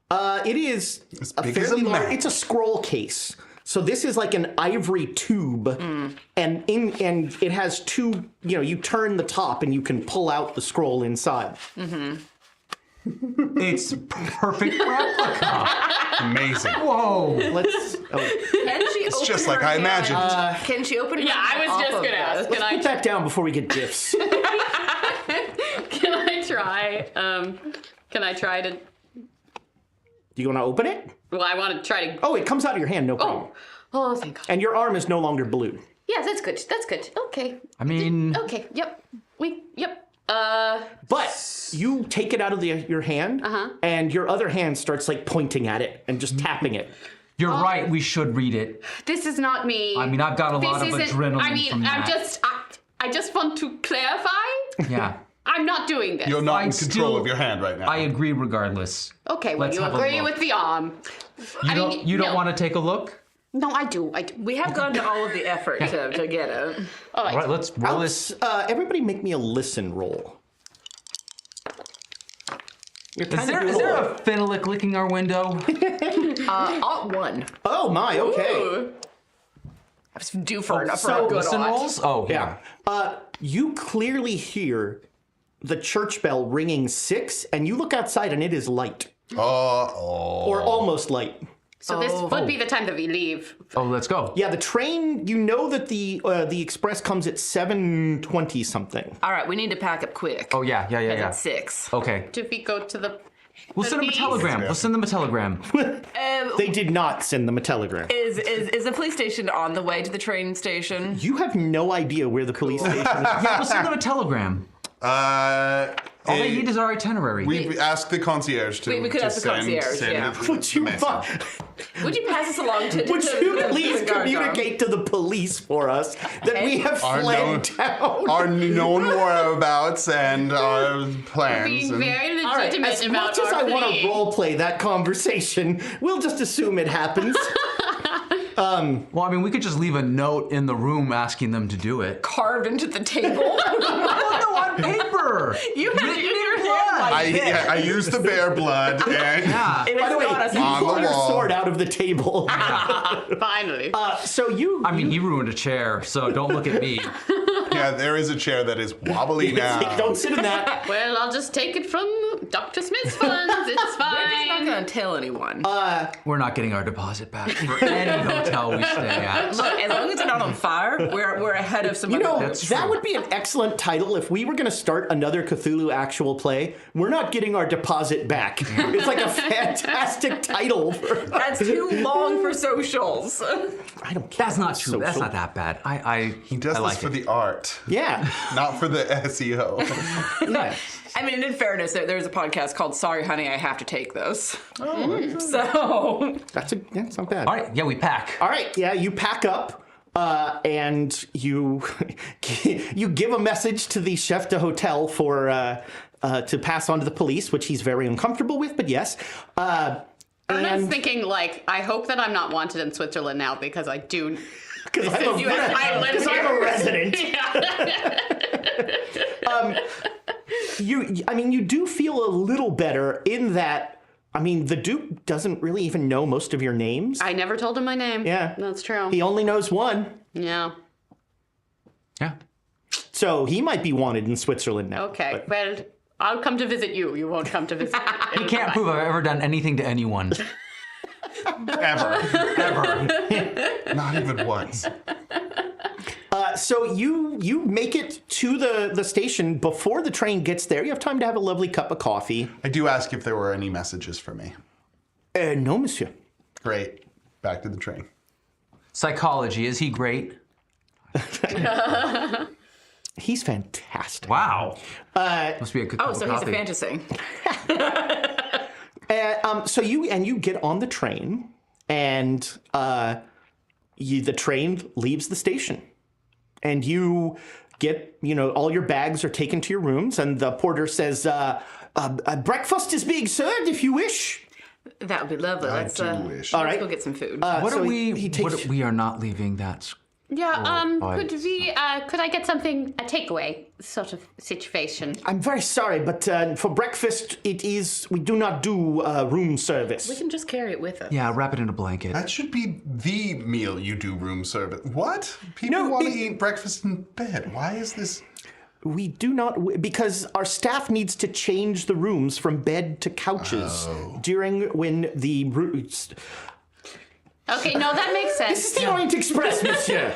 It is a big as fairly a large. man. It's a scroll case. So this is like an ivory tube, and it has two. You turn the top and you can pull out the scroll inside. It's perfect replica. Amazing. Whoa. Let's. Oh, Can she It's open just like her I hand? imagined. Can she open her Yeah, I hand was just off of gonna ask. this? Can put that down before we get gifts. Can I try? Can I try to? Do you want to open it? Well, I want to try to. Oh, it comes out of your hand, no problem. Oh, thank God. And your arm is no longer blue. Yeah, that's good. That's good. Okay. I mean, Okay. Yep. Yep. But you take it out of your hand, and your other hand starts like pointing at it and just tapping it. you're right. We should read it. This is not me. I mean, I've got a lot of isn't- adrenaline I mean, from that. I just want to clarify. Yeah. I'm not doing this. You're not in I control still- of your hand right now. I agree regardless. Okay, well, Let's you have a agree look. with the arm. You don't no. want to take a look? No, I do. We have gone to all of the effort to get it. All right. All right, let's roll this. Everybody make me a listen roll. You're Is kind there a phenolic licking our window? Alt 1. Oh my, okay. Ooh. I was due for, for so a good Listen ought. rolls? Oh, Yeah. You clearly hear the church bell ringing 6, and you look outside and it is light. Or almost light. So this would be the time that we leave. Oh, let's go. Yeah, the train, you know that the express comes at 7:20 something. All right, we need to pack up quick. Oh, yeah. At 6. Okay. Do we go to the? We'll send them a telegram. We'll send them a telegram. They did not send them a telegram. Is the police station on the way to the train station? You have no idea where the police station is. Yeah, we'll send them a telegram. All they need is our itinerary. We asked the concierge to. We could to ask the send- concierge, send yeah. the Would you, message. Would you pass us along to would to you the please guard dog? communicate to the police for us that we have Our fled town? Our known whereabouts and our plans. Being and- very All right, legitimate as about much as our I want plea. to role play that conversation, we'll just assume it happens. Well, I mean, we could just leave a note in the room asking them to do it. Carved into the table. Oh, no, on paper! You had to use your hand like this. I used the bear blood and Yeah. It By was the way, not a you On pull the your wall. sword out of the table. Finally. So you, I mean, he ruined a chair, so don't look at me. yeah, there is a chair that is wobbly now. don't sit in that. Well, I'll just take it from Dr. Smith's funds. It's We're just not fine. going to tell anyone. We're not getting our deposit back for any hotel we stay at. Look, as long as it's not on fire, we're ahead of some You know, other That's that true. would be an excellent title if we were going to start another Cthulhu actual play. We're not getting our deposit back. It's like a fantastic title. That's too long for socials. I don't care. That's not true. So- That's so- not that bad. He does I this like for it. the art, Yeah. not for the SEO. Yeah. I mean, in fairness, there's a podcast called Sorry Honey, I Have to Take This. So, That's not bad. All right, yeah, we pack. All right, yeah, you pack up and you you give a message to the chef de hotel for to pass on to the police, which he's very uncomfortable with, but yes. Erna's thinking, like, I hope that I'm not wanted in Switzerland now because I do. Because I'm a resident. You do feel a little better in that, the Duke doesn't really even know most of your names. I never told him my name. Yeah. That's true. He only knows one. Yeah. Yeah. So he might be wanted in Switzerland now. Okay. Well, I'll come to visit you. You won't come to visit me. He can't prove I've ever done anything to anyone. Ever. Ever. Not even once. So you make it to the station before the train gets there. You have time to have a lovely cup of coffee. I do ask if there were any messages for me. No, monsieur. Great. Back to the train. Psychology, is he great? He's fantastic. Wow. Must be a good cup Oh, so of he's a coffee. fantasy. So you get on the train, and the train leaves the station, and you get all your bags are taken to your rooms, and the porter says, "Breakfast is being served if you wish." That would be lovely. I Let's do wish. All let's right. go get some food. What So are we? he takes- We are not leaving that. Yeah, bites. could I get something, a takeaway sort of situation? I'm very sorry, but for breakfast we do not do room service. We can just carry it with us. Yeah, wrap it in a blanket. That should be the meal you do room service. What? People No, want to it- eat breakfast in bed. Why is this? We do not, because our staff needs to change the rooms from bed to couches during when the roots. Okay, no, that makes sense. This is the Orient Express, monsieur.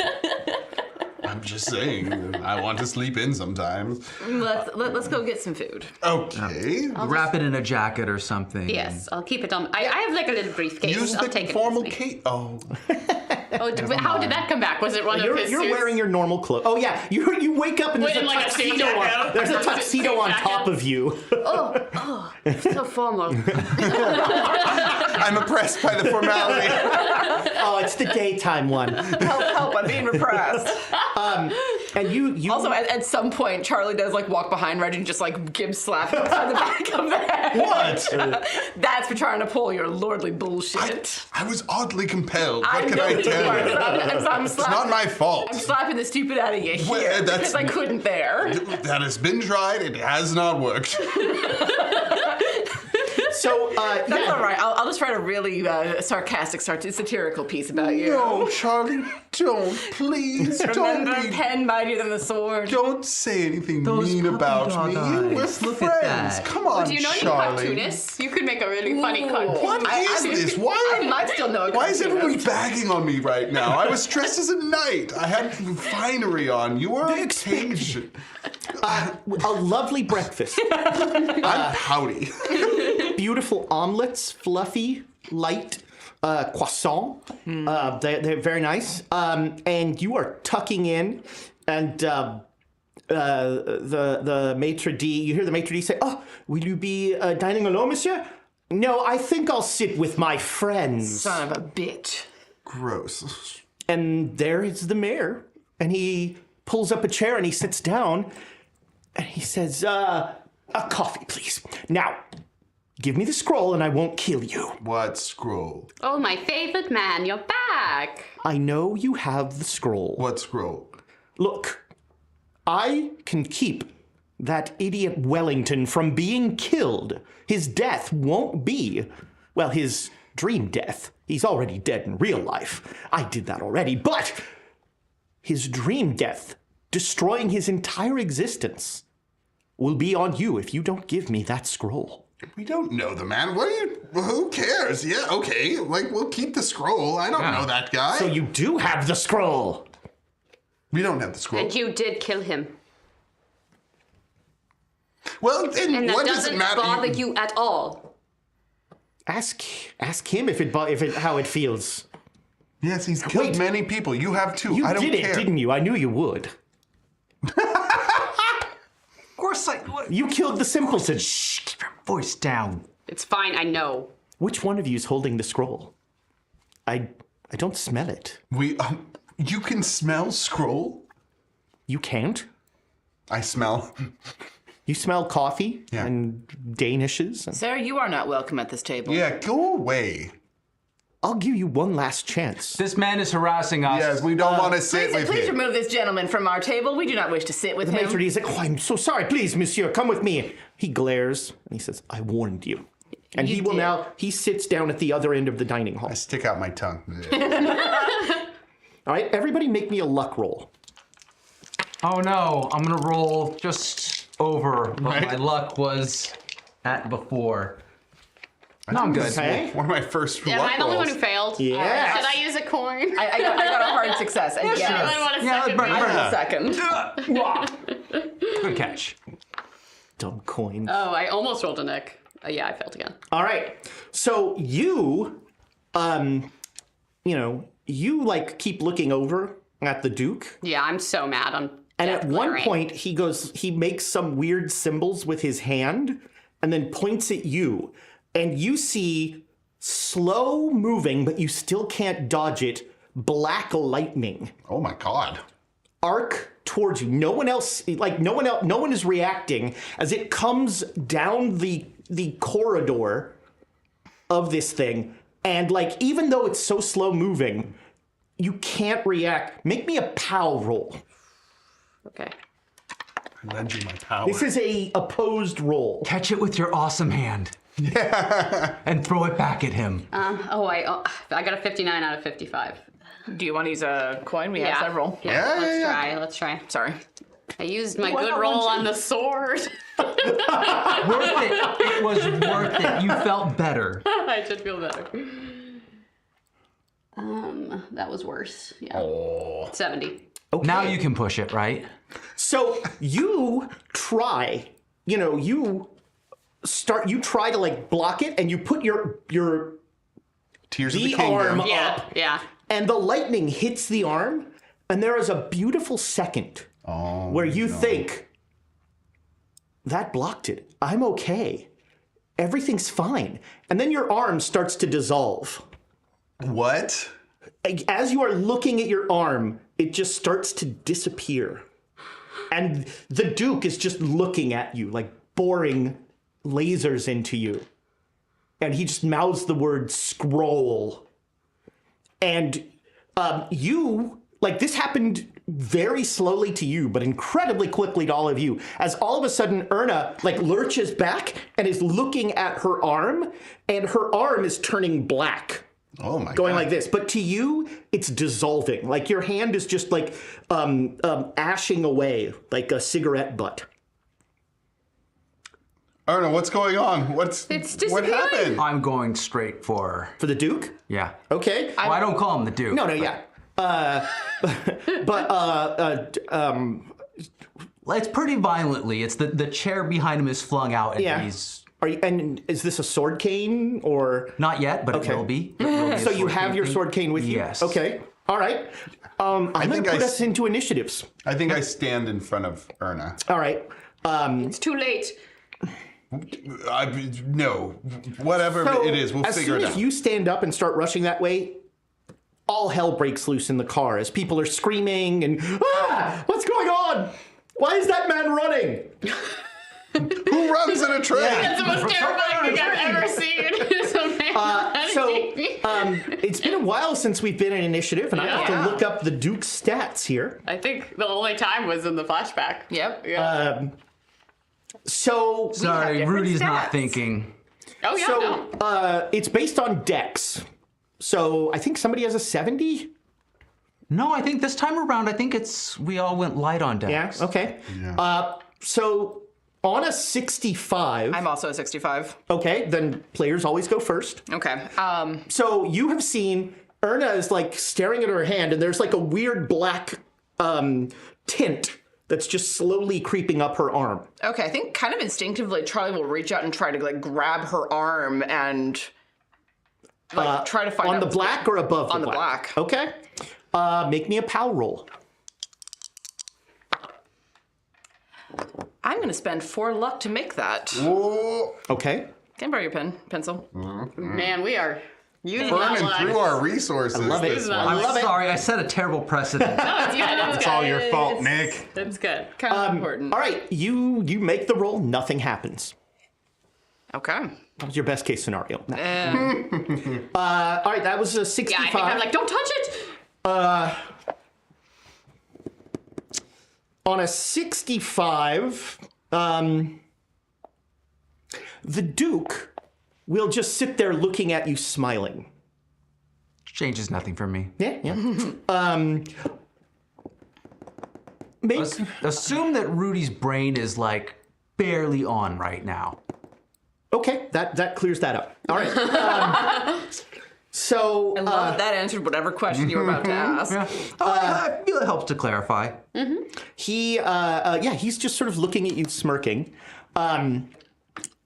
I'm just saying. I want to sleep in sometimes. Let's go get some food. Okay. Wrap it in a jacket or something. Yes, I'll keep it on. I have like a little briefcase. Use I'll the take it formal with me. cape. Oh. Oh, how did that come back? Was it one of his You're suits? wearing your normal clothes. Oh yeah, you wake up and there's a Wearing like a suit tuxedo on. jacket. There's a tuxedo Suit on jacket. top of you. So formal. I'm oppressed by the formality. Oh, it's the daytime one. help, I'm being repressed. And you Also, at some point, Charlie does walk behind Reggie and just Gibbs slap him on the back of the head. What? That's for trying to pull your lordly bullshit. I was oddly compelled. What can know I you tell are, you? so I'm It's not my fault. I'm slapping the stupid out of you here Well, that's- because I couldn't there. That has been tried. It has not worked. so That's all right. I'll just write a really sarcastic, satirical piece about you. No, Charlie, don't. Please, don't. Remember, pen mightier than the sword. Don't say anything Those mean puppy about dog me. eyes. We're Look at friends. that. Come on, Do you know any Charlie. cartoonists? You could make a really funny cartoon. What is this? I Why? might still know a Why is cartoonist. everybody bagging on me right now? I was dressed as a knight. I had finery on. You were on occasion. a lovely breakfast. I'm pouty. Beautiful omelets, fluffy, light croissant. They're very nice. And you are tucking in, and the maitre d', you hear the maitre d' say, "Oh, will you be dining alone, monsieur?" "No, I think I'll sit with my friends." Son of a bitch. Gross. And there is the mayor, and he pulls up a chair and he sits down, and he says, "A coffee, please. Now, give me the scroll and I won't kill you. What scroll? Oh, my favorite man, you're back. I know you have the scroll. What scroll? Look, I can keep that idiot Wellington from being killed. His death won't be, well, his dream death. He's already dead in real life. I did that already. But his dream death, destroying his entire existence, will be on you if you don't give me that scroll." We don't know the man. What are you? Who cares? Yeah, okay. We'll keep the scroll. I don't know that guy. So you do have the scroll. We don't have the scroll. And you did kill him. Well, then And that what does doesn't it matter? bother you at all. Ask him if how it feels. Yes, he's killed Wait. many people. You have too. You I don't did care. it, didn't you? I knew you would. Of course, what? You killed the simpleton. Shh, keep your voice down. It's fine, I know. Which one of you is holding the scroll? I don't smell it. You can smell scroll? You can't? I smell. You smell coffee Yeah. and Danishes. And Sir, you are not welcome at this table. Yeah, go away. I'll give you one last chance. This man is harassing us. Yes, we don't want to sit with Please him. remove this gentleman from our table. We do not wish to sit with The him. maitre d' is like, oh, I'm so sorry. Please, monsieur, come with me. He glares and he says, I warned you. And You he will did. now, he sits down at the other end of the dining hall. I stick out my tongue. All right, everybody make me a luck roll. Oh no, I'm gonna roll just over what Right. my luck was at before. No, I'm good. Okay. One of my first Am luck I the only one rolls. who failed? Yes. Did I use a coin? I got a hard success. And yes, Anyone want a Yeah, second? burn- I round? was a second. Good catch. Dumb coins. Oh, I almost rolled a Nick. Yeah, I failed again. All right. So you, you like keep looking over at the Duke. Yeah, I'm so mad. I'm And death at one glaring. point, he makes some weird symbols with his hand and then points at you. And you see slow moving, but you still can't dodge it, black lightning Oh my god. arc towards you. No one else, no one is reacting as it comes down the corridor of this thing. And even though it's so slow moving, you can't react. Make me a POW roll. Okay. I lend you my power. This is a opposed roll. Catch it with your awesome hand. And throw it back at him. I got a 59 out of 55. Do you want to use a coin? We have several. Yeah, let's try. Sorry. I used my good roll on the sword. Worth it. It was worth it. You felt better. I should feel better. That was worse. Yeah. 70. Okay. Now you can push it, right? So you try, you try to block it and you put your Tears of the the Kingdom. arm Yeah, up yeah. and the lightning hits the arm and there is a beautiful second where you think, that blocked it. I'm okay. Everything's fine. And then your arm starts to dissolve. What? As you are looking at your arm, it just starts to disappear. And the Duke is just looking at you, boring lasers into you. And he just mouths the word scroll. And this happened very slowly to you, but incredibly quickly to all of you. As all of a sudden, Erna, lurches back and is looking at her arm, and her arm is turning black. Oh my Going god. like this, but to you, it's dissolving. Your hand is just ashing away, like a cigarette butt. Erna, what's going on? It's What disappearing. happened? I'm going straight for. For the Duke? Yeah. Okay. Well, I don't call him the Duke. No, yeah. It's pretty violently. It's the chair behind him is flung out, and Yeah. he's And is this a sword cane or? not yet, but Okay. it will be. It will be a So you sword have cane your thing. sword cane with you? Yes. Okay. All right. I'm going think to I put s- us into initiatives. I think I stand in front of Erna. All right. It's too late. No, whatever So it is, we'll as figure soon it as out. you stand up and start rushing that way, all hell breaks loose in the car as people are screaming and, what's going on? Why is that man running? Who runs in a train? That's the most terrifying thing I've ever seen. It's amazing. It's been a while since we've been in initiative, and I have Yeah. to look up the Duke's stats here. I think the only time was in the flashback. Yep. Yeah. So, Sorry, different Rudy's not stats. thinking. Oh, yeah, no. it's based on Dex. So I think somebody has a 70. No, I think this time around, we all went light on Yeah. decks. Okay. So on a 65. I'm also a 65. Okay. Then players always go first. Okay. So you have seen Erna is staring at her hand, and there's a weird black tint that's just slowly creeping up her arm. Okay, I think kind of instinctively Charlie will reach out and try to grab her arm and try to find On out the what's black or above on the the black. Okay. Make me a POW roll. I'm going to spend 4 luck to make that. Oh, Okay. Can I borrow your pencil? Man, we are Use Burning that through luck. our resources. I love it. this I one. love it. Sorry, I set a terrible precedent. No, it's good. It's all your fault, Nick. It's good. Kind of important. All right, you make the roll. Nothing happens. Okay. That was your best case scenario. All right, that was a 65. Yeah, I think I'm like, don't touch it. On a 65, the Duke will just sit there looking at you smiling. Changes nothing for me. Yeah. Make, Assume that Rudy's brain is like barely on right now. okay, that clears that up. All right. So I love that answered whatever question you were about to ask. I feel it helps to clarify. he's just sort of looking at you, smirking.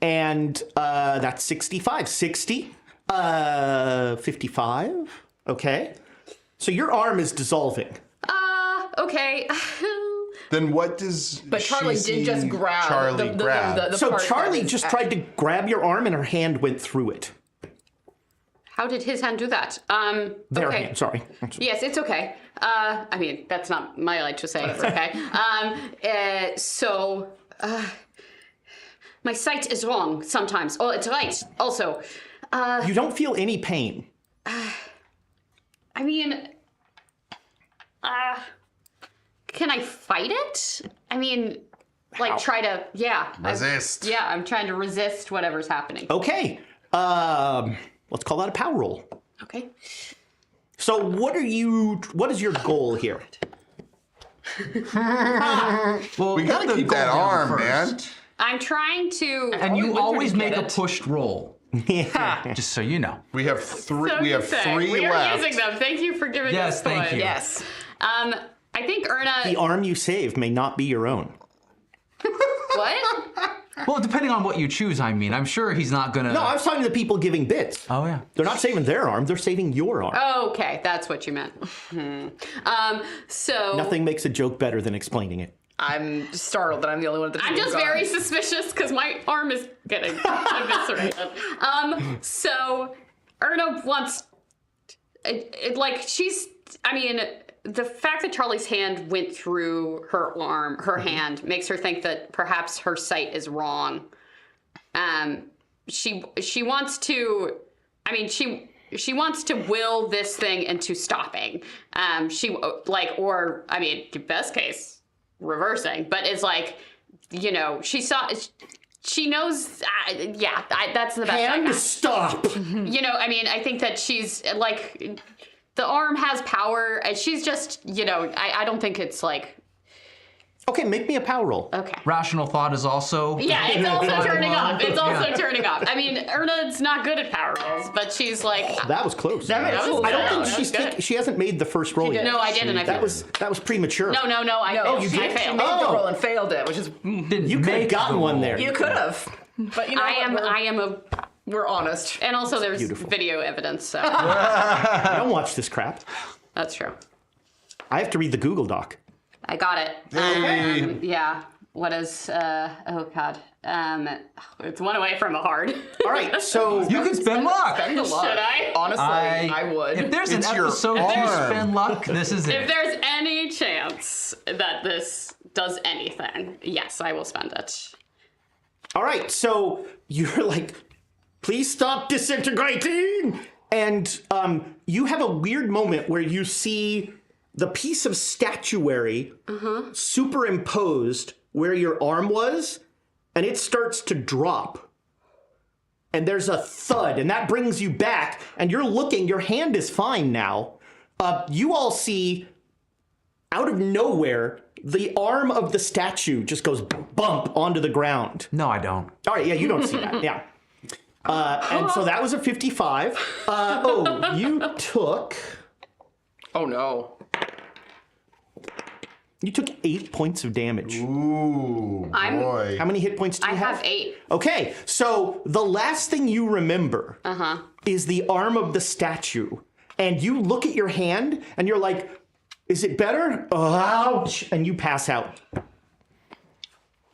And that's 65. 60, 55. Okay. So your arm is dissolving. Okay. Then what does But Charlie did just grab Charlie grab? the So part Charlie that is just at- tried to grab your arm and her hand went through it. How did his hand do that? Their okay. hand, sorry. Yes, it's okay. I mean, that's not my right to say. It's okay. My sight is wrong sometimes. Oh, it's right. Also, You don't feel any pain. I mean, can I fight it? I mean, like How? try to, yeah. Resist. I'm trying to resist whatever's happening. Okay. Let's call that a power roll. Okay. So what is your goal here? Well, We gotta put the keep that goal down arm, first. man. I'm trying to. And you We're always trying to make get a it. pushed roll. Just so you know. We have three. So we have you say. three We are left. using them. Thank you for giving Yes, us thank points. you. Yes. I think Erna. The arm you saved may not be your own. What? Well, depending on what you choose, I mean, I'm sure he's not gonna. No, I was talking to the people giving bits. Oh yeah. They're not saving their arm, they're saving your arm. Okay, that's what you meant. So Nothing makes a joke better than explaining it. I'm startled that I'm the only one at the I'm table just gone. very suspicious because my arm is getting eviscerated. So Erna wants, I mean, the fact that Charlie's hand went through her arm, her hand, makes her think that perhaps her sight is wrong. She wants to, I mean, she wants to will this thing into stopping. Best case, reversing, but it's like, you know, she knows, that's the best I And got. stop! You know, I mean, I think that she's like, the arm has power, and she's just, you know, I don't think it's like, Okay, make me a power roll. okay. Rational thought is also. Yeah, it's also turning off. It's also turning off. I mean, Erna's not good at power rolls, but she's like, That was close. was I don't good. think That was good. she hasn't made the first roll yet. no, I didn't. I That failed. was premature. No, I No, failed. you I did? She failed. made the Oh. roll and failed it, which is Didn't You could have make gotten the one roll. there. you could have. But you know, I am we're honest. and also there's beautiful. video evidence, so I don't watch this crap. that's true. I have to read the Google Doc. I got it. Hey. Yeah. What is? Oh God. It's one away from a hard. All right, so You could spend luck. Spend a lot. Should I? Honestly, I would. If there's an It's your episode where you arm. spend luck, this is If it. there's any chance that this does anything, yes, I will spend it. all right, so you're like, please stop disintegrating, and you have a weird moment where you see the piece of statuary superimposed where your arm was, and it starts to drop. And there's a thud, and that brings you back, and you're looking, your hand is fine now. You all see, out of nowhere, the arm of the statue just goes bump onto the ground. No, I don't. All right, yeah, you don't see that, yeah. And so that was a 55. You took... Oh no. You took 8 points of damage. Ooh, boy. How many hit points do you I have 8. Okay, so the last thing you remember is the arm of the statue. And you look at your hand and you're like, is it better? Ouch! And you pass out.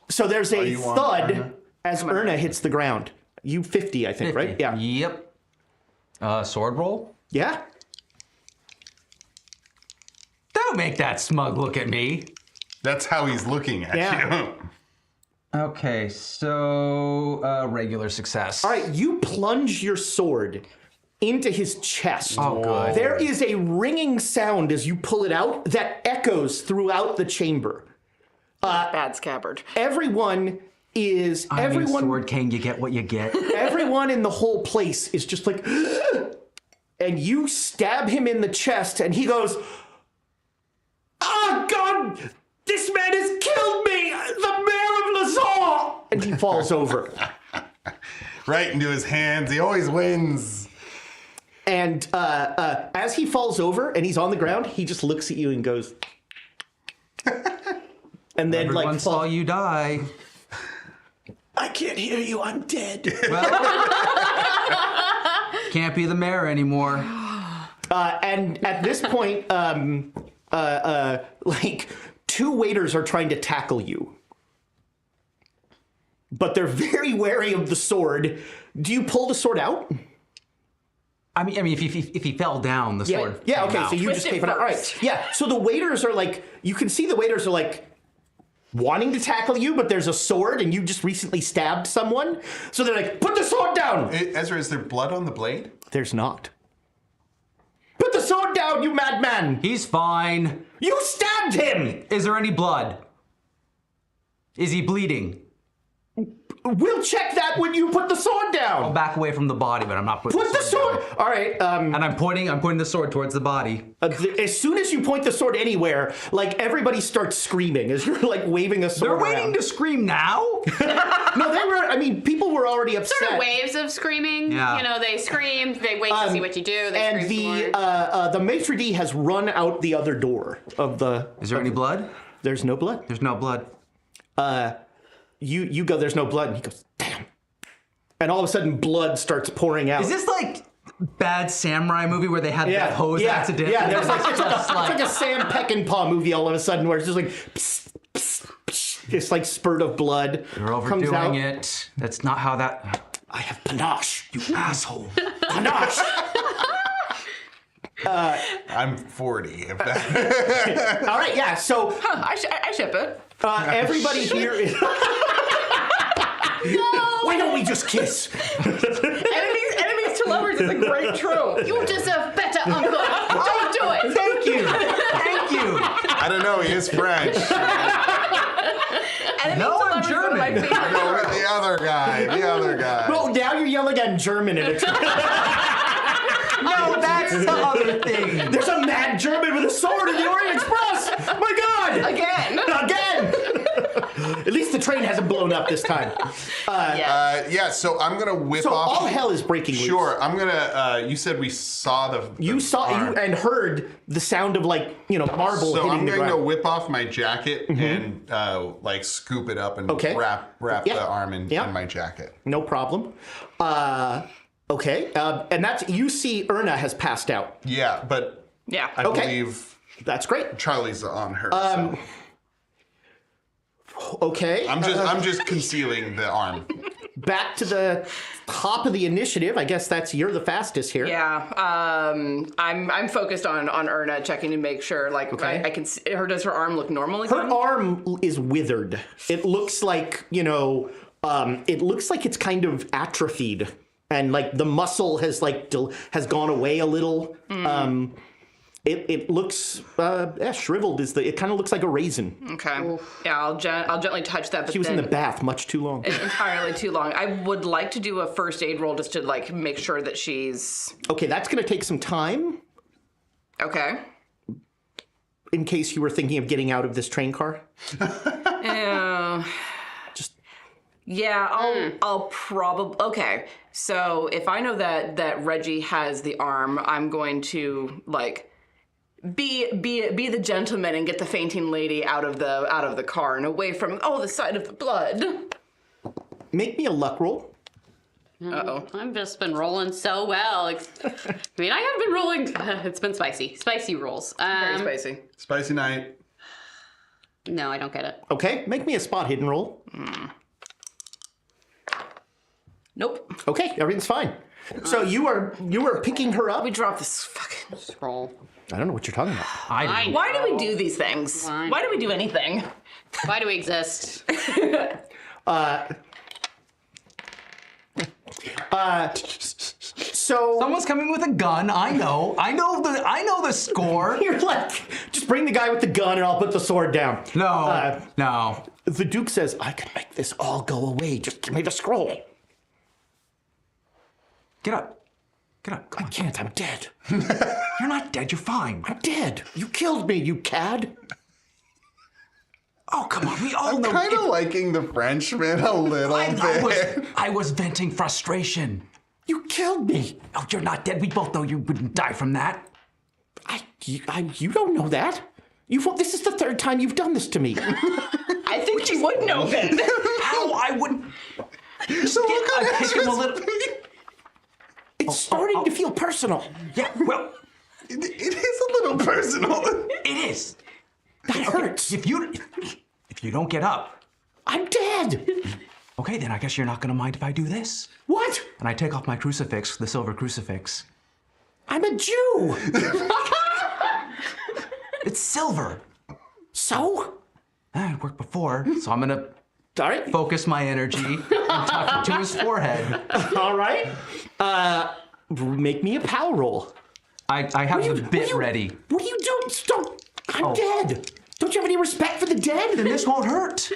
So there's a you on, thud Erna? as Erna hits the ground. You 50, I think, right? Yeah. Yep. Sword roll? Yeah. Don't make that smug look at me. That's how he's looking at Yeah. you. Okay, so regular success. All right, you plunge your sword into his chest. Oh, good. There is a ringing sound as you pull it out that echoes throughout the chamber. Bad scabbard. Everyone is Sword King, you get what you get. everyone in the whole place is just like, and you stab him in the chest, and he goes, "Oh God, this man has killed me, the mayor of Lausanne!" And he falls over. Right into his hands. He always wins. And as he falls over and he's on the ground, he just looks at you and goes, and then Everyone like saw you die. "I can't hear you. I'm dead." Well, can't be the mayor anymore. And at this point, like 2 waiters are trying to tackle you, but they're very wary of the sword. Do you pull the sword out? I mean, if he fell down, the sword. Yeah. came Okay. out. So you Twist just it tape it out. All right. first. Yeah. So the waiters are like, you can see the waiters are like wanting to tackle you, but there's a sword, and you just recently stabbed someone. So they're like, "Put the sword down." Ezra, is there blood on the blade? There's not. "Put the sword down, you madman! He's fine. You stabbed him! Is there any blood? Is he bleeding? We'll check that when you put the sword I'll down! back away from the body, but I'm not putting Put the sword! down. All right, And I'm pointing the sword towards the body. as soon as you point the sword anywhere, like, everybody starts screaming as you're, like, waving a sword They're waiting around. to scream now? No, people were already upset. Sort of waves of screaming. Yeah. You know, they scream, they wait to see what you do, they And scream some more. the maitre d' has run out the other door of the... Is there any blood? There's no blood. There's no blood. You go, "There's no blood," and he goes, "Damn." And all of a sudden, blood starts pouring out. Is this like bad samurai movie where they had that hose accident? Yeah, there's like, it's Just like a Sam Peckinpah movie all of a sudden where it's just like, psst, psst, psst, this like spurt of blood You're comes out. overdoing it. That's not how that... I have panache, you asshole. Panache. I'm 40. If that... All right, yeah, so I ship it. everybody here is... Why don't we just kiss? Enemies to lovers is a great trope. You deserve better, Uncle. Don't do it. Thank you. Thank you! I don't know. He is French. Enemies No, to I'm lovers is one of my German. favorite No, tropes. the other guy. The other guy. Oh, now you're yelling at German in a No, that's the other thing. There's a mad German with a sword in the Orient Express! My God! Again. Again! At least the train hasn't blown up this time. Yeah, so I'm going to whip So off... all hell is breaking loose. Sure, I'm going to... you said we saw the You saw arm. you and heard the sound of marble So hitting I'm the going to ground. whip off my jacket and like scoop it up and Okay. wrap Yeah. the arm in Yeah. my jacket. No problem. Okay, and that's you see Erna has passed out. Yeah, but Yeah. I Okay. believe That's great. Charlie's on her. So Okay, I'm just concealing the arm. back to the top of the initiative. I guess you're the fastest here. Yeah, I'm focused on Erna, checking to make sure, like, Okay. I can see her. Does her arm look normal again? Her arm is withered. It looks like it looks like it's kind of atrophied, and like the muscle has has gone away a little. It looks shriveled. It kind of looks like a raisin. Okay. Yeah, I'll gently touch that. But She was in then the bath much too long. entirely too long. I would like to do a first aid roll just to like make sure that she's Okay, that's going to take some time. okay. In case you were thinking of getting out of this train car. Yeah. Just Yeah, I'll probably okay. So if I know that Reggie has the arm, I'm going to like be the gentleman and get the fainting lady out of the car and away from the sight of the blood. make me a luck roll. Uh-oh. I've just been rolling so well. I mean, I have been rolling. It's been spicy. Spicy rolls. Very spicy. Spicy night. No, I don't get it. Okay, make me a spot hidden roll. Nope. Okay, everything's fine. So you were picking her up? We dropped this fucking... Scroll. I don't know what you're talking about. I Why do we do these things? Fine. Why do we do anything? Why do we exist? So Someone's coming with a gun. I know the score. you're like, just bring the guy with the gun and I'll put the sword down. No, no. The Duke says, I can make this all go away. Just give me the scroll. Get up. Get up. Come I on. can't, I'm dead. You're not dead. You're fine. I'm dead. You killed me, you cad. Oh, come on. We all I'm know. kind of liking the Frenchman a little bit. I was venting frustration. You killed me. Oh, you're not dead. We both know you wouldn't die from that. You don't know that. This is the third time you've done this to me. I think you would know that. How I wouldn't. So look I at kick him a little. It's starting to feel personal. Yeah, well, It is a little personal. it is. That hurts. If you don't get up, I'm dead. okay, then I guess you're not gonna mind if I do this. What? And I take off my crucifix, the silver crucifix. I'm a Jew. It's silver. So? It worked before, so I'm gonna All right. focus my energy and tuck it to his forehead. All right. Make me a pal roll. I have the bit ready. What are you doing? Stop. I'm dead. Don't you have any respect for the dead? Then this won't hurt.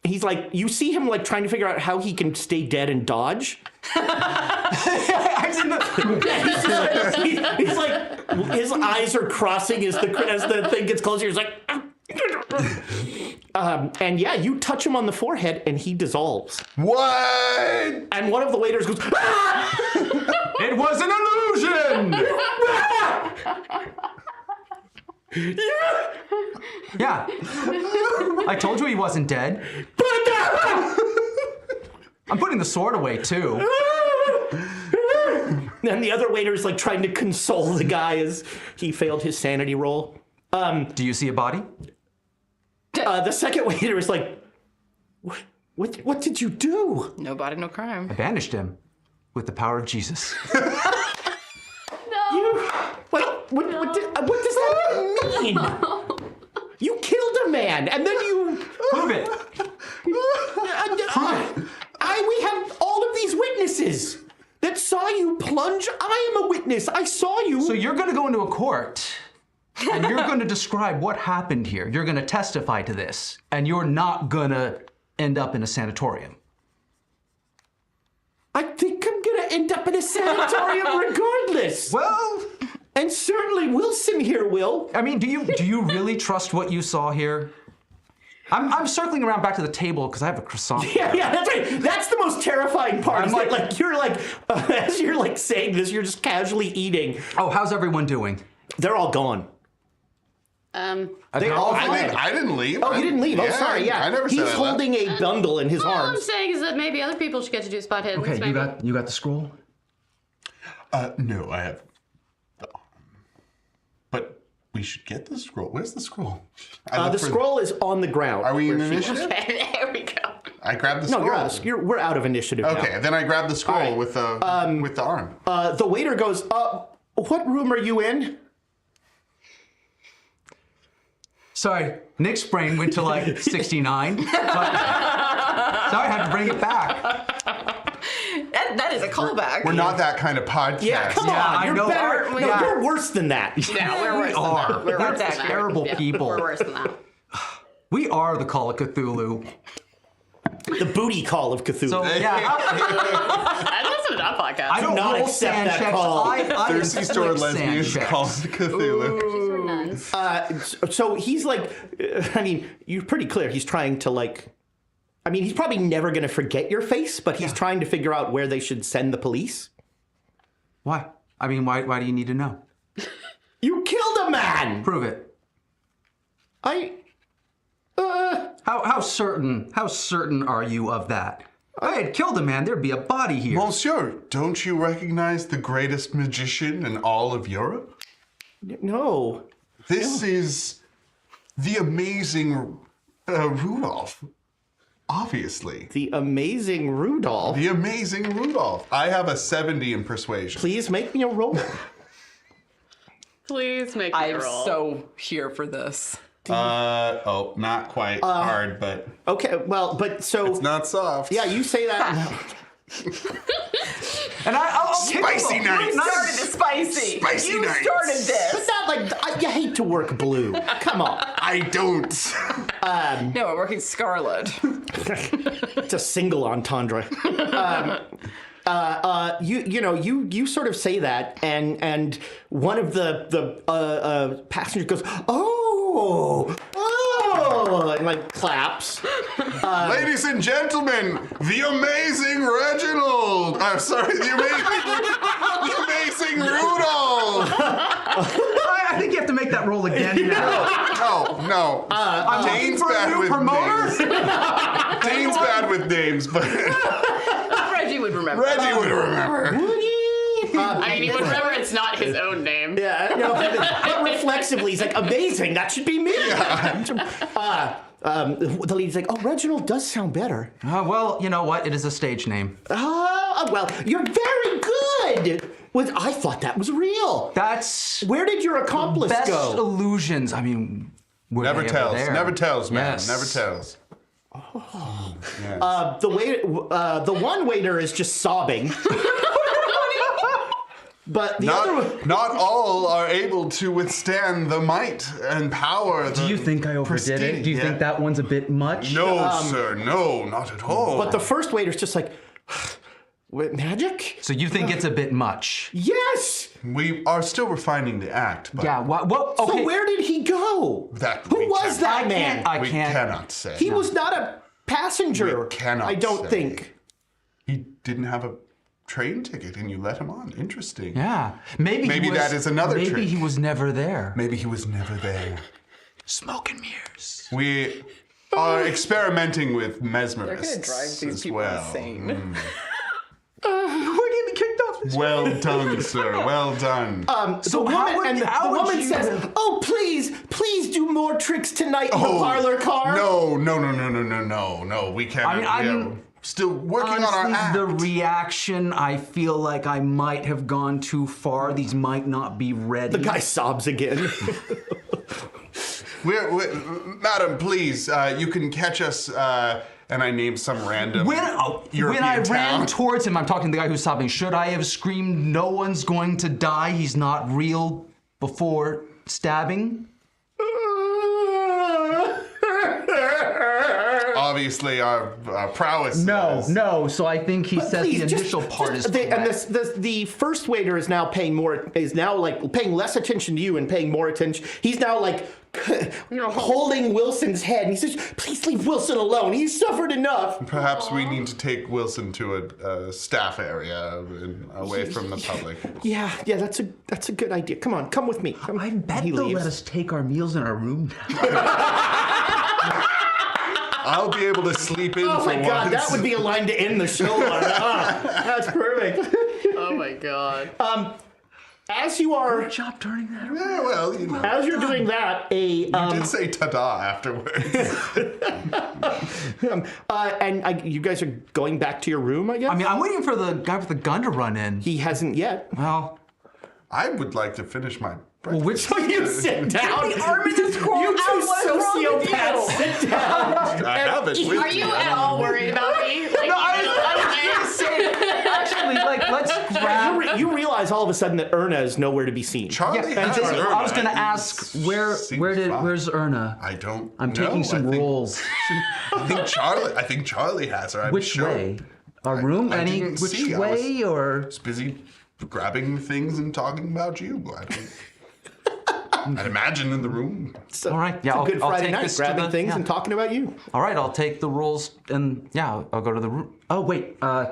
He's like, you see him like trying to figure out how he can stay dead and dodge. He's like, his eyes are crossing as the thing gets closer. He's like, and yeah, you touch him on the forehead and he dissolves. What? And one of the waiters goes, ah! It was an illusion! Yeah. I told you he wasn't dead. I'm putting the sword away too. And the other waiter is like trying to console the guy as he failed his sanity roll. Do you see a body? The second waiter is like, what did you do? No body, no crime. I banished him with the power of Jesus. What does that mean? You killed a man, and then you... Prove it. We have all of these witnesses that saw you plunge. I am a witness. I saw you. So you're going to go into a court, and you're going to describe what happened here. You're going to testify to this, and you're not going to end up in a sanatorium. I think I'm going to end up in a sanatorium regardless. Well, And certainly Wilson here will. I mean, do you really trust what you saw here? I'm circling around back to the table because I have a croissant. Yeah, that's right. That's the most terrifying part. I'm Is like- that, you're like, as you're like saying this, you're just casually eating. Oh, how's everyone doing? They're all gone. They all I didn't leave. Oh, you didn't leave. Oh, sorry. Yeah, I never he's said I left. holding a bundle in his All I'm arms. saying is that maybe other people should get to do spot hidden. Okay, you got the scroll? No, I have. But we should get the scroll. Where's the scroll? The scroll is on the ground. Are we in initiative? There we go. I grabbed the No, scroll. we're out of initiative now. Okay, then I grabbed the scroll right. with the arm. The waiter goes, what room are you in? Sorry, Nick's brain went to like 69. But, sorry, I had to bring it back. That is a callback. We're not that kind of podcast. Yeah, come Yeah, on. I You're know. better. No, Yeah. you're worse than that. Yeah, we're worse We are. than that. We're We're worse than that. terrible Yeah, people. We're worse than that. We are the Call of Cthulhu. The booty call of Cthulhu. So yeah, I listen to that podcast. I don't not roll accept sand that checks. call. I Thirsty inflict store sand lesbians checks. called Cthulhu. Nuns. So he's like, I mean, you're pretty clear. He's trying to like, I mean, he's probably never going to forget your face, but he's trying to figure out where they should send the police. Why? I mean, why do you need to know? You killed a man! Prove it. How certain are you of that? If I had killed a man, there'd be a body here. Monsieur, don't you recognize the greatest magician in all of Europe? No. This is the amazing Rudolph. Obviously. The amazing Rudolph. The amazing Rudolph. I have a 70 in persuasion. Please make me a roll. Please make me I'm roll. so here for this. Not quite hard, but Okay, well, but so... it's not soft. Yeah, you say that... And I'll Spicy nights. Started the spicy. Spicy you nights. started But this. not like... you hate to work blue. Come on. I don't. No, we're working scarlet. It's a single entendre. You sort of say that, and one of the passengers goes, oh, and like claps. Ladies and gentlemen, the amazing Reginald. I'm sorry, the amazing Rudolph. I think you have to make that roll again now. No. I'm looking Dane's for a bad new with promoter. names. Dane's bad with names, but Reggie would remember. Reggie would remember. I mean, he would remember it's not his own name. Yeah, no, but reflexively, he's like, amazing, that should be me. The lady's like, oh, Reginald does sound better. Well, you know what? It is a stage name. Well, you're very good. I thought that was real. That's Where did your accomplice best go? illusions. I mean, were Never they ever tells. there? Never tells, man. Yes. Never tells. Yes. The one waiter is just sobbing. But the other one... Not all are able to withstand the might and power. Do you think I overdid it? Do you think that one's a bit much? No, sir. No, not at all. But the first waiter's just like, what, magic? So you think it's a bit much? Yes! We are still refining the act. But Yeah. What? Okay. So where did he go? We Who was can't- that man? we cannot say. He was not a passenger. We cannot I don't say. think. He didn't have a train ticket and you let him on. Interesting. Yeah. Maybe that is another Maybe trick. he was never there. Maybe he was never there. Smoke and mirrors. We are experimenting with mesmerists. They're gonna drive these as people well. insane. We're getting kicked off this. Well done, sir. Well done. So the how woman, would- the how would woman you- says, "Oh, please do more tricks tonight in the parlor car." No. We can't. I mean, we are still working on our Honestly, act. the reaction, I feel like I might have gone too far. These might not be ready. The guy sobs again. Madam, please, you can catch us. And I named some random When European I town. ran towards him, I'm talking to the guy who's sobbing. Should I have screamed, "No one's going to die, he's not real," before stabbing? Obviously, our prowess. is- No. So I think he says Please, the initial part is correct. and the first waiter is now paying less attention to you and paying more attention. He's now like holding Wilson's head, and he says, "Please leave Wilson alone. He's suffered enough." Perhaps we need to take Wilson to a staff area away from the public. Yeah, that's a good idea. Come with me. Come. I bet He they'll leaves. let us take our meals in our room. I'll be able to sleep in Oh for my God, once. that would be a line to end the show on. That's perfect. Oh my god. As you are, Good job turning that around. Yeah, well, you know. as you're doing that, You did say ta-da afterwards. you guys are going back to your room, I guess. I mean, I'm waiting for the guy with the gun to run in. He hasn't yet. Well, I would like to finish my breakfast. which So you sit down. The arm in his core. You two sociopaths sit down. I have it with Are you me. at all worried about me? Like, actually, like, let's grab. You realize all of a sudden that Erna is nowhere to be seen. Charlie Yeah, has and Erna. I was gonna ask Seems where's fine. Erna? I don't. I'm know. taking some I think- rolls. I think Charlie has her. I'm Which sure. way? Our room? I Any didn't which see. I way or? was busy grabbing things and talking about you. I'd imagine in the room. So, All right, yeah, it's a I'll- good I'll Friday take night, this to grabbing the- things yeah. and talking about you. All right, I'll take the rolls and yeah, I'll go to the room. Oh wait, I'm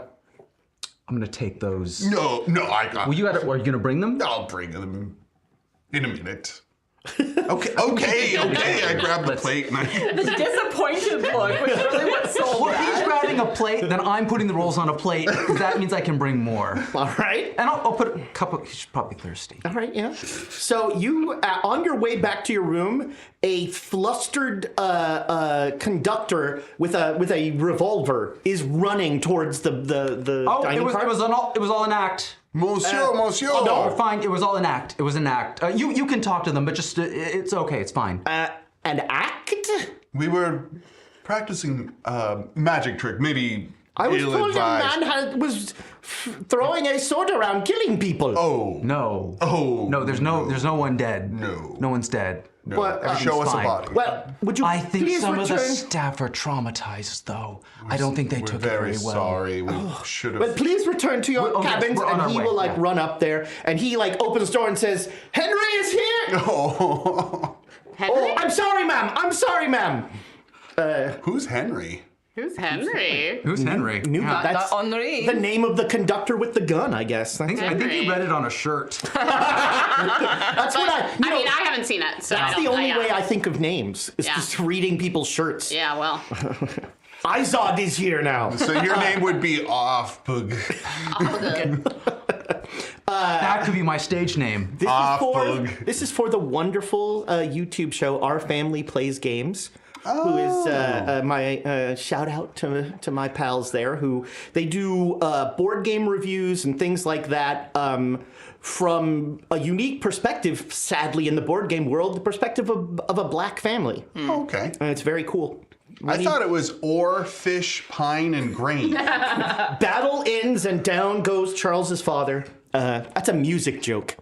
gonna take those. No, I got. Well, are you gonna bring them? I'll bring them in a minute. Okay. I grabbed the plate and I... The disappointed look was really what sold Well, if he's grabbing a plate, then I'm putting the rolls on a plate. That means I can bring more. All right. And I'll put a cup of... He's probably thirsty. All right, yeah. So you, on your way back to your room, a flustered conductor with a revolver is running towards the dining car. It was all an act. Monsieur. No, fine. It was all an act. It was an act. You can talk to them, but just it's okay. It's fine. An act? We were practicing magic trick, maybe I was told a ill-advised. man was throwing a sword around, killing people. Oh. No. Oh. No, there's no one dead. No. No one's dead. No. Well, Show us fine. a body. Well, would you I think please some of the return? staff are traumatized, though. I don't think they We're took very it very well. sorry. We should But have... please return to your Yes, cabins, we're on and our he way, will yeah. run up there, and he opens the door and says, "Henry is here." Oh. Henry? Oh, I'm sorry, ma'am. Who's Henry? Who's Henry? Who's Henry? That's Henri. the name of the conductor with the gun, I guess. I think you read it on a shirt. That's what I. I mean, I haven't seen it, so That's I the don't only know. way I think of names is Yeah. just reading people's shirts. Yeah, well. Izod is here now. So your name would be Offbug. That could be my stage name. This is for the wonderful YouTube show Our Family Plays Games. Who is my shout out to my pals there? Who they do board game reviews and things like that from a unique perspective. Sadly, in the board game world, the perspective of a black family, Okay. and it's very cool. I thought it was ore, fish, pine, and grain. Battle ends and down goes Charles's father. That's a music joke.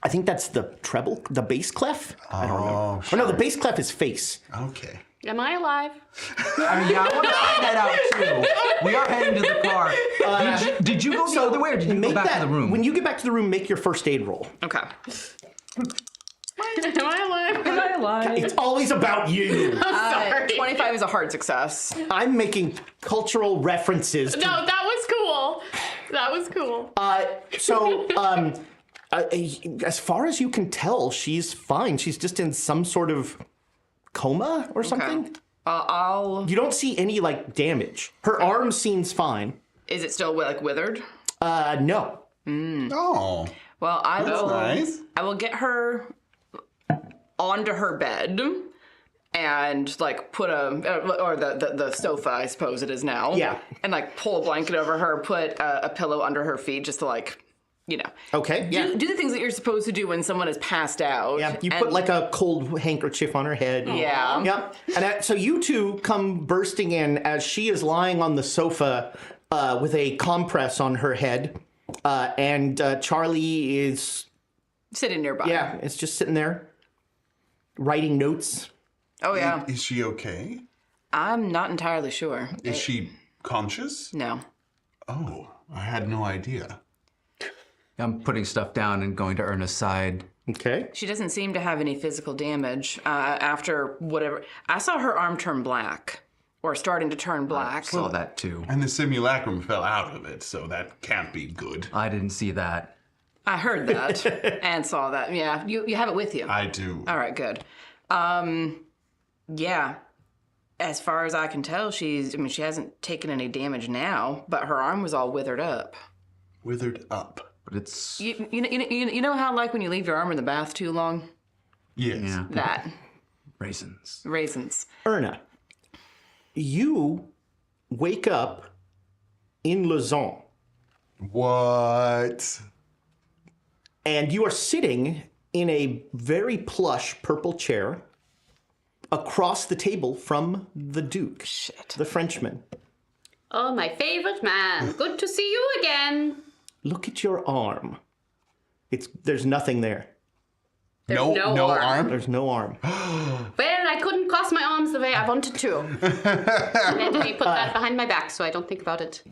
I think that's the treble, the bass clef. I don't know. sure. Oh no, the bass clef is face. Okay. Am I alive? I mean, yeah, I want to find that out too. We are heading to the car. Did you go the other way, or did you go back to the room? When you get back to the room, make your first aid roll. Okay. Am I alive? It's always about you. Sorry. 25 is a hard success. I'm making cultural references. No, that was cool. That was cool. As far as you can tell, she's fine. She's just in some sort of coma or something. You don't see any damage. Her arm seems fine. Is it still withered? No. Oh. Well, I will. Nice. I will get her onto her bed and put the sofa, I suppose it is now. Yeah. And pull a blanket over her, put a pillow under her feet, just to Okay. Yeah. do the things that you're supposed to do when someone is passed out. Yeah, you put a cold handkerchief on her head. Yeah. Yep. And so you two come bursting in as she is lying on the sofa with a compress on her head, and Charlie is sitting nearby. yeah, it's just sitting there writing notes. Oh yeah. Is she okay? I'm not entirely sure. Is she conscious? No. Oh, I had no idea. I'm putting stuff down and going to Erna's side. Okay. She doesn't seem to have any physical damage after whatever. I saw her arm turn black, or starting to turn black. Saw that too. And the simulacrum fell out of it, so that can't be good. I didn't see that. I heard that and saw that. Yeah, you have it with you. I do. All right, good. Yeah. As far as I can tell, she hasn't taken any damage now, but her arm was all withered up. Withered up. But it's... You know how when you leave your arm in the bath too long? Yes. Yeah. That. Raisins. Raisins. Erna, you wake up in Lausanne, What? and you are sitting in a very plush purple chair across the table from the Duke, the Frenchman. Oh, my favorite man. Good to see you again. Look at your arm. There's nothing there. There's no no arm. There's no arm. Well, I couldn't cross my arms the way I wanted to. And then I put that behind my back so I don't think about it.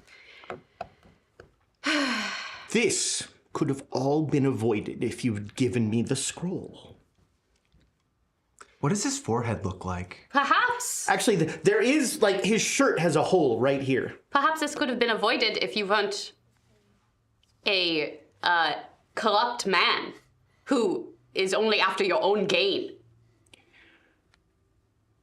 This could have all been avoided if you'd given me the scroll. What does his forehead look like? Perhaps. Actually, there is, his shirt has a hole right here. Perhaps this could have been avoided if you weren't a corrupt man who is only after your own gain.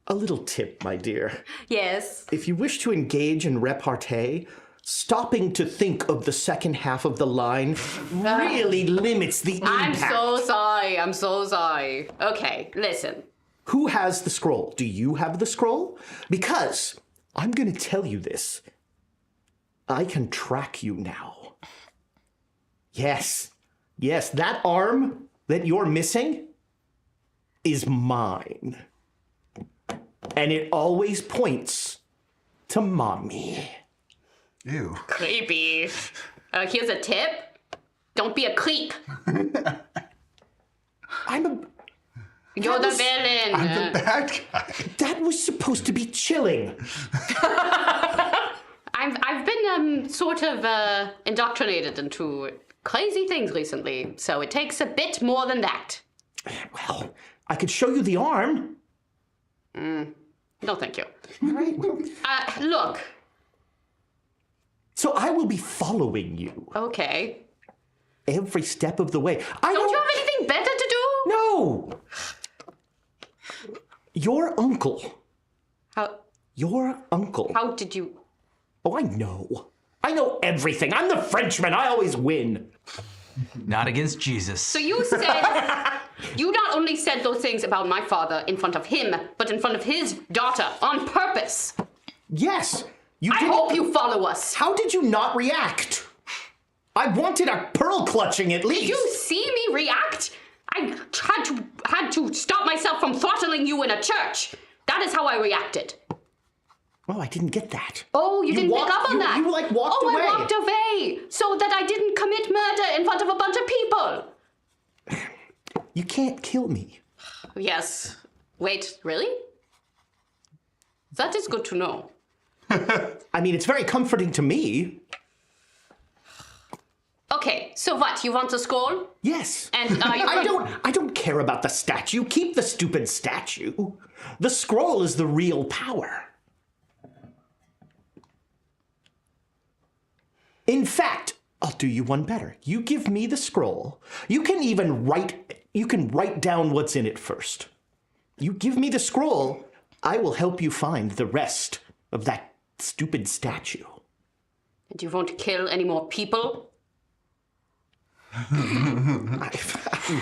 A little tip, my dear. Yes. If you wish to engage in repartee, stopping to think of the second half of the line really limits the impact. I'm so sorry. Okay, listen. Who has the scroll? Do you have the scroll? Because I'm going to tell you this. I can track you now. Yes, that arm that you're missing is mine. And it always points to mommy. Ew. Creepy. Here's a tip. Don't be a creep. You're the villain. I'm the bad guy. That was supposed to be chilling. I've been sort of indoctrinated into crazy things recently, so it takes a bit more than that. Well, I could show you the arm. No, thank you. All right. Look. So I will be following you Okay. every step of the way. Don't you have anything better to do? No. Your uncle. Your uncle. How did you? Oh, I know. I know everything. I'm the Frenchman. I always win. Not against Jesus. So you said, you not only said those things about my father in front of him, but in front of his daughter on purpose. Yes. I hope you follow us. How did you not react? I wanted a pearl clutching at least. Did you see me react? I had to stop myself from throttling you in a church. That is how I reacted. Oh, I didn't get that. Oh, you didn't pick up on that? You walked away. I walked away so that I didn't commit murder in front of a bunch of people. You can't kill me. Yes. Wait, really? That is good to know. I mean, it's very comforting to me. Okay, so what? You want the scroll? Yes. And I don't care about the statue. Keep the stupid statue. The scroll is the real power. In fact, I'll do you one better. You give me the scroll. You can write down what's in it first. You give me the scroll, I will help you find the rest of that stupid statue. And you won't kill any more people? I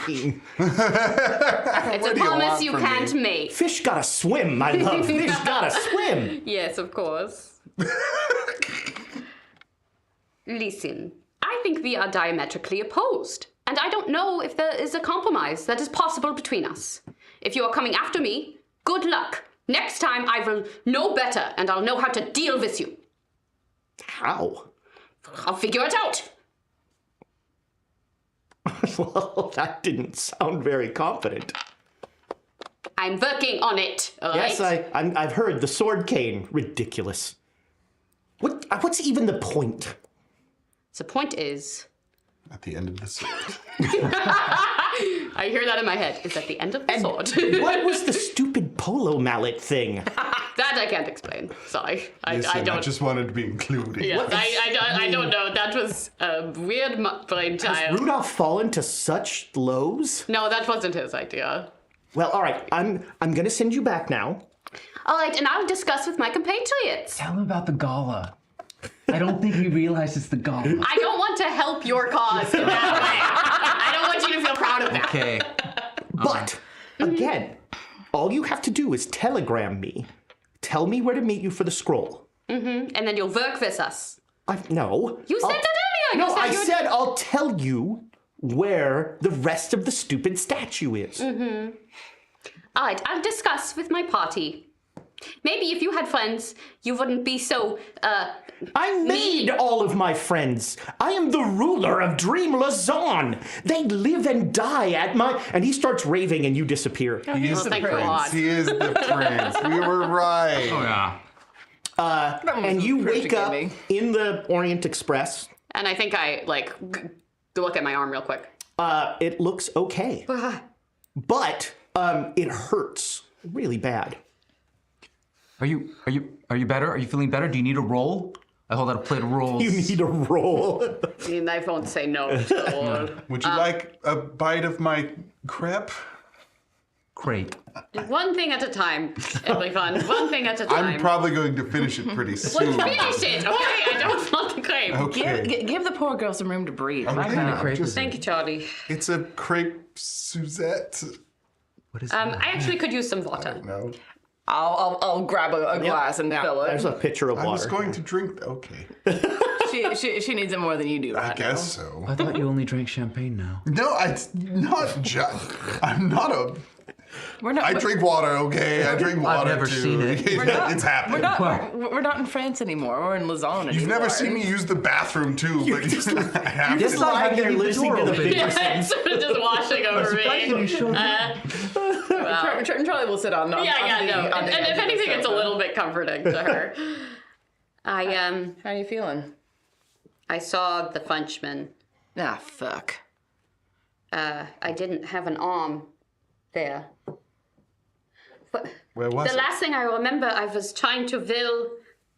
mean, It's a promise you can't make. fish gotta swim, my love. Fish gotta swim. Yes, of course. Listen, I think we are diametrically opposed, and I don't know if there is a compromise that is possible between us. If you are coming after me, good luck. Next time I will know better, and I'll know how to deal with you. How? I'll figure it out. Well, that didn't sound very confident. I'm working on it, all right? Yes, I've heard the sword cane. Ridiculous. What's even the point? The point is... At the end of the sword. I hear that in my head. It's at the end of the sword. What was the stupid polo mallet thing? That I can't explain. Sorry. I don't... I just wanted to be included. Yes, I don't know. That was a weird brain Has child. Rudolph fallen to such lows? No, that wasn't his idea. Well, all right. I'm gonna send you back now. All right, and I'll discuss with my compatriots. Tell him about the gala. I don't think he realizes the gala. I don't want to help your cause in that way. I don't want you to feel proud of that. Okay. But again, all you have to do is telegram me. Tell me where to meet you for the scroll. And then you'll work with us. No. You said that earlier. No, You said I you would- said I'll tell you where the rest of the stupid statue is. All right, I'll discuss with my party. Maybe if you had friends, you wouldn't be so, I made all of my friends. I am the ruler of Dream Lausanne. They live and die at my... And he starts raving and you disappear. He is the thank prince. God. He is the prince. We were right. Oh, yeah. And you wake up gaming. in the Orient Express. and I think I, look at my arm real quick. It looks okay. But it hurts really bad. Are you better? Are you feeling better? Do you need a roll? I hold out a plate of rolls. You need a roll. I mean, I won't say no to all. Would you like a bite of my crepe? Crepe. One thing at a time, everyone. One thing at a time. I'm probably going to finish it pretty soon. Finish it, okay? I don't want the crepe. Okay. Give the poor girl some room to breathe. My Okay. God. Crepe. Thank you, Charlie. It's a crepe Suzette. What is I actually could use some water. No. I'll grab a glass and fill There's it. a pitcher of I was water. going to drink. Okay. She needs it more than you do. I Right guess so. I thought you only drank champagne now. No, not just. I'm not a. We're not. I drink water, okay? I drink water never too. seen it. It's happening. We're not in France anymore. We're in Lausanne anymore. You've never seen me use the bathroom too, but I have Just to. lying there listening to the open. video. Yeah, sort of just washing over me. Charlie will sit on. No. And if anything, it's a little bit comforting to her. How are you feeling? I saw the Frenchman. Ah, fuck. I didn't have an arm there. But Where was the it? last thing I remember, I was trying to will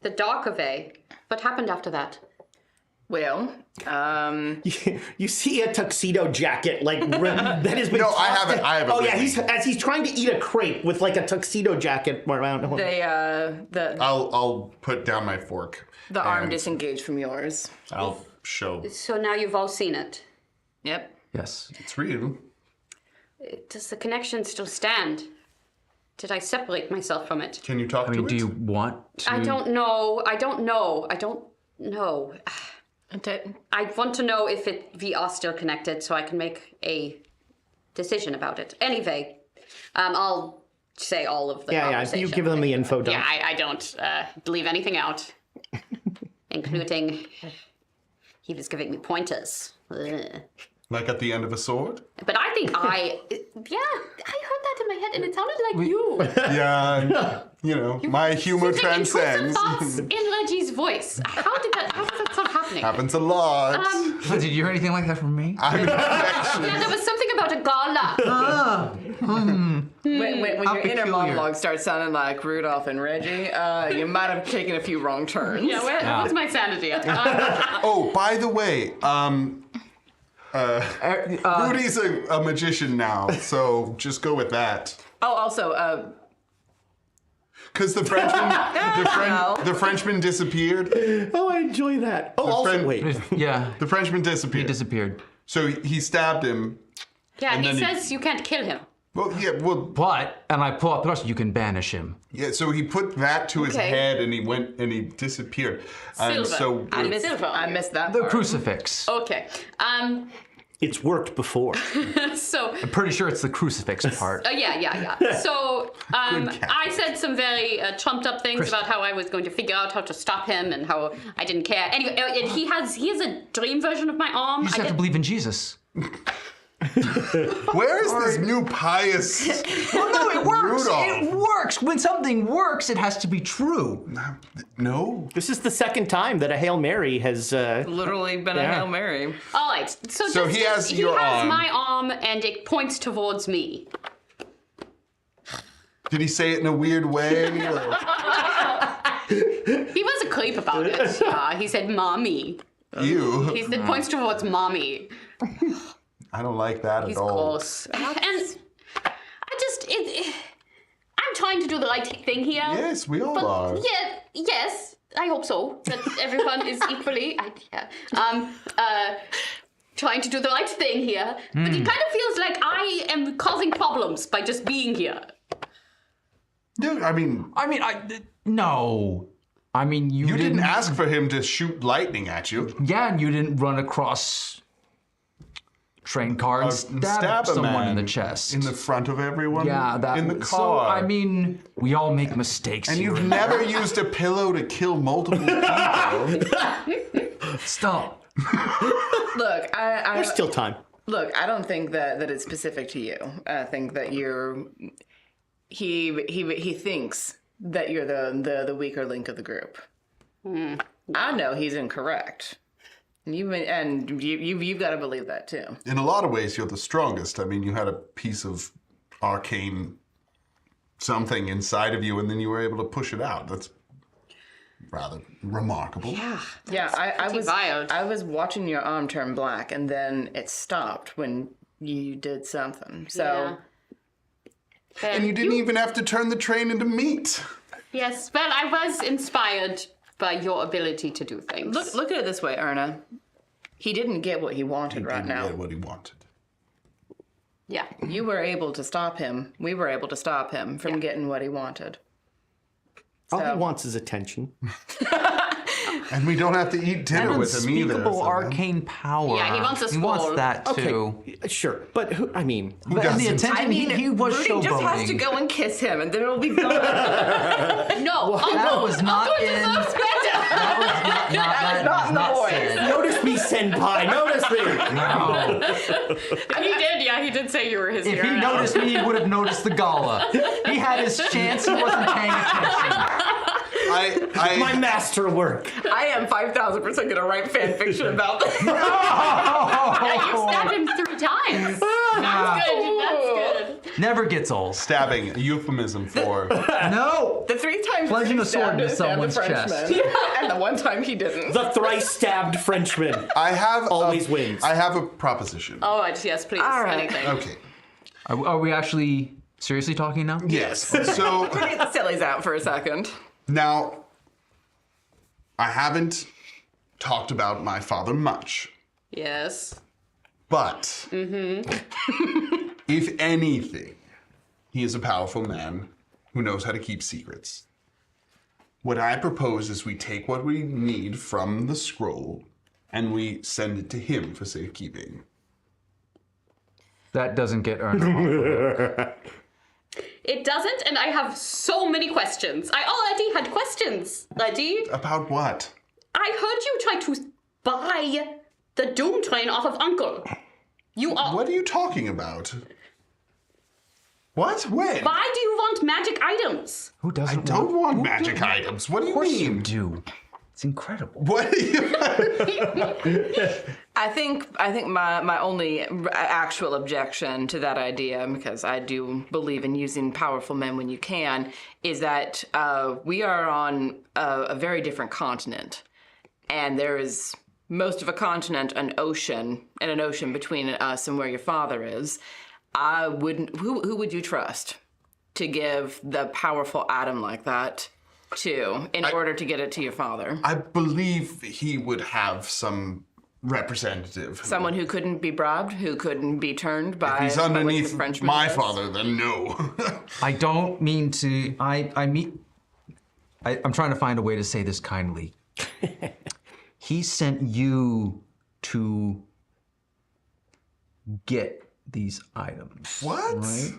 the dark away. What happened after that? Well, You see a tuxedo jacket that has been. No, I tossed haven't- in- I haven't Oh yeah, really. as he's trying to eat a crepe with like a tuxedo jacket around. I'll put down my fork. the arm and disengaged from yours. I'll show. So now you've all seen it. Yep. Yes. It's real. Does the connection still stand? Did I separate myself from it? Can you talk I mean, to do it? you want to? I don't know. I don't know. I want to know if we are still connected so I can make a decision about it. Anyway, I'll say all of the Yeah. conversation. You give them the info dump. Yeah, I don't leave anything out, including he was giving me pointers. Ugh. Like at the end of a sword? But I think I heard that in my head and it sounded like you. Yeah, my humor Intrusive transcends. thoughts in Reggie's voice. How does that start happening? Happens a lot. Did you hear anything like that from me? I'm infectious. Yeah, there was something about a gala. When your inner peculiar. monologue starts sounding like Rudolph and Reggie, you might have taken a few wrong turns. Yeah, what's my sanity at? Oh, by the way, Rudy's a magician now, so just go with that. Oh, also, Because the Frenchman disappeared. Oh, I enjoy that. Oh, also friend- wait. Yeah. The Frenchman He disappeared. disappeared. So he stabbed him. Yeah, And he then he- says you can't kill him. But, and I pull up the rest, you can banish him. Yeah, so he put that to his Okay. head and he went and he disappeared. And Silver. so I missed that The part. crucifix. Okay. It's worked before. So I'm pretty sure it's the crucifix part. yeah. So Good catch. I said some very trumped up things about how I was going to figure out how to stop him and how I didn't care. Anyway, and he has a dream version of my arm. You just I have to did- believe in Jesus. where is this new pious Well, no, it works. Rudolph? It works. When something works, it has to be true. No. This is the second time that a Hail Mary has. Literally been a Yeah. Hail Mary. All right. So he has he your has arm. my arm and it points towards me. Did he say it in a weird way? Or- He was a creep about it. Yeah, he said mommy. Ew. He said points towards mommy. I don't like that He's at all. close. And I just I'm trying to do the right thing here. Yes, we all are. Yeah, yes, I hope so. That everyone is equally trying to do the right thing here. But it kind of feels like I am causing problems by just being here. Dude, I mean, No. I mean, you didn't ask for him to shoot lightning at you. Yeah, and you didn't run across train car and stab a someone man in the chest. In the front of everyone? yeah, that In the was- car. So, I mean, we all make mistakes. And here you've and never used a pillow to kill multiple people. there. Stop. Look, There's still time. Look, I don't think that it's specific to you. I think that he thinks that you're the weaker link of the group. I know he's incorrect. You've got to believe that too. In a lot of ways, you're the strongest. I mean, you had a piece of arcane something inside of you, and then you were able to push it out. rather remarkable. Yeah, I was wild. I was watching your arm turn black, and then it stopped when you did something. So And you didn't even have to turn the train into meat. Yes, well, I was inspired by your ability to do things. look at it this way, Erna. He didn't get what he wanted right Didn't now. get what he wanted. Yeah. You were able to stop him. We were able to stop him from getting what he wanted. All he wants is attention. And we don't have to eat dinner with him either. Unspeakable so- arcane power. Yeah, he wants a He wants scroll. that too. Okay, sure. But who, I mean, But in the doesn't? attention, I mean, he was Rudy just has to showboating. go and kiss him, and then it'll be done. No, That was not Uncle in. deserves credit. That was That was not in the voice. said. notice me, senpai. Notice me. No. He did, yeah, he did say you were his If hero. he noticed me, he would have noticed the gala. He had his chance. He wasn't paying attention. My masterwork. I am 5,000% going to write fan fiction about this. Yeah, you stabbed him 3 times. That's good. That's good. Never gets old. Stabbing, a euphemism for. No. The 3 times Plunging he a sword into stabbed someone's the chest. Frenchman, and the one time he didn't. The thrice-stabbed Frenchman. I have Always wins. I have a proposition. All right, yes, please. All right. Anything. Okay. Are we actually seriously talking now? Yes. So Get the sillies out for a second. now, I haven't talked about my father much, Yes. but if anything, he is a powerful man who knows how to keep secrets. What I propose is we take what we need from the scroll and we send it to him for safekeeping. That doesn't get earned. It doesn't, and I have so many questions. I already had questions, Lady. About what? I heard you try to buy the Doom Train off of Uncle. You are. What are you talking about? What? When? Why do you want magic items? Who I doesn't don't want magic items. What do you Of course you mean? do. It's incredible. What do you I think my only actual objection to that idea, because I do believe in using powerful men when you can, is that we are on a very different continent, and there is most of a continent, an ocean, and an ocean between us and where your father is. I wouldn't. Who would you trust to give the powerful item like that to in order to get it to your father? I believe he would have some representative. Someone who couldn't be bribed, who couldn't be turned by. If he's by what the underneath Frenchman my does? father, then no. I don't mean to. I'm trying to find a way to say this kindly. He sent you to get these items. What? Right?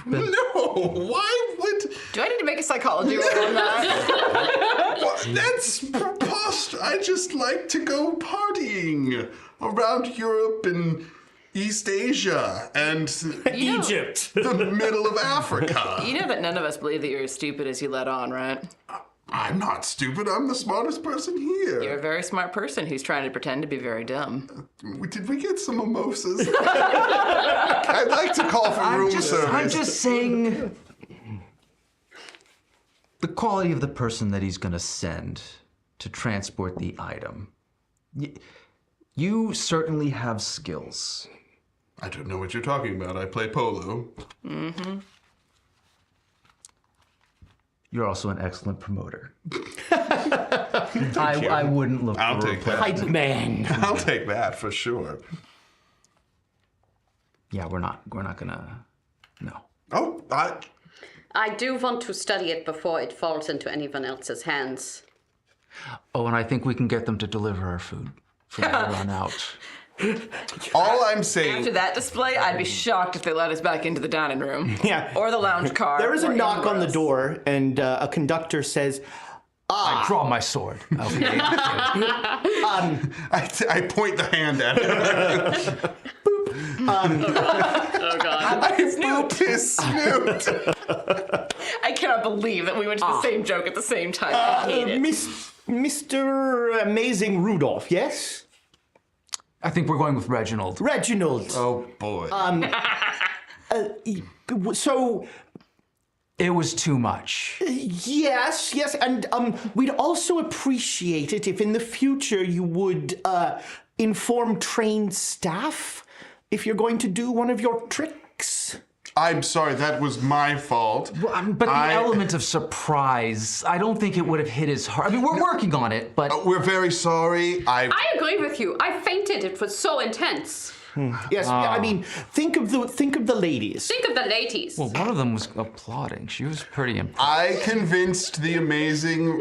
No. Why would? Do I need to make a psychology roll on that? What? That's preposterous. I just like to go partying around Europe and East Asia and Egypt. the middle of Africa. You know that none of us believe that you're as stupid as you let on, right? I'm not stupid. I'm the smartest person here. You're a very smart person who's trying to pretend to be very dumb. Did we get some mimosas? I'd like to call for room service. I'm just saying the quality of the person that he's going to send to transport the item. You certainly have skills. I don't know what you're talking about. I play polo. You're also an excellent promoter. I wouldn't look I'll for a take that. Hype man. I'll take that for sure. Yeah, we're not gonna. No. Oh, I do want to study it before it falls into anyone else's hands. Oh, and I think we can get them to deliver our food from here on out. all I'm saying. After that display, I'd be shocked if they let us back into the dining room. Yeah. Or the lounge car. There is a or knock on the indoors. door, and a conductor says, I draw my sword. Okay. I point the hand at him. Oh god. I boop his snoot. I cannot believe that we went to the same joke at the same time. I hate it. Mr. Amazing Rudolph, yes? I think we're going with Reginald. Reginald. Oh boy. So, It was too much. Yes, and we'd also appreciate it if in the future you would inform trained staff if you're going to do one of your tricks. I'm sorry, that was my fault. But the element of surprise, I don't think it would have hit as hard. I mean, we're working on it, but... We're very sorry. I agree with you. I fainted. It was so intense. Yes, I mean, think of the ladies. Think of the ladies. Well, one of them was applauding. She was pretty impressed. I convinced the amazing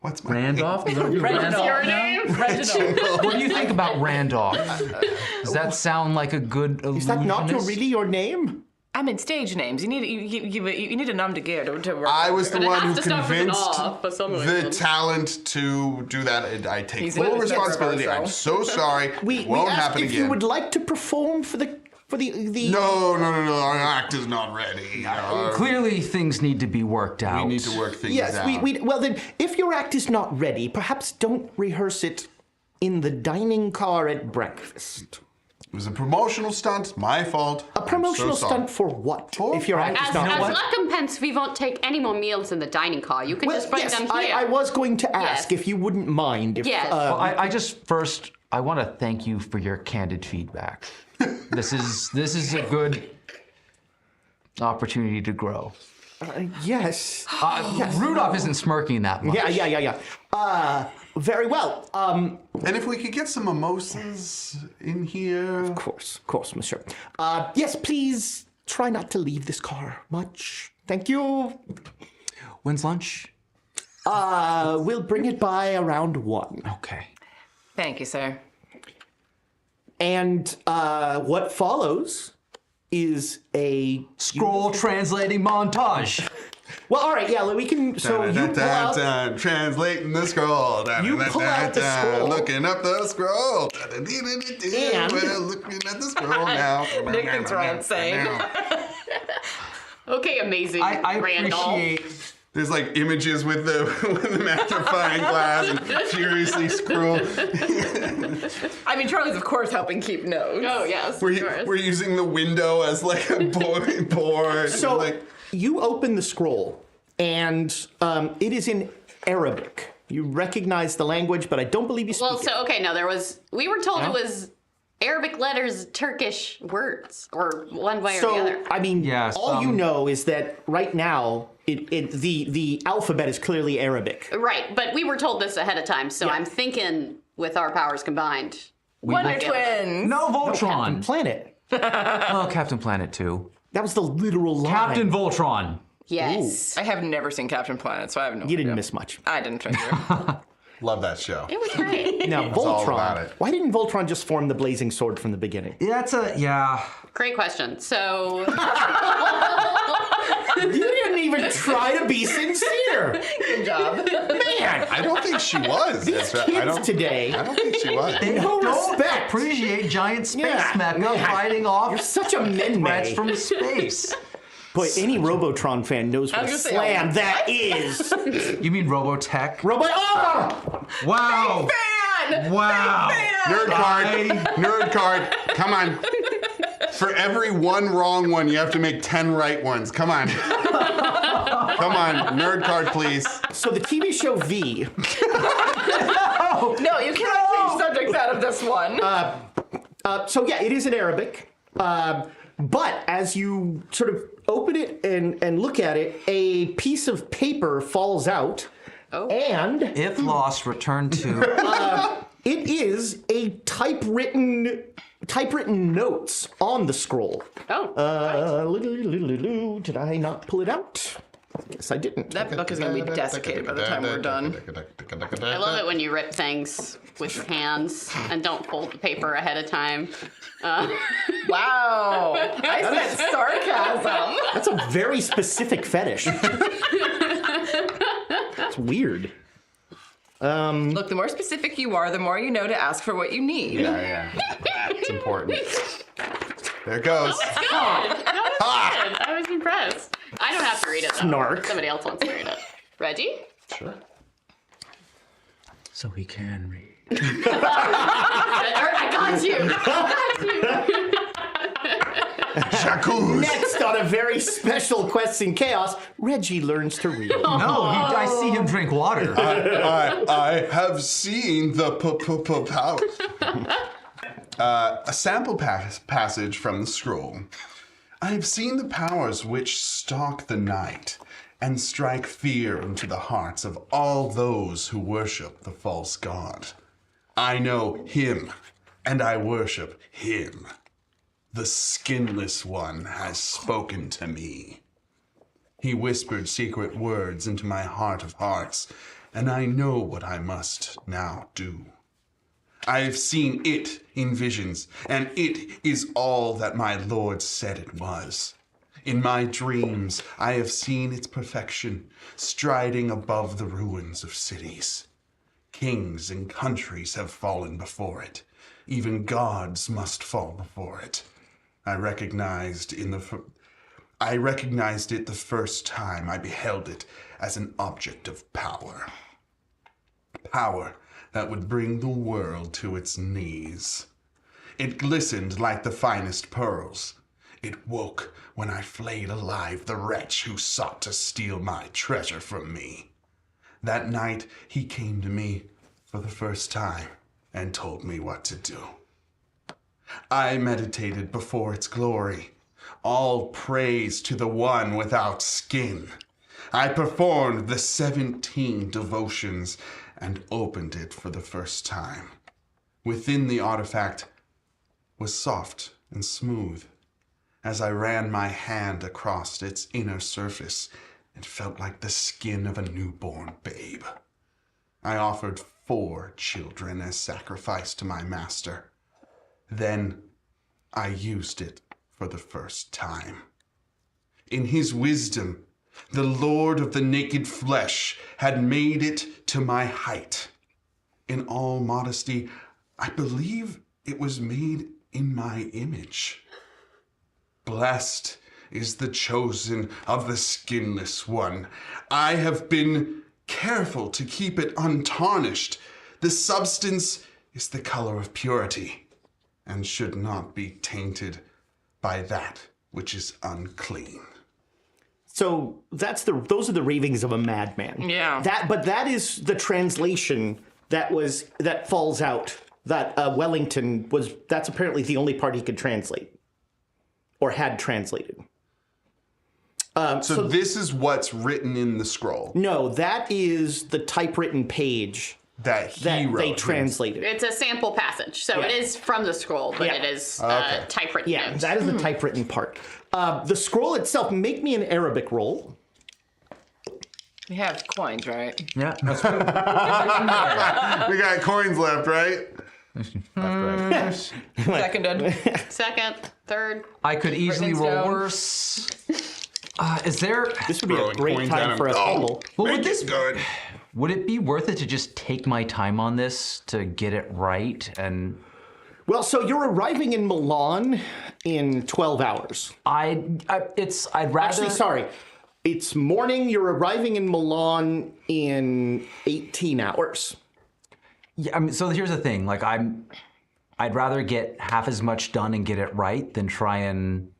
what's my Randolph? Is that Randolph. Your name? What do you think about Randolph? Does that sound like a good illusionist? Is that not really your name? I mean, stage names. You need a nom de guerre to work. I was the But it one has who to start with an convinced R for some the reason. talent to do that. I take He's full in the center of responsibility. I'm ourselves. so sorry. We Won't asked happen if again. you would like to perform for the. No. Our act is not ready. Clearly, things need to be worked out. We need to work things Yes, out. well then, if your act is not ready, perhaps don't rehearse it in the dining car at breakfast. It was a promotional stunt. My fault. A promotional stunt for what? If your act is As not ready. recompense, we won't take any more meals in the dining car. You can just bring yes, them here. I was going to ask Yes. if you wouldn't mind. If, Yes. Well, I want to thank you for your candid feedback. This is a good opportunity to grow. yes. Rudolph isn't smirking that much. Yeah. Very well. And if we could get some mimosas in here. Of course, monsieur. Yes, please try not to leave this car much. Thank you. When's lunch? We'll bring it by around 1. Okay. Thank you, sir. And what follows is a Scroll translating montage. Well, all right, yeah, we can. So you pull out. Translating the scroll. You pull out the scroll. Looking up the scroll. And- We're looking at the scroll now. Nick thinks we're insane. Okay, amazing. I Randolph. appreciate. There's like images with the magnifying glass and furiously scroll. I mean, Charlie's of course helping keep notes. Oh yes. We're using the window as like a board. So like, you open the scroll, and it is in Arabic. You recognize the language, but I don't believe you speak Well, it. so okay, no, we were told it was Arabic letters, Turkish words, or one way or the So, other. I mean, Yes, all you know is that right now, the alphabet is clearly Arabic. Right, but we were told this ahead of time, so I'm thinking with our powers combined. Wonder Twins. No, Captain Voltron. Planet. Oh, Captain Planet too. That was the literal line. Captain Voltron. Yes. I have never seen Captain Planet, so I have no You didn't idea. miss much. I didn't think you. love that show. It was great. Now, all Voltron. about it. Why didn't Voltron just form the blazing sword from the beginning? Yeah. Great question. So, You didn't even try to be sincere. Good job. Man, I don't think she was. these I kids don't today. I don't think she was. No respect. Appreciate giant space Yeah. mecha Yeah. fighting You're off such a men threats from space. Boy, any Robotron fan knows what a was gonna say, slam that is. You mean Robotech? Oh! Wow. Fan! Wow. Nerd card. Come on. For every one wrong one, you have to make 10 right ones. Come on. Come on, nerd card, please. So the TV show V. No, you cannot change subjects out of this one. So yeah, it is in Arabic. But as you sort of open it and look at it, a piece of paper falls out. And If lost, return to. it is a typewritten notes on the scroll. Did I not pull it out? Yes, I didn't. That book is going to be desiccated by the time we're done. I love it when you rip things with your hands and don't fold the paper ahead of time. Wow. I said sarcasm. That's a very specific fetish. It's weird. Look, the more specific you are, the more you know to ask for what you need. Yeah. It's important. There it goes. I was impressed. I don't have to read it though. Snark. Somebody else wants to read it. Reggie? Sure. So he can read. I got you. Jacuz. Next on a very special Quests in Chaos, Reggie learns to read. No, I see him drink water. I have seen the power. A sample passage from the scroll. I have seen the powers which stalk the night and strike fear into the hearts of all those who worship the false god. I know him, and I worship him. The skinless one has spoken to me. He whispered secret words into my heart of hearts, and I know what I must now do. I have seen it in visions, and it is all that my Lord said it was. In my dreams, I have seen its perfection, striding above the ruins of cities. Kings and countries have fallen before it. Even gods must fall before it. I recognized it the first time I beheld it as an object of power. Power that would bring the world to its knees. It glistened like the finest pearls. It woke when I flayed alive the wretch who sought to steal my treasure from me. That night he came to me for the first time and told me what to do. I meditated before its glory. All praise to the one without skin. I performed the 17 devotions and opened it for the first time. Within the artifact was soft and smooth. As I ran my hand across its inner surface, it felt like the skin of a newborn babe. I offered 4 children as sacrifice to my master. Then I used it for the first time. In his wisdom, the Lord of the naked flesh had made it to my height. In all modesty, I believe it was made in my image. Blessed is the chosen of the skinless one. I have been careful to keep it untarnished. The substance is the color of purity and should not be tainted by that which is unclean. So those are the ravings of a madman. Yeah. But that is the translation that falls out. That Wellington that's apparently the only part he could translate, or had translated. So this is what's written in the scroll. No, that is the typewritten page that that wrote. they translated. It's a sample passage, so it is from the scroll, but it is typewritten. Yeah, notes. that is the typewritten part. The scroll itself, make me an Arabic roll. We have coins, right? Yeah, that's good. We got coins left, right? Seconded. Second, third. I could easily Written roll down. worse. Is there? This would be a Throwing great coins time at for a him. fumble. Well, Make would it this? good. Would it be worth it to just take my time on this to get it right? And Well, so you're arriving in Milan in 12 hours. I'd rather. Actually, sorry. It's morning. You're arriving in Milan in 18 hours. Yeah, I mean, so here's the thing. Like, I'd rather get half as much done and get it right than try and.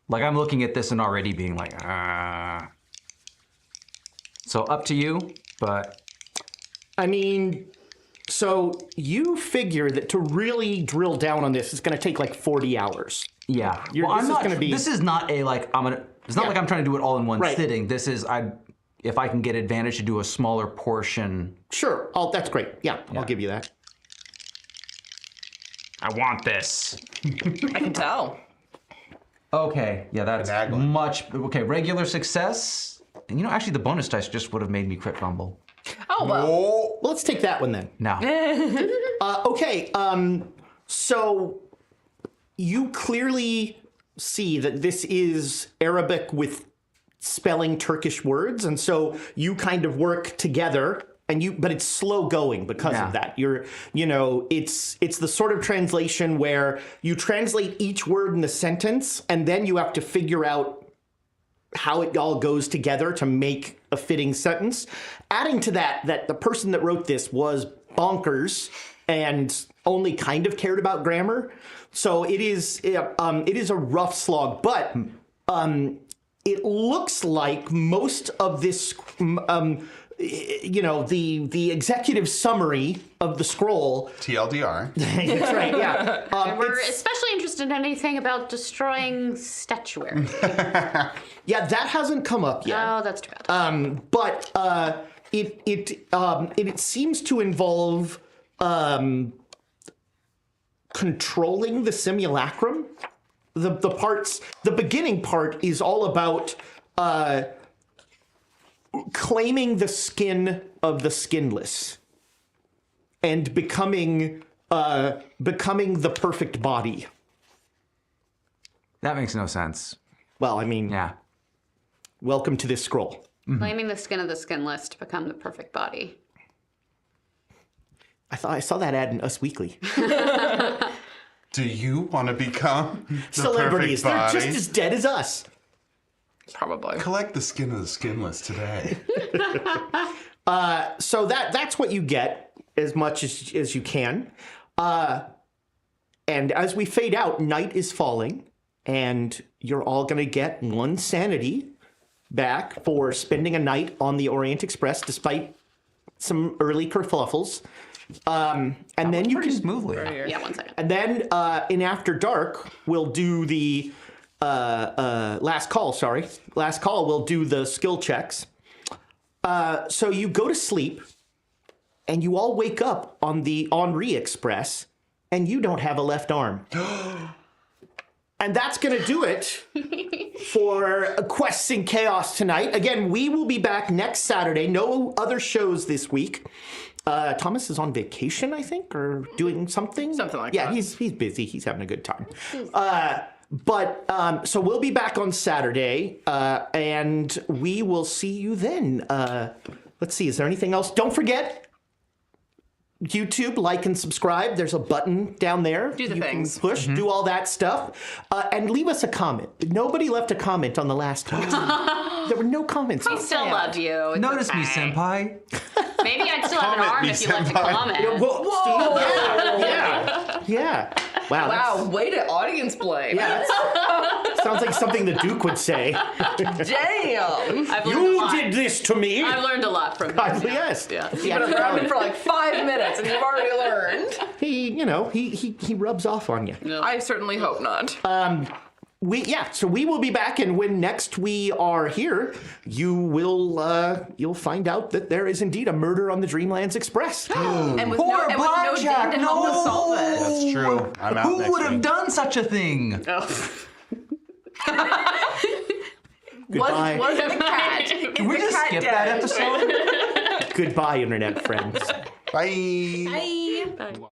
Like, I'm looking at this and already being like, ah. So up to you, but. I mean, so you figure that to really drill down on this is going to take like 40 hours. Yeah. This is gonna be- This is not a like I'm gonna. It's not Yeah. like I'm trying to do it all in one Right. sitting. This is if I can get advantage to do a smaller portion. Sure. Oh, that's great. Yeah, I'll give you that. I want this. I can tell. Okay. Yeah, that's Finagling. much. Okay, regular success. And actually, the bonus dice just would have made me crit fumble. Oh, well. Oh, Well, let's take that one then. No. Okay. So you clearly see that this is Arabic with spelling Turkish words, and so you kind of work together. But it's slow going because of that. It's the sort of translation where you translate each word in the sentence, and then you have to figure out how it all goes together to make a fitting sentence. Adding to that the person that wrote this was bonkers and only kind of cared about grammar. So it is a rough slog, but it looks like most of this, the executive summary of the scroll. TLDR. That's right, yeah. We're especially interested in anything about destroying statuary. Yeah, that hasn't come up yet. Oh, that's too bad. But it seems to involve controlling the simulacrum. The beginning part is all about claiming the skin of the skinless and becoming the perfect body. That makes no sense. Well, I mean, Yeah. welcome to this scroll. Claiming the skin of the skinless to become the perfect body. I saw that ad in Us Weekly. Do you want to become the Celebrities, perfect they're body? just as dead as us. Probably. Collect the skin of the skinless today. So that's what you get, as much as you can. And as we fade out, night is falling, and you're all going to get 1 sanity back for spending a night on the Orient Express, despite some early kerfluffles. And then you Pretty can smoothly. Yeah, 1 second. And then in After Dark, we'll do the last call. Last call. We'll do the skill checks. So you go to sleep, and you all wake up on the Henri Express, and you don't have a left arm. And that's going to do it for Quests in Chaos tonight. Again, we will be back next Saturday. No other shows this week. Thomas is on vacation, I think, or doing something. Something like that. Yeah, that. he's busy. He's having a good time. So we'll be back on Saturday, and we will see you then. Let's see, is there anything else? Don't forget, YouTube, like and subscribe. There's a button down there. Do the you things. Can push, do all that stuff. And leave us a comment. Nobody left a comment on the last one. There were no comments. I still love you. It's Notice me, okay. senpai. Maybe I'd still have an Comment arm me, if you left a senpai. comment. Whoa. Yeah. Wow. Wow, way to audience blame. Yeah, sounds like something the Duke would say. Damn. I've learned a You lot. did this to me. I've learned a lot from him. Yes. Yeah. He You've been around for like 5 minutes and you've already learned. he rubs off on you. I certainly hope not. So we will be back, and when next we are here, you'll find out that there is indeed a murder on the Dreamlands Express. And with Poor no Blackjack, ding to help us no! solve it. That's true. I'm out Who next would have week. done such a thing? Goodbye. Was it the cat? Can we just skip that episode? Goodbye, internet friends. Bye. Bye.